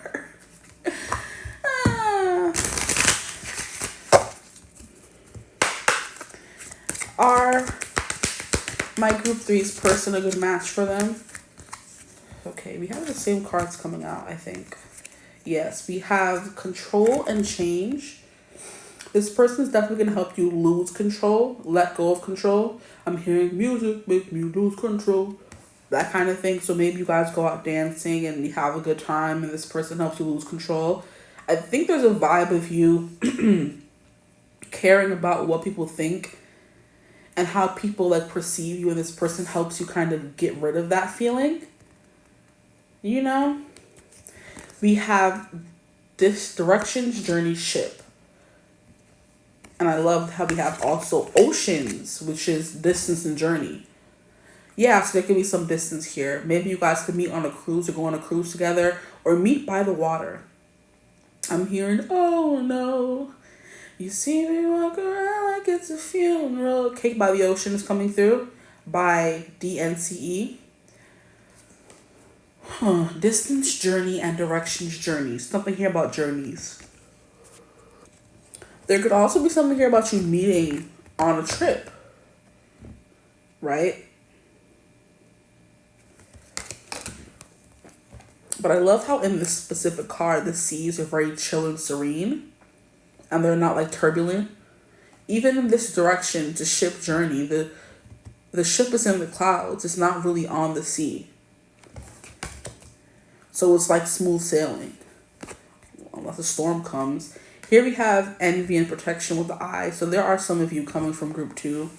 Are my group 3's person a good match for them? Okay, we have the same cards coming out, I think. Yes, we have control and change. This person is definitely going to help you lose control, let go of control. I'm hearing music make me lose control, that kind of thing. So maybe you guys go out dancing and you have a good time and this person helps you lose control. I think there's a vibe of you caring about what people think and how people like perceive you, and this person helps you kind of get rid of that feeling. You know? We have this directions, journey, ship. And I love how we have also oceans, which is distance and journey. Yeah, so there could be some distance here. Maybe you guys could meet on a cruise or go on a cruise together or meet by the water. I'm hearing, oh no, you see me walk around like it's a funeral. Cake by the Ocean is coming through by DNCE. Distance, journey, and directions, journeys. Something here about journeys. There could also be something here about you meeting on a trip, right? But I love how in this specific card, the seas are very chill and serene, and they're not like turbulent. Even in this direction, to ship journey, the ship is in the clouds. It's not really on the sea. So it's like smooth sailing, unless a storm comes. Here we have envy and protection with the eye. So there are some of you coming from group 2.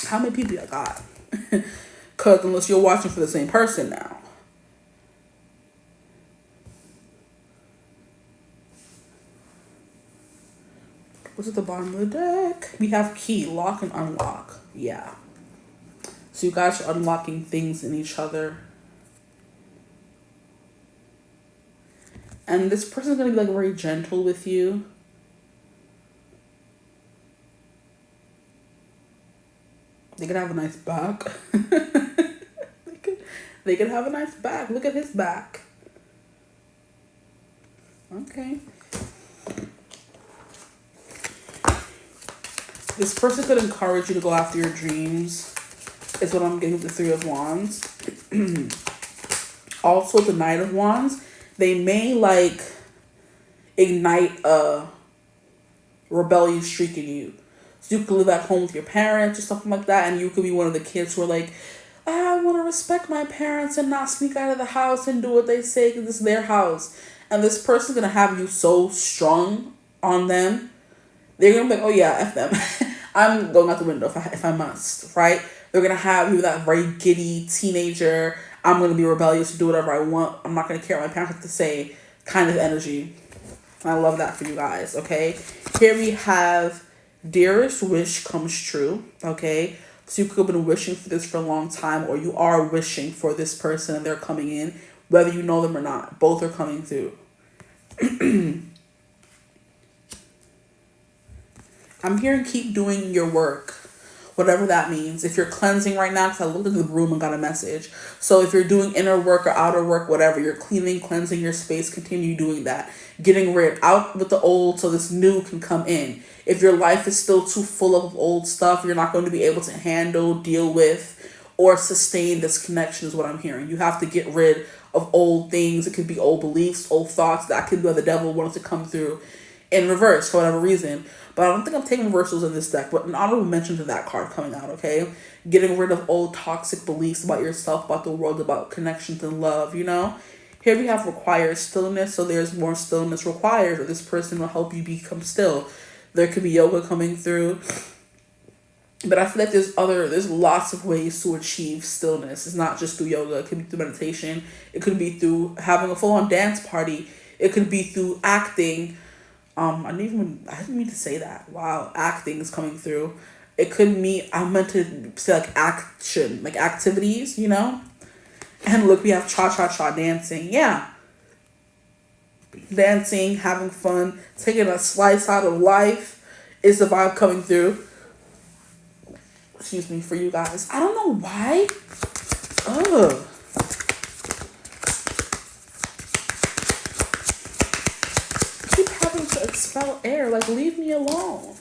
How many people I got? Because unless you're watching for the same person now. What's at the bottom of the deck? We have key, lock, and unlock. Yeah. So you guys are unlocking things in each other. And this person's going to be like very gentle with you. could have a nice back. They could have a nice back. Look at his back. Okay. This person could encourage you to go after your dreams, is what I'm getting with the Three of Wands. Also, the Knight of Wands, they may like ignite a rebellious streak in you. So you could live at home with your parents or something like that, and you could be one of the kids who are like, I want to respect my parents and not sneak out of the house and do what they say because it's their house. And this person's going to have you so strong on them. They're going to be like, oh yeah, F them. I'm going out the window if I must, right? They're going to have you that very giddy teenager, I'm going to be rebellious to do whatever I want. I'm not going to care what my parents have to say kind of energy. I love that for you guys, okay? Here we have dearest wish comes true, okay? So you could have been wishing for this for a long time, or you are wishing for this person and they're coming in, whether you know them or not. Both are coming through. I'm hearing keep doing your work, whatever that means. If you're cleansing right now, because I looked at the room and got a message. So if you're doing inner work or outer work, whatever, you're cleaning, cleansing your space, continue doing that. Getting rid out with the old so this new can come in. If your life is still too full of old stuff, you're not going to be able to handle, deal with, or sustain this connection is what I'm hearing. You have to get rid of old things. It could be old beliefs, old thoughts. That could be where the devil wants to come through in reverse for whatever reason. But I don't think I'm taking reversals in this deck, but an honorable mention to that card coming out, okay? Getting rid of old toxic beliefs about yourself, about the world, about connections and love, you know? Here we have requires stillness, so there's more stillness required, or this person will help you become still. There could be yoga coming through. But I feel like there's lots of ways to achieve stillness. It's not just through yoga. It could be through meditation. It could be through having a full-on dance party. It could be through acting. I didn't mean to say that. Wow, acting is coming through. It could mean, I meant to say like action, like activities, you know? And look, we have cha-cha-cha dancing. Yeah. Dancing, having fun, taking a slice out of life is the vibe coming through. Excuse me, for you guys. I don't know why. Ugh. Keep having to expel air. Like, leave me alone.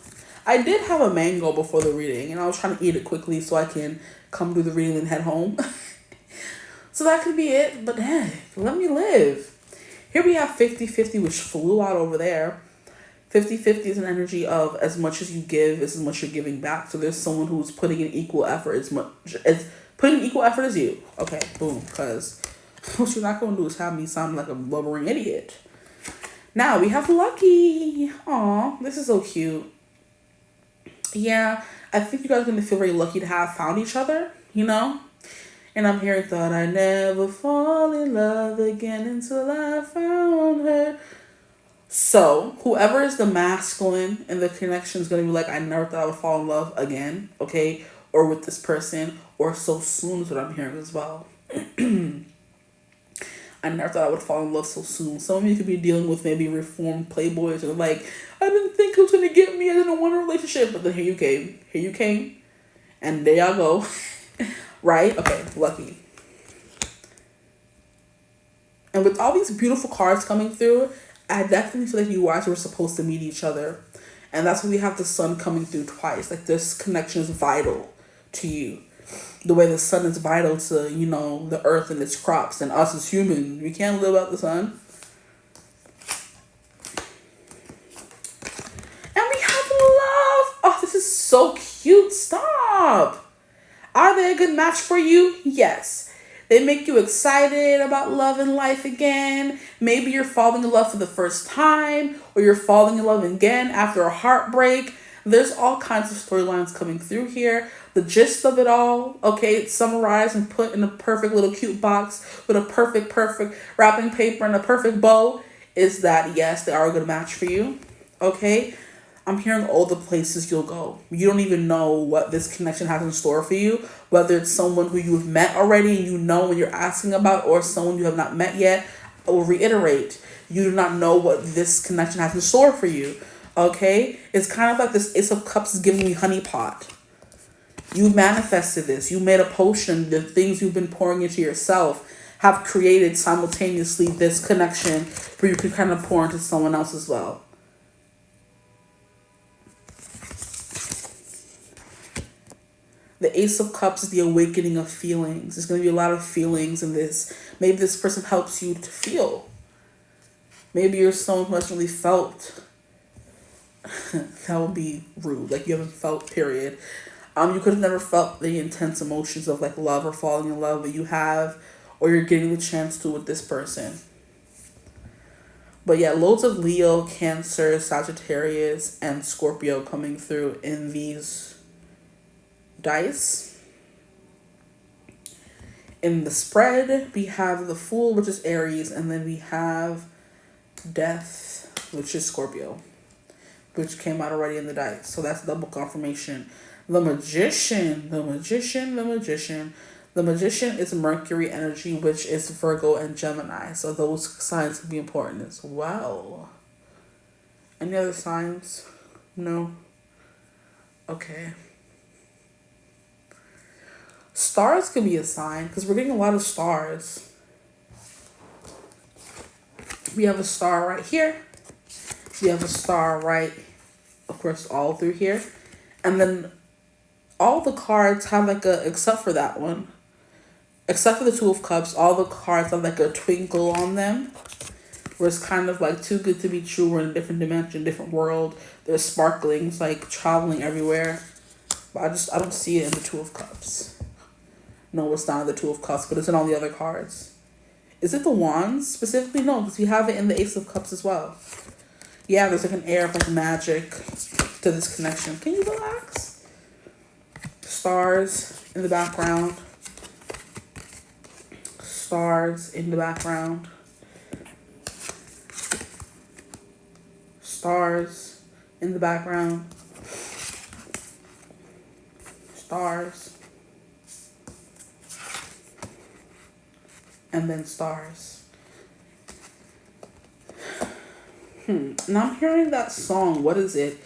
I did have a mango before the reading, and I was trying to eat it quickly so I can come do the reading and head home. So that could be it, but hey, let me live. Here we have 50-50, which flew out over there. 50-50 is an energy of as much as you give is as much you're giving back. So there's someone who's putting in equal effort as putting in equal effort as you. Okay, boom, because what you're not going to do is have me sound like a blubbering idiot. Now we have Lucky. Aw, this is so cute. Yeah, I think you guys are going to feel very lucky to have found each other, you know? And I'm hearing, thought I never fall in love again until I found her. So, whoever is the masculine in the connection is going to be like, I never thought I would fall in love again, okay? Or with this person, or so soon is what I'm hearing as well. I never thought I would fall in love so soon. Some of you could be dealing with maybe reformed playboys or like, I didn't think it was going to get me. I didn't want a relationship. But then here you came. Here you came. And there y'all go. Right? Okay, Lucky. And with all these beautiful cards coming through, I definitely feel like you guys were supposed to meet each other. And that's why we have the sun coming through twice. Like, this connection is vital to you. The way the sun is vital to, you know, the earth and its crops and us as humans. We can't live without the sun. And we have love. Oh, this is so cute. Stop. Are they a good match for you? Yes. They make you excited about love and life again. Maybe you're falling in love for the first time, or you're falling in love again after a heartbreak. There's all kinds of storylines coming through here. The gist of it all, okay, it's summarized and put in a perfect little cute box with a perfect wrapping paper and a perfect bow, is that, yes, they are a good match for you, okay? I'm hearing all the places you'll go. You don't even know what this connection has in store for you, whether it's someone who you've met already and you know when you're asking about, or someone you have not met yet. I will reiterate, you do not know what this connection has in store for you, okay? It's kind of like this Ace of Cups is giving me honey pot. You manifested this. You made a potion. The things you've been pouring into yourself have created simultaneously this connection where you can kind of pour into someone else as well. The Ace of Cups is the awakening of feelings. There's going to be a lot of feelings in this. Maybe this person helps you to feel. Maybe you're someone who hasn't really felt. That would be rude. Like, you haven't felt, period. You could have never felt the intense emotions of like love or falling in love, but you have, or you're getting the chance to with this person. But yeah, loads of Leo, Cancer, Sagittarius, and Scorpio coming through in these dice. In the spread, we have the Fool, which is Aries, and then we have Death, which is Scorpio, which came out already in the dice. So that's double confirmation. The Magician is Mercury energy, which is Virgo and Gemini. So those signs can be important as well. Any other signs? No? Okay. Stars could be a sign, because we're getting a lot of stars. We have a star right here. We have a star right, of course, all through here. And then all the cards have like a, except for that one, except for the Two of Cups, all the cards have like a twinkle on them, where it's kind of like too good to be true. We're in a different dimension, different world. There's sparklings, like traveling everywhere. But I don't see it in the Two of Cups. No, it's not in the Two of Cups, but it's in all the other cards. Is it the Wands specifically? No, because we have it in the Ace of Cups as well. Yeah, there's like an air of like magic to this connection. Can you relax? Stars in the background. Stars in the background. Stars in the background. Stars. And then stars. And I'm hearing that song. What is it?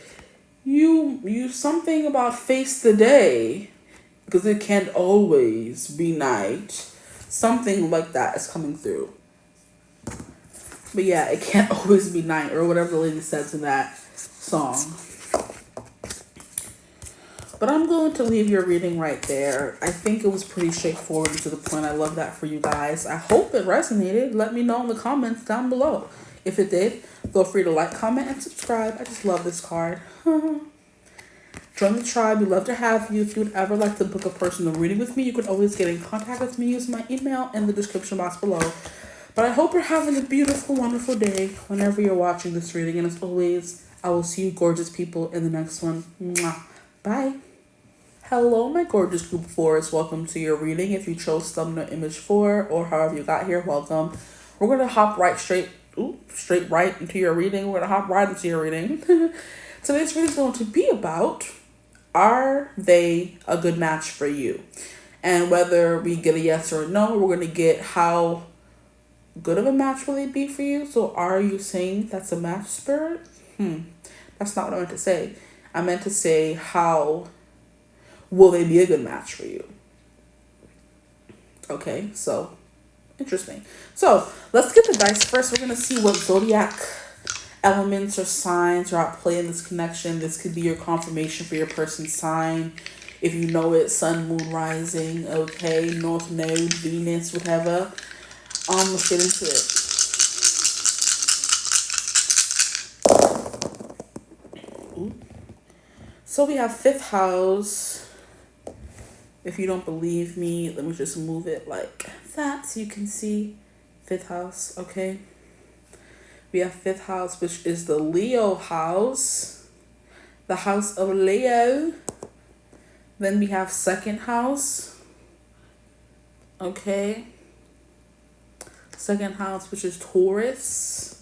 You something about face the day, because it can't always be night. Something like that is coming through. But yeah, it can't always be night, or whatever the lady says in that song. But I'm going to leave your reading right there. I think it was pretty straightforward and to the point. I love that for you guys. I hope it resonated. Let me know in the comments down below. If it did, feel free to like, comment, and subscribe. I just love this card. Join the tribe. We'd love to have you. If you would ever like to book a personal reading with me, you could always get in contact with me using my email in the description box below. But I hope you're having a beautiful, wonderful day whenever you're watching this reading. And as always, I will see you gorgeous people in the next one. Mwah. Bye. Hello, my gorgeous group of fours. Welcome to your reading. If you chose thumbnail image 4 or however you got here, welcome. We're going to hop straight right into your reading. We're going to hop right into your reading. Today's reading is going to be about, are they a good match for you? And whether we get a yes or a no, we're going to get how good of a match will they be for you. So are you saying that's a match, Spirit? That's not what I meant to say. I meant to say, how will they be a good match for you? Okay, so interesting. So let's get the dice first. We're going to see what zodiac elements or signs are at play in this connection. This could be your confirmation for your person's sign. If you know it, sun, moon, rising, okay, north node, Venus, whatever. Let's get into it. Ooh. So we have 5th house. If you don't believe me, let me just move it like that so you can see 5th house, okay? We have 5th house, which is the Leo house, the house of Leo. Then we have 2nd house, okay? 2nd house, which is Taurus.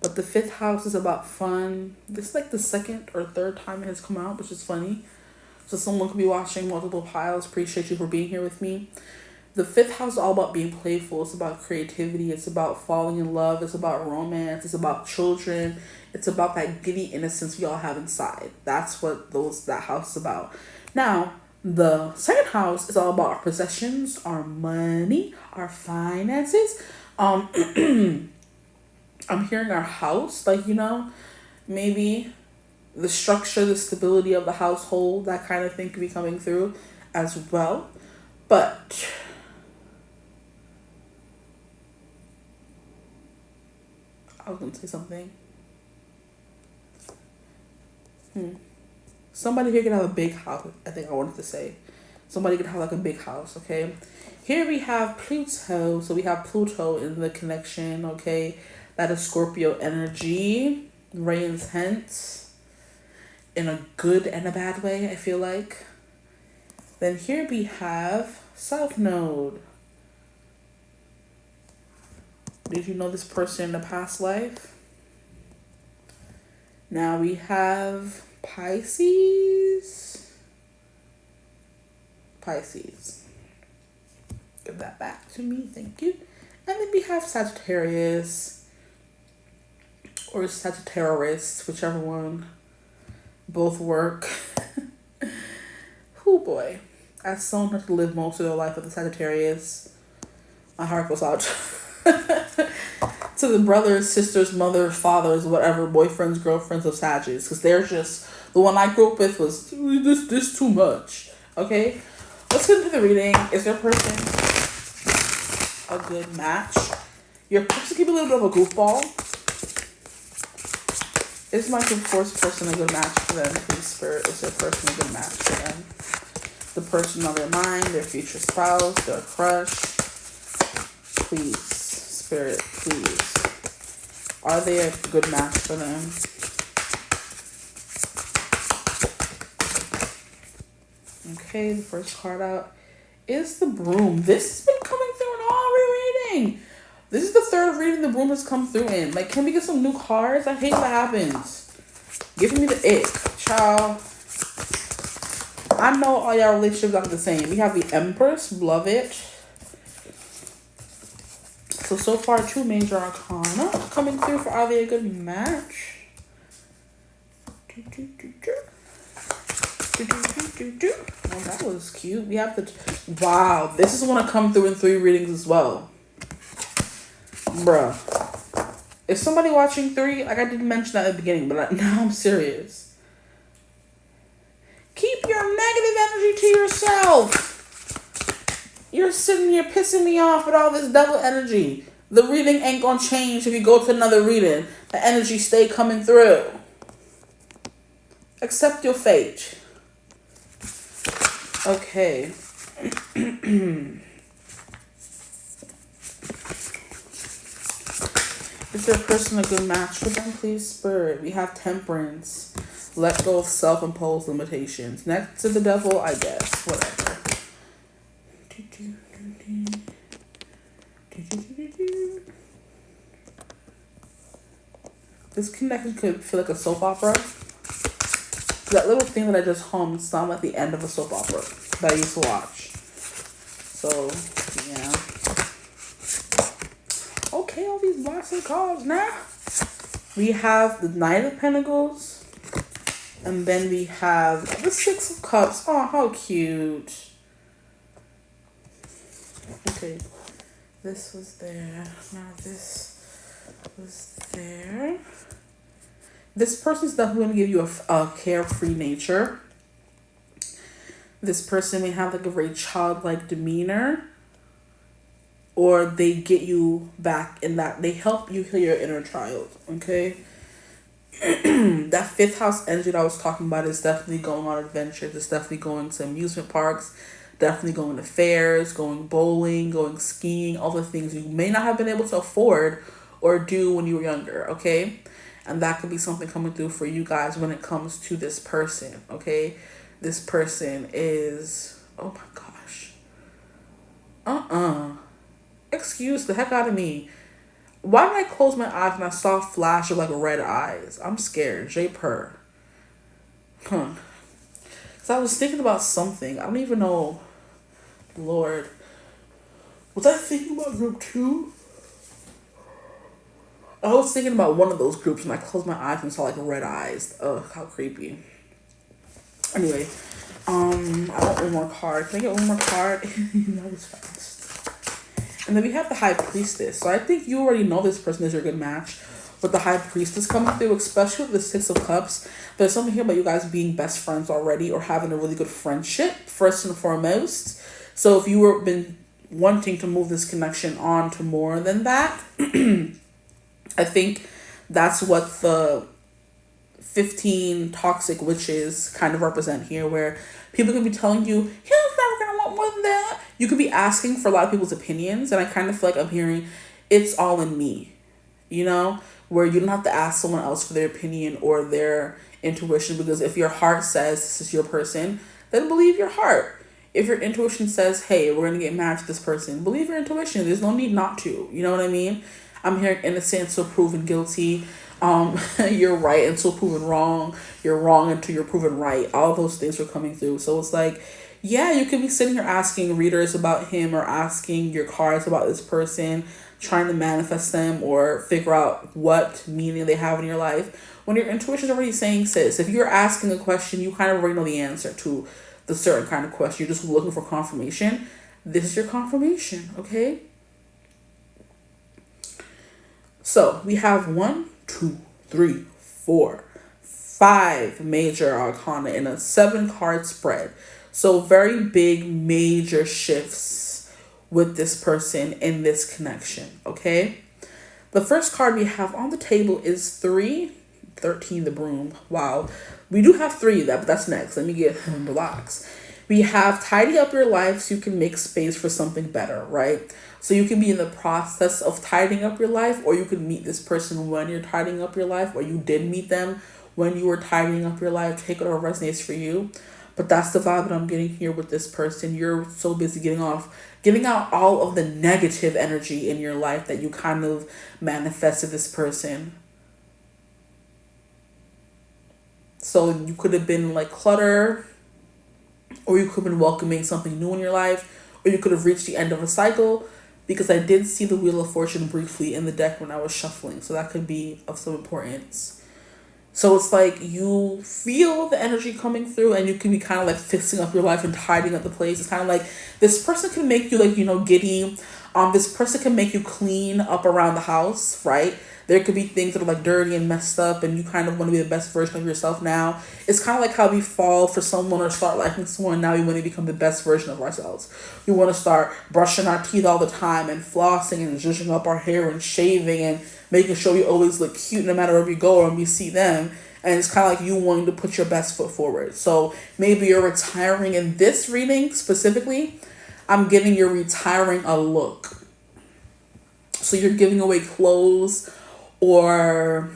But the 5th house is about fun. This is like the 2nd or 3rd time it has come out, which is funny. So someone could be watching multiple piles. Appreciate you for being here with me. The fifth house is all about being playful. It's about creativity. It's about falling in love. It's about romance. It's about children. It's about that giddy innocence we all have inside. That's what that house is about. Now, the second house is all about our possessions, our money, our finances. I'm hearing our house, like, you know, maybe the structure, the stability of the household, that kind of thing could be coming through as well. But I was going to say something. Somebody here could have a big house. I think I wanted to say. Somebody could have like a big house, okay? Here we have Pluto. So we have Pluto in the connection, okay? That is Scorpio energy. Reigns hence in a good and a bad way, I feel like. Then here we have South Node. Did you know this person in a past life? Now we have Pisces. Give that back to me, thank you. And then we have Sagittarius or Sagittarius, whichever one. Both work. Oh boy. As someone has to live most of their life with the Sagittarius, my heart goes out to the brothers, sisters, mothers, fathers, whatever, boyfriends, girlfriends of Sagittarius, because they're just, the one I grew up with was this too much. Okay, let's get into the reading. Is your person a good match? Your person can be a little bit of a goofball. Is my first person a good match for them? Please, Spirit, is your person a good match for them? The person on their mind, their future spouse, their crush. Please, Spirit, please. Are they a good match for them? Okay, the first card out is the Broom. This has been coming through in all reading. This is the third reading the Broom has come through in. Like, can we get some new cards? I hate what happens. Give me the ick. Child. I know all y'all relationships are the same. We have the Empress. Love it. So far, 2 major arcana coming through for are they a good match? Oh, that was cute. We have the... Wow. This is going to come through in 3 readings as well. Bruh. If somebody watching 3, like I didn't mention that at the beginning, but now I'm serious. Keep your negative energy to yourself. You're sitting here pissing me off with all this double energy. The reading ain't gonna change if you go to another reading. The energy stay coming through. Accept your fate. Okay. Is your person a good match for them, please, Spirit? We have Temperance. Let go of self-imposed limitations. Next to the Devil, I guess. Whatever. This connection could feel like a soap opera. That little thing that I just hummed sounded like the end of a soap opera that I used to watch. So, yeah. Okay, all these boxes of cards now. We have the Knight of Pentacles. And then we have the 6 of Cups. Oh, how cute. Okay. This was there. Now this was there. This person's definitely going to give you a carefree nature. This person may have like a very childlike demeanor. Or they get you back in that. They help you heal your inner child. Okay? That 5th house energy that I was talking about is definitely going on adventures. It's definitely going to amusement parks. Definitely going to fairs, going bowling, going skiing, all the things you may not have been able to afford or do when you were younger, okay? And that could be something coming through for you guys when it comes to this person, okay? This person is, oh my gosh. Excuse the heck out of me. Why did I close my eyes and I saw a flash of like red eyes? I'm scared. J-Per. So I was thinking about something. I don't even know. Lord. Was I thinking about group 2? I was thinking about one of those groups and I closed my eyes and saw like red eyes. Ugh, how creepy. Anyway, I want one more card. Can I get one more card? That was fast. And then we have the High Priestess. So I think you already know this person is your good match. With the High Priestess coming through, especially with the Six of Cups, there's something here about you guys being best friends already or having a really good friendship, first and foremost. So if you were been wanting to move this connection on to more than that, I think that's what the 15 toxic witches kind of represent here, where people could be telling you, he's never gonna want more than that. You could be asking for a lot of people's opinions, and I kind of feel like I'm hearing it's all in me, you know, where you don't have to ask someone else for their opinion or their intuition, because if your heart says this is your person, then believe your heart. If your intuition says, hey, we're gonna get matched with this person, believe your intuition. There's no need not to, you know what I mean? I'm hearing innocent until proven guilty. You're right until proven wrong. You're wrong until you're proven right. All those things are coming through. So it's like, yeah, you could be sitting here asking readers about him or asking your cards about this person, trying to manifest them or figure out what meaning they have in your life. When your intuition is already saying, sis, if you're asking a question, you kind of already know the answer to the certain kind of question. You're just looking for confirmation. This is your confirmation, okay? So we have 1, 2, 3, 4, 5 major arcana in a 7-card spread. So very big major shifts with this person in this connection, okay? The first card we have on the table is 13, the broom. Wow. We do have 3 of that, but that's next. Let me get relax. We have tidy up your life so you can make space for something better, right? So you can be in the process of tidying up your life, or you could meet this person when you're tidying up your life, or you did meet them when you were tidying up your life. Take whatever resonates for you. But that's the vibe that I'm getting here with this person. You're so busy getting out all of the negative energy in your life that you kind of manifested this person. So you could have been like clutter, or you could have been welcoming something new in your life, or you could have reached the end of a cycle, because I did see the Wheel of Fortune briefly in the deck when I was shuffling. So that could be of some importance. So it's like you feel the energy coming through, and you can be kind of like fixing up your life and tidying up the place. It's kind of like this person can make you like, you know, giddy. This person can make you clean up around the house, right? There could be things that are like dirty and messed up, and you kind of want to be the best version of yourself now. It's kind of like how we fall for someone or start liking someone. Now we want to become the best version of ourselves. We want to start brushing our teeth all the time and flossing and zhuzhing up our hair and shaving and making sure we always look cute no matter where we go or when we see them. And it's kind of like you wanting to put your best foot forward. So maybe you're retiring in this reading specifically. I'm getting you're retiring a look. So you're giving away clothes or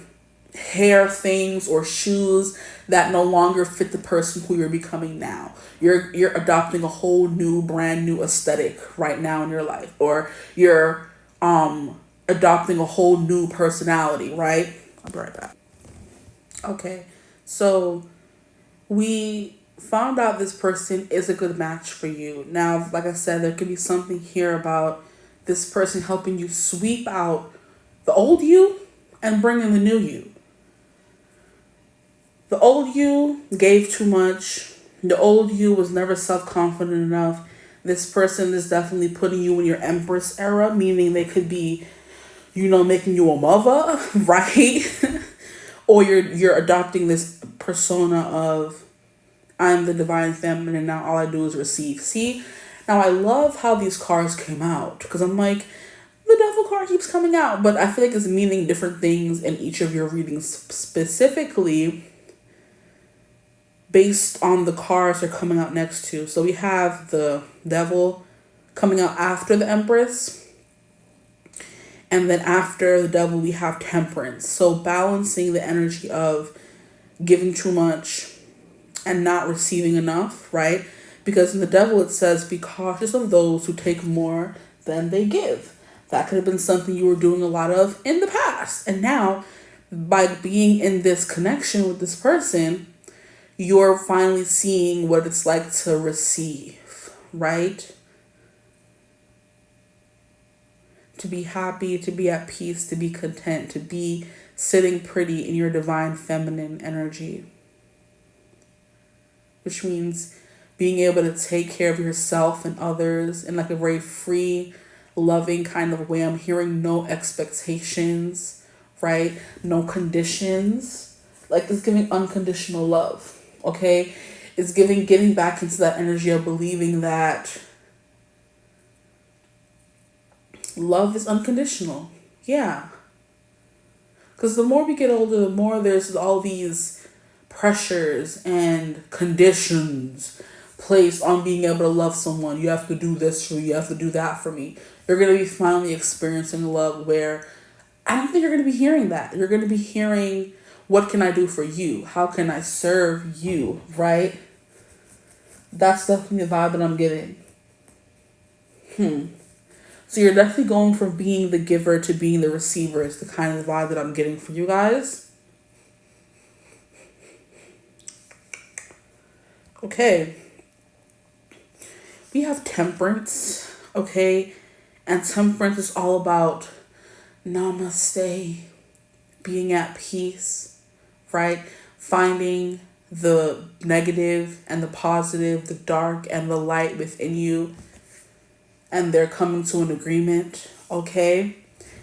hair things or shoes that no longer fit the person who you're becoming now. You're adopting a whole new, brand new aesthetic right now in your life, or you're adopting a whole new personality, right? I'll be right back. Okay, so we found out this person is a good match for you. Now, like I said, there could be something here about this person helping you sweep out the old you and bring in the new you. The old you gave too much. The old you was never self-confident enough. This person is definitely putting you in your Empress era, meaning they could be, you know, making you a mother, right? Or you're adopting this persona of, I'm the divine feminine and now all I do is receive. See, now I love how these cards came out, because I'm like, the devil card keeps coming out, but I feel like it's meaning different things in each of your readings, specifically based on the cards they're coming out next to. So we have the devil coming out after the Empress, and then after the devil we have Temperance. So balancing the energy of giving too much and not receiving enough, right? Because in the devil it says, be cautious of those who take more than they give. That could have been something you were doing a lot of in the past. And now, by being in this connection with this person, you're finally seeing what it's like to receive, right? to be happy, to be at peace, to be content, to be sitting pretty in your divine feminine energy. Which means being able to take care of yourself and others in like a very free, loving kind of way. I'm hearing no expectations, right? No conditions. Like it's giving unconditional love, okay? It's getting back into that energy of believing that love is unconditional. Yeah. Because the more we get older, the more there's all these pressures and conditions placed on being able to love someone. You have to do this for me. You have to do that for me. You're going to be finally experiencing love where I don't think you're going to be hearing that. You're going to be hearing, what can I do for you? How can I serve you? Right? That's definitely the vibe that I'm getting. So you're definitely going from being the giver to being the receiver. It's the kind of vibe that I'm getting for you guys. Okay. We have temperance, okay? And temperance is all about namaste, being at peace, right? Finding the negative and the positive, the dark and the light within you. And they're coming to an agreement, okay?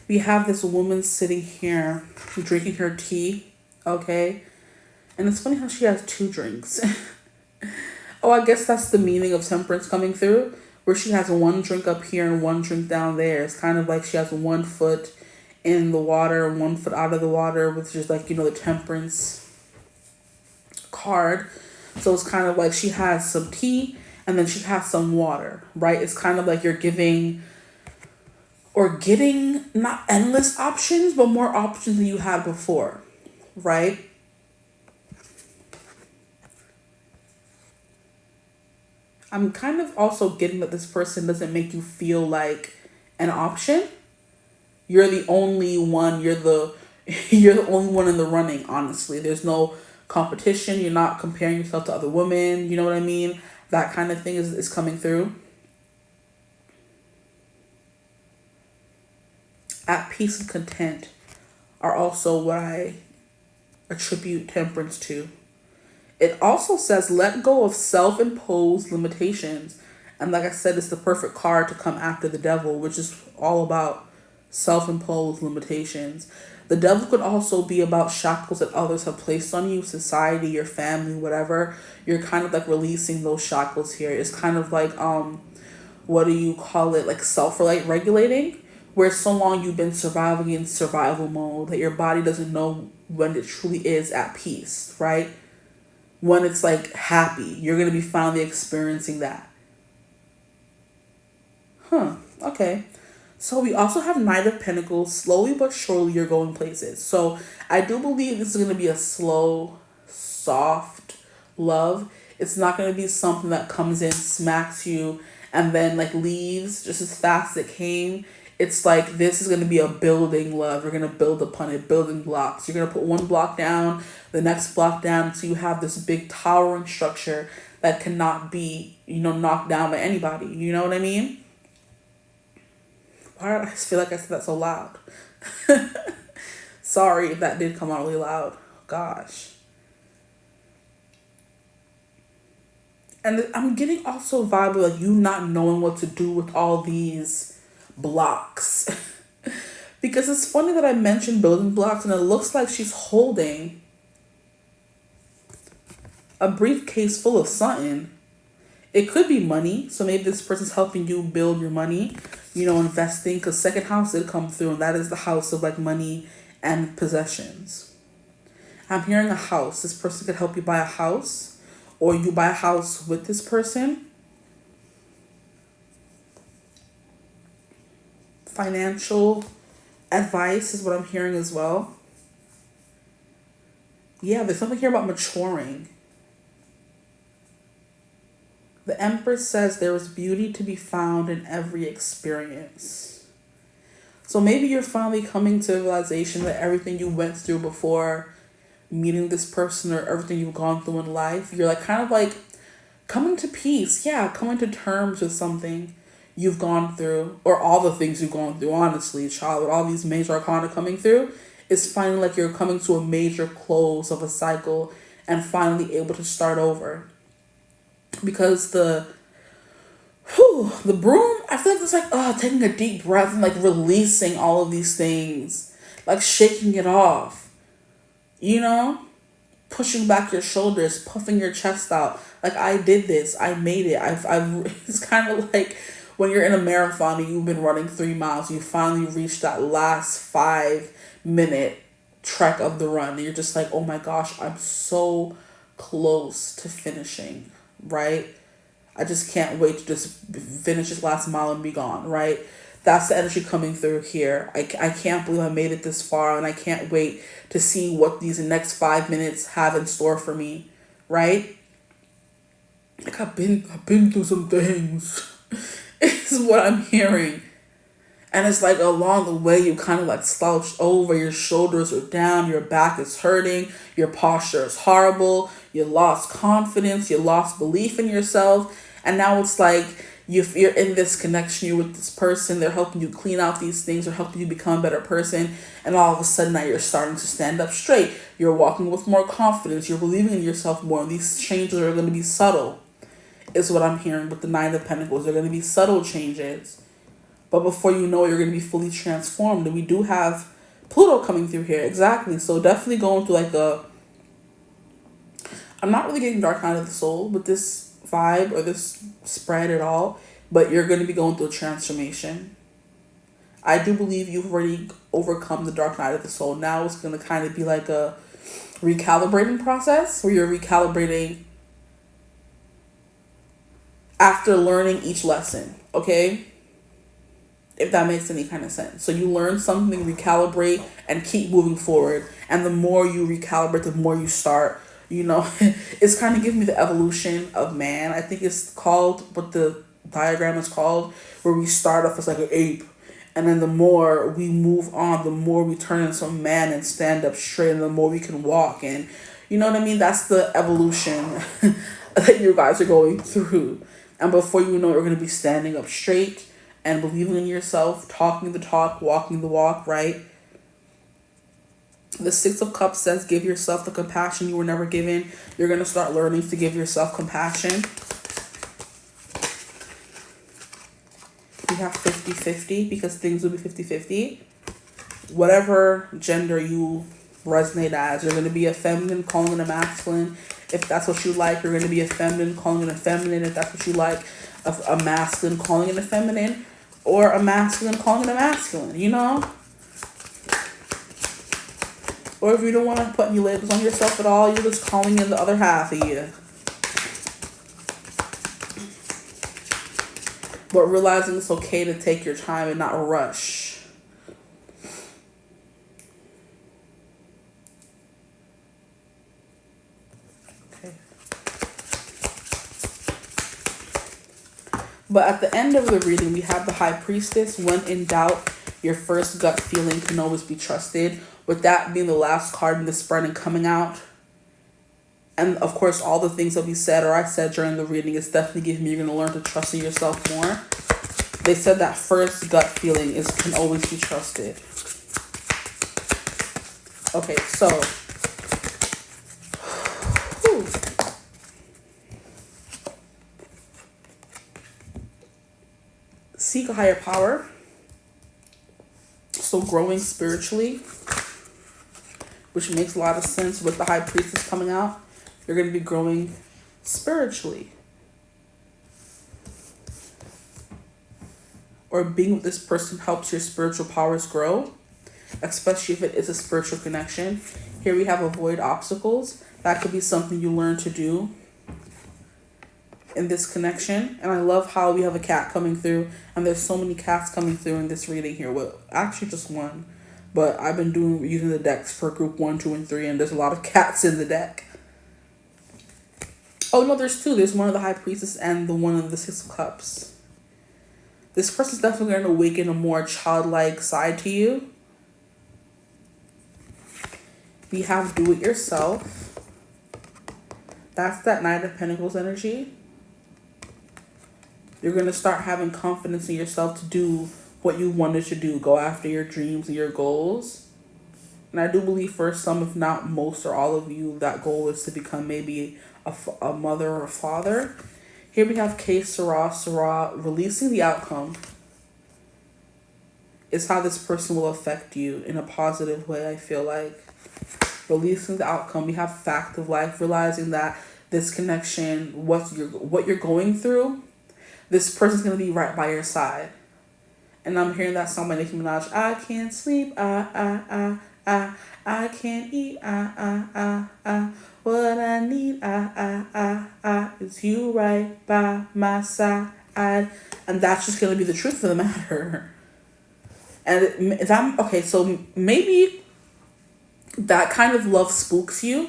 We have this woman sitting here drinking her tea, okay? And it's funny how she has 2 drinks. Oh, I guess that's the meaning of temperance coming through, where she has 1 drink up here and 1 drink down there. It's kind of like she has 1 foot in the water and 1 foot out of the water, which is like, the temperance card. So it's kind of like she has some tea and then she has some water, right? It's kind of like you're giving or getting not endless options, but more options than you had before, right? I'm kind of also getting that this person doesn't make you feel like an option. You're the only one. You're the only one in the running, honestly. There's no competition. You're not comparing yourself to other women. You know what I mean? That kind of thing is coming through. At peace and content are also what I attribute temperance to. It also says let go of self-imposed limitations. And like I said, it's the perfect card to come after the devil, which is all about self-imposed limitations. The devil could also be about shackles that others have placed on you, society, your family, whatever. You're kind of like releasing those shackles here. It's kind of like, what do you call it? Like self-regulating, where so long you've been surviving in survival mode that your body doesn't know when it truly is at peace, right? When it's like happy, you're going to be finally experiencing that. Okay. So we also have Knight of Pentacles. Slowly but surely you're going places. So I do believe this is going to be a slow, soft love. It's not going to be something that comes in, smacks you, and then like leaves just as fast as it came. It's like this is going to be a building love. You're going to build upon it, building blocks. You're going to put 1 block down, the next block down, until you have this big towering structure that cannot be, knocked down by anybody. You know what I mean? Why do I feel like I said that so loud? Sorry if that did come out really loud. Gosh. And I'm getting also a vibe of like you not knowing what to do with all these blocks. Because it's funny that I mentioned building blocks and it looks like she's holding a briefcase full of something. It could be money. So maybe this person's helping you build your money, investing, because 2nd house did come through and that is the house of like money and possessions. I'm hearing a house. This person could help you buy a house or you buy a house with this person. Financial advice is what I'm hearing as well. Yeah, there's something here about maturing. The Empress says there is beauty to be found in every experience. So maybe you're finally coming to the realization that everything you went through before meeting this person or everything you've gone through in life, you're like kind of like coming to peace. Yeah, coming to terms with something. you've gone through, or all the things you've gone through, honestly, child, with all these major arcana coming through, it's finally like you're coming to a major close of a cycle and finally able to start over. Because the broom, I feel like it's like, taking a deep breath and like releasing all of these things, like shaking it off, you know? Pushing back your shoulders, puffing your chest out. Like, I did this, I made it. It's kind of like when you're in a marathon and you've been running 3 miles, you finally reach that last 5-minute trek of the run. And you're just like, oh my gosh, I'm so close to finishing, right? I just can't wait to just finish this last mile and be gone, right? That's the energy coming through here. I can't believe I made it this far, and I can't wait to see what these next 5 minutes have in store for me, right? Like, I've been through some things. Is what I'm hearing. And it's like along the way, you kind of like slouched over, your shoulders are down, your back is hurting, your posture is horrible, you lost confidence, you lost belief in yourself. And now it's like you're in this connection, you're with this person, they're helping you clean out these things, they're helping you become a better person. And all of a sudden now you're starting to stand up straight. You're walking with more confidence, you're believing in yourself more. And these changes are going to be subtle, is what I'm hearing with the Nine of Pentacles. They're going to be subtle changes. But before you know it, you're going to be fully transformed. And we do have Pluto coming through here. Exactly. So definitely going through like I'm not really getting dark night of the soul with this vibe or this spread at all. But you're going to be going through a transformation. I do believe you've already overcome the dark night of the soul. Now it's going to kind of be like a recalibrating process where you're recalibrating after learning each lesson. Okay? If that makes any kind of sense. So you learn something, recalibrate, and keep moving forward. And the more you recalibrate, the more you start, you know, it's kind of giving me the evolution of man. I think it's called, what the diagram is called, where we start off as like an ape. And then the more we move on, the more we turn into a man and stand up straight, and the more we can walk. And you know what I mean? That's the evolution that you guys are going through. And before you know it, you're going to be standing up straight and believing in yourself, talking the talk, walking the walk, right? The Six of Cups says, give yourself the compassion you were never given. You're going to start learning to give yourself compassion. We have 50-50 because things will be 50-50. Whatever gender you resonate as, you're going to be a feminine calling in a masculine. If that's what you like, you're going to be a feminine calling in a feminine. If that's what you like, a masculine calling in a feminine. Or a masculine calling it a masculine, you know? Or if you don't want to put any labels on yourself at all, you're just calling in the other half of you. But realizing it's okay to take your time and not rush. Okay. But at the end of the reading, we have the High Priestess. When in doubt, your first gut feeling can always be trusted. With that being the last card in the spread and coming out. And of course, all the things that we said or I said during the reading is definitely giving me, you're going to learn to trust in yourself more. They said that first gut feeling can always be trusted. Okay, so. Whew. Seek a higher power. So growing spiritually, which makes a lot of sense with the High Priestess coming out. You're going to be growing spiritually. Or being with this person helps your spiritual powers grow, especially if it is a spiritual connection. Here we have avoid obstacles. That could be something you learn to do in this connection. And I love how we have a cat coming through, and there's so many cats coming through in this reading here. Well, actually just one, but I've been using the decks for group 1, 2, and 3, and there's a lot of cats in the deck. Oh no, there's two. There's one of the High Priestess and the one of the Six of Cups. This person's definitely going to awaken a more childlike side to you. We have do it yourself. That's that Knight of Pentacles energy. You're going to start having confidence in yourself to do what you wanted to do. Go after your dreams and your goals. And I do believe for some, if not most or all of you, that goal is to become maybe a mother or a father. Here we have 𝐓𝐶𝐮𝐲𝐚𝐢𝐥, releasing the outcome is how this person will affect you in a positive way, I feel like. Releasing the outcome. We have fact of life, realizing that this connection, what you're going through, this person's going to be right by your side. And I'm hearing that song by Nicki Minaj. I can't sleep, I can't eat, what I need, is you right by my side. And that's just going to be the truth of the matter. And okay, so maybe that kind of love spooks you,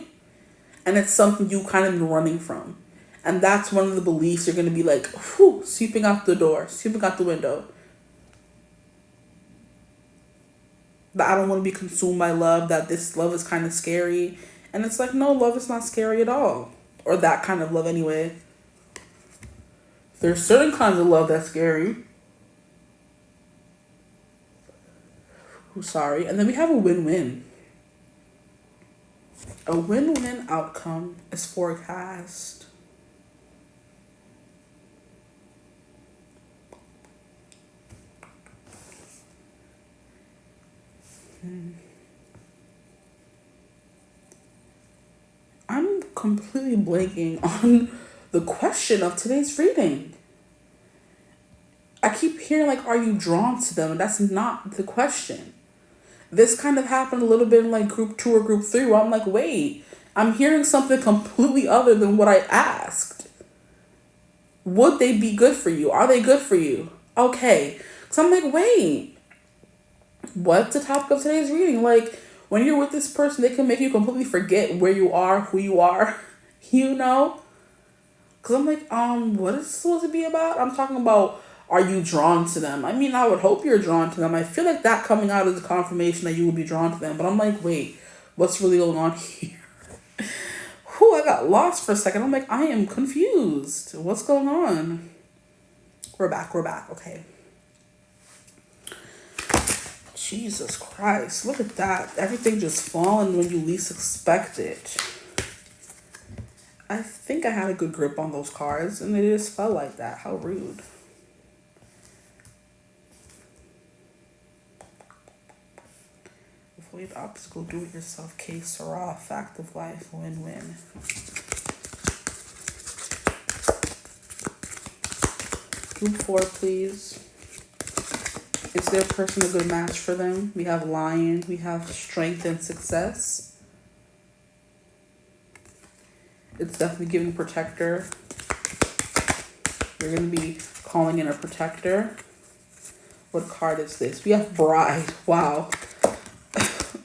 and it's something you kind of been running from. And that's one of the beliefs you're going to be like, whew, sweeping out the door, sweeping out the window. That I don't want to be consumed by love, that this love is kind of scary. And it's like, no, love is not scary at all. Or that kind of love anyway. There's certain kinds of love that's scary. Sorry. And then we have a win-win. A win-win outcome is forecast. I'm completely blanking on the question of today's reading. I keep hearing like, are you drawn to them? And that's not the question. This kind of happened a little bit in like group 2 or group 3 where I'm like, wait, I'm hearing something completely other than what I asked. Would they be good for you? Are they good for you? Okay. So I'm like, wait, what's the topic of today's reading? Like, when you're with this person, they can make you completely forget where you are, who you are, you know? Because I'm like, what is it supposed to be about? I'm talking about, are you drawn to them? I mean, I would hope you're drawn to them. I feel like that coming out is a confirmation that you will be drawn to them. But I'm like, wait, what's really going on here? Whew, I got lost for a second. I'm like, I am confused. What's going on? We're back. Okay. Jesus Christ. Look at that. Everything just falling when you least expect it. I think I had a good grip on those cards, and it just felt like that. How rude. Avoid obstacle, do it yourself, 𝐓𝐶𝐮𝐲, fact of life, win-win. Group 4, please. Is their person a good match for them? We have Lion, we have strength and success. It's definitely giving protector. You're going to be calling in a protector. What card is this? We have bride. Wow.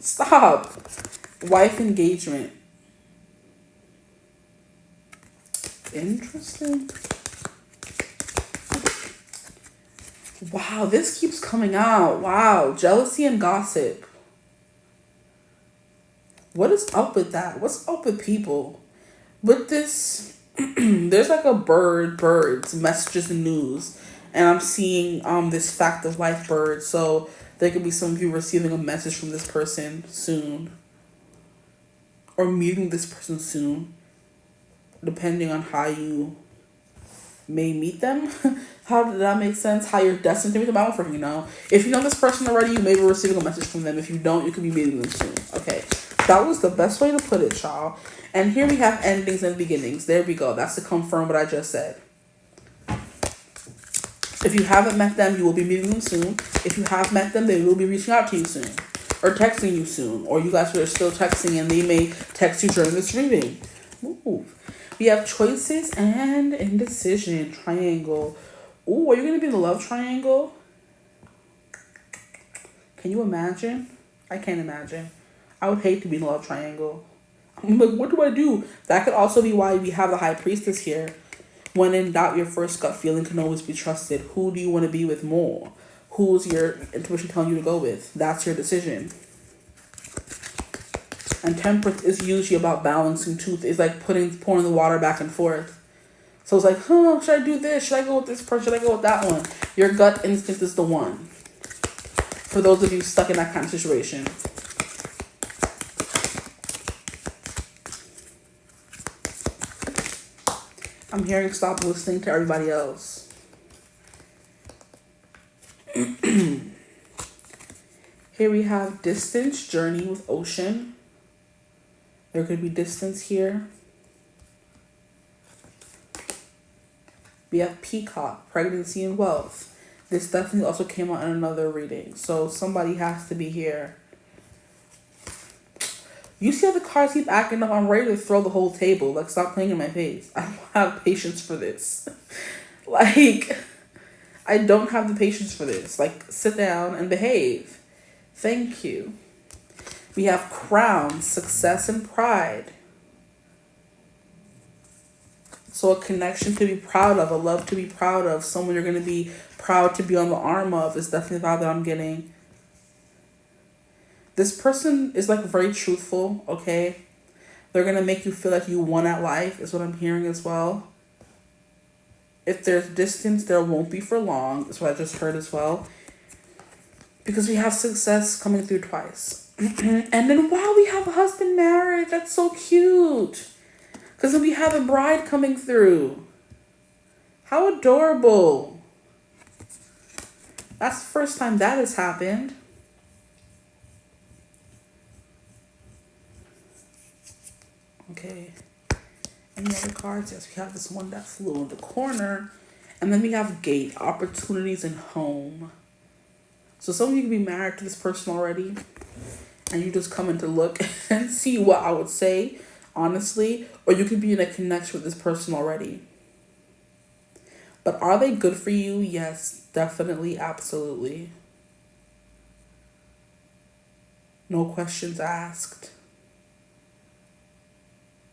Stop. Wife engagement. Interesting. Wow, this keeps coming out. Wow, jealousy and gossip. What is up with that? What's up with people? With this, there's like a birds, messages and news. And I'm seeing this fact of life bird. So there could be some of you receiving a message from this person soon. Or meeting this person soon. Depending on how you may meet them. How did that make sense? How you're destined to meet them? I don't freaking know. If you know this person already, you may be receiving a message from them. If you don't, you could be meeting them soon. Okay. That was the best way to put it, y'all. And here we have endings and beginnings. There we go. That's to confirm what I just said. If you haven't met them, you will be meeting them soon. If you have met them, they will be reaching out to you soon. Or texting you soon. Or you guys are still texting and they may text you during this reading. Ooh. We have choices and indecision. Triangle. Ooh, are you going to be in the love triangle? Can you imagine? I can't imagine. I would hate to be in the love triangle. I'm like, what do I do? That could also be why we have the High Priestess here. When in doubt, your first gut feeling can always be trusted. Who do you want to be with more? Who's your intuition telling you to go with? That's your decision. And Temperance is usually about balancing two. It's like pouring the water back and forth. So it's like, huh, should I do this? Should I go with this person? Should I go with that one? Your gut instinct is the one. For those of you stuck in that kind of situation. I'm hearing stop listening to everybody else. Here we have distance, journey with ocean. There could be distance here. We have peacock, pregnancy and wealth. This definitely also came out in another reading. So somebody has to be here. You see how the cards keep acting up? I'm ready to throw the whole table. Like, stop playing in my face. I don't have patience for this. Like, I don't have the patience for this. Like, sit down and behave. Thank you. We have crown, success and pride. So a connection to be proud of, a love to be proud of, someone you're going to be proud to be on the arm of is definitely the vibe that I'm getting. This person is like very truthful, okay? They're going to make you feel like you won at life is what I'm hearing as well. If there's distance, there won't be for long. That's what I just heard as well. Because we have success coming through twice. And then, wow, we have a husband marriage. That's so cute. Because then we have a bride coming through. How adorable. That's the first time that has happened. Okay. Any other cards? Yes, we have this one that flew in the corner. And then we have gate, opportunities and home. So some of you could be married to this person already. And you just come in to look and see what I would say, honestly. Or you could be in a connection with this person already. But are they good for you? Yes, definitely, absolutely. No questions asked.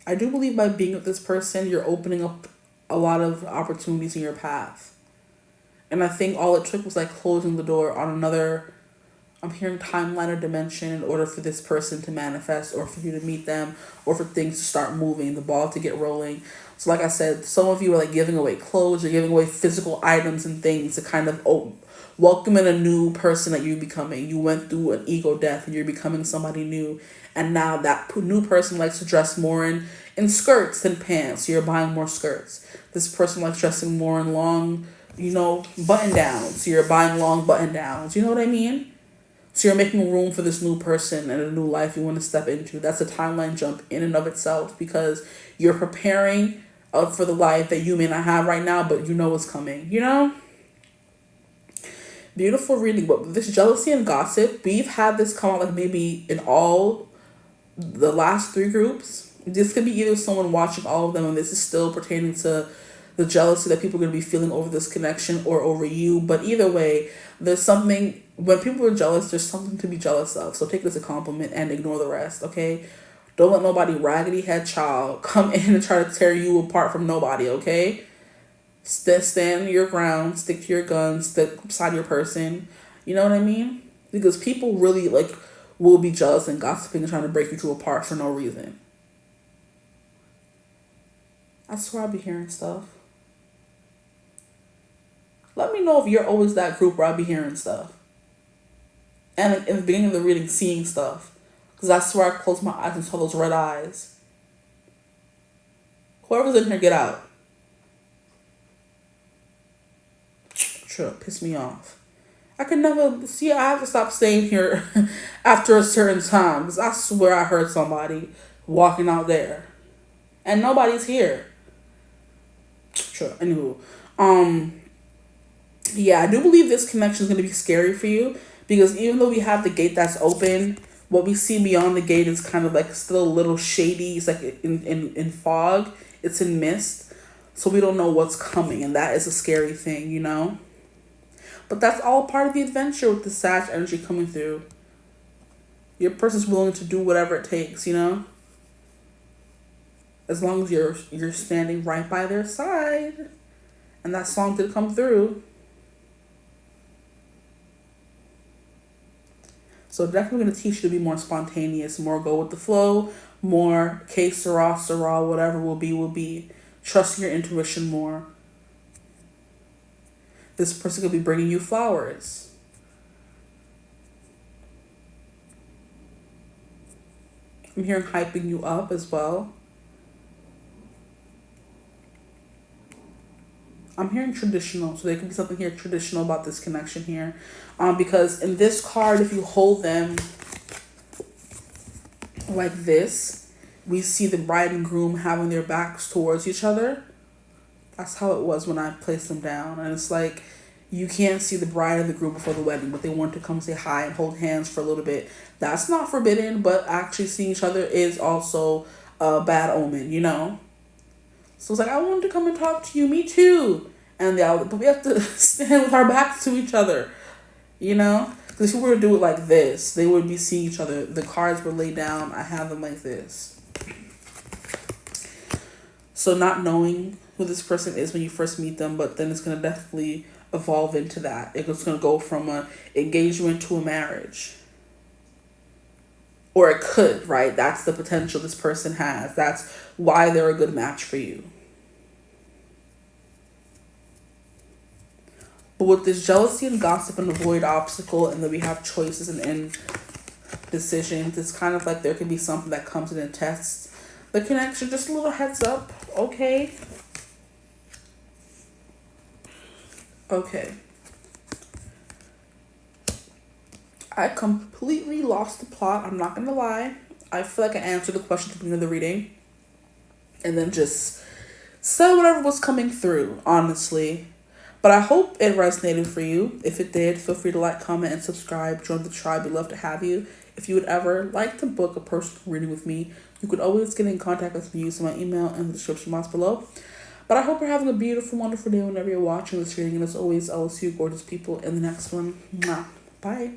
I do believe by being with this person, you're opening up a lot of opportunities in your path. And I think all it took was like closing the door on another, I'm hearing timeline or dimension in order for this person to manifest or for you to meet them or for things to start moving, the ball to get rolling. So like I said, some of you are like giving away clothes, you're giving away physical items and things to kind of welcome in a new person that you're becoming. You went through an ego death and you're becoming somebody new. And now that new person likes to dress more in skirts than pants. So you're buying more skirts. This person likes dressing more in long, button downs. So you're buying long button downs. You know what I mean? So you're making room for this new person and a new life you want to step into. That's a timeline jump in and of itself because you're preparing for the life that you may not have right now, but you know it's coming, Beautiful reading. But this jealousy and gossip, we've had this come out like maybe in all the last 3 groups. This could be either someone watching all of them and this is still pertaining to the jealousy that people are going to be feeling over this connection or over you. But either way, there's something, when people are jealous, there's something to be jealous of. So take it as a compliment and ignore the rest, okay? Don't let nobody raggedy head child come in and try to tear you apart from nobody, okay? Stand your ground, stick to your guns, stick beside your person. You know what I mean? Because people really will be jealous and gossiping and trying to break you two apart for no reason. I swear I'll be hearing stuff. Let me know if you're always that group where I'll be hearing stuff. And in the beginning of the reading, seeing stuff. Because I swear I closed my eyes and saw those red eyes. Whoever's in here, get out. Sure, piss me off. I could never see. I have to stop staying here after a certain time because I swear I heard somebody walking out there, and nobody's here. Sure. Anywho, yeah, I do believe this connection is gonna be scary for you because even though we have the gate that's open, what we see beyond the gate is kind of like still a little shady. It's like in fog. It's in mist, so we don't know what's coming, and that is a scary thing, But that's all part of the adventure with the Sag energy coming through. Your person's willing to do whatever it takes, As long as you're standing right by their side. And that song did come through. So definitely going to teach you to be more spontaneous, more go with the flow, more que sera, sera, whatever will be, will be. trusting your intuition more. This person could be bringing you flowers. I'm hearing hyping you up as well. I'm hearing traditional, so there could be something here traditional about this connection here. Because in this card, if you hold them like this, we see the bride and groom having their backs towards each other. That's how it was when I placed them down. And it's like, you can't see the bride and the groom before the wedding, but they want to come say hi and hold hands for a little bit. That's not forbidden, but actually seeing each other is also a bad omen, you know? So it's like, I wanted to come and talk to you, me too. And but we have to stand with our backs to each other, you know? Because if we were to do it like this, they would be seeing each other. The cards were laid down. I have them like this. So not knowing who this person is when you first meet them, but then it's going to definitely evolve into that. It's going to go from an engagement to a marriage. Or it could, right? That's the potential this person has. That's why they're a good match for you. But with this jealousy and gossip and avoid obstacle, and then we have choices and indecisions, it's kind of like there could be something that comes in and tests the connection. Just a little heads up, okay? Okay. I completely lost the plot. I'm not going to lie. I feel like I answered the question at the beginning of the reading. And then just said whatever was coming through, honestly. But I hope it resonated for you. If it did, feel free to like, comment, and subscribe. Join the tribe. We'd love to have you. If you would ever like to book a personal reading with me, you could always get in contact with me using my email in the description box below. But I hope you're having a beautiful, wonderful day whenever you're watching this reading. And as always, I will see you gorgeous people in the next one. Mwah. Bye.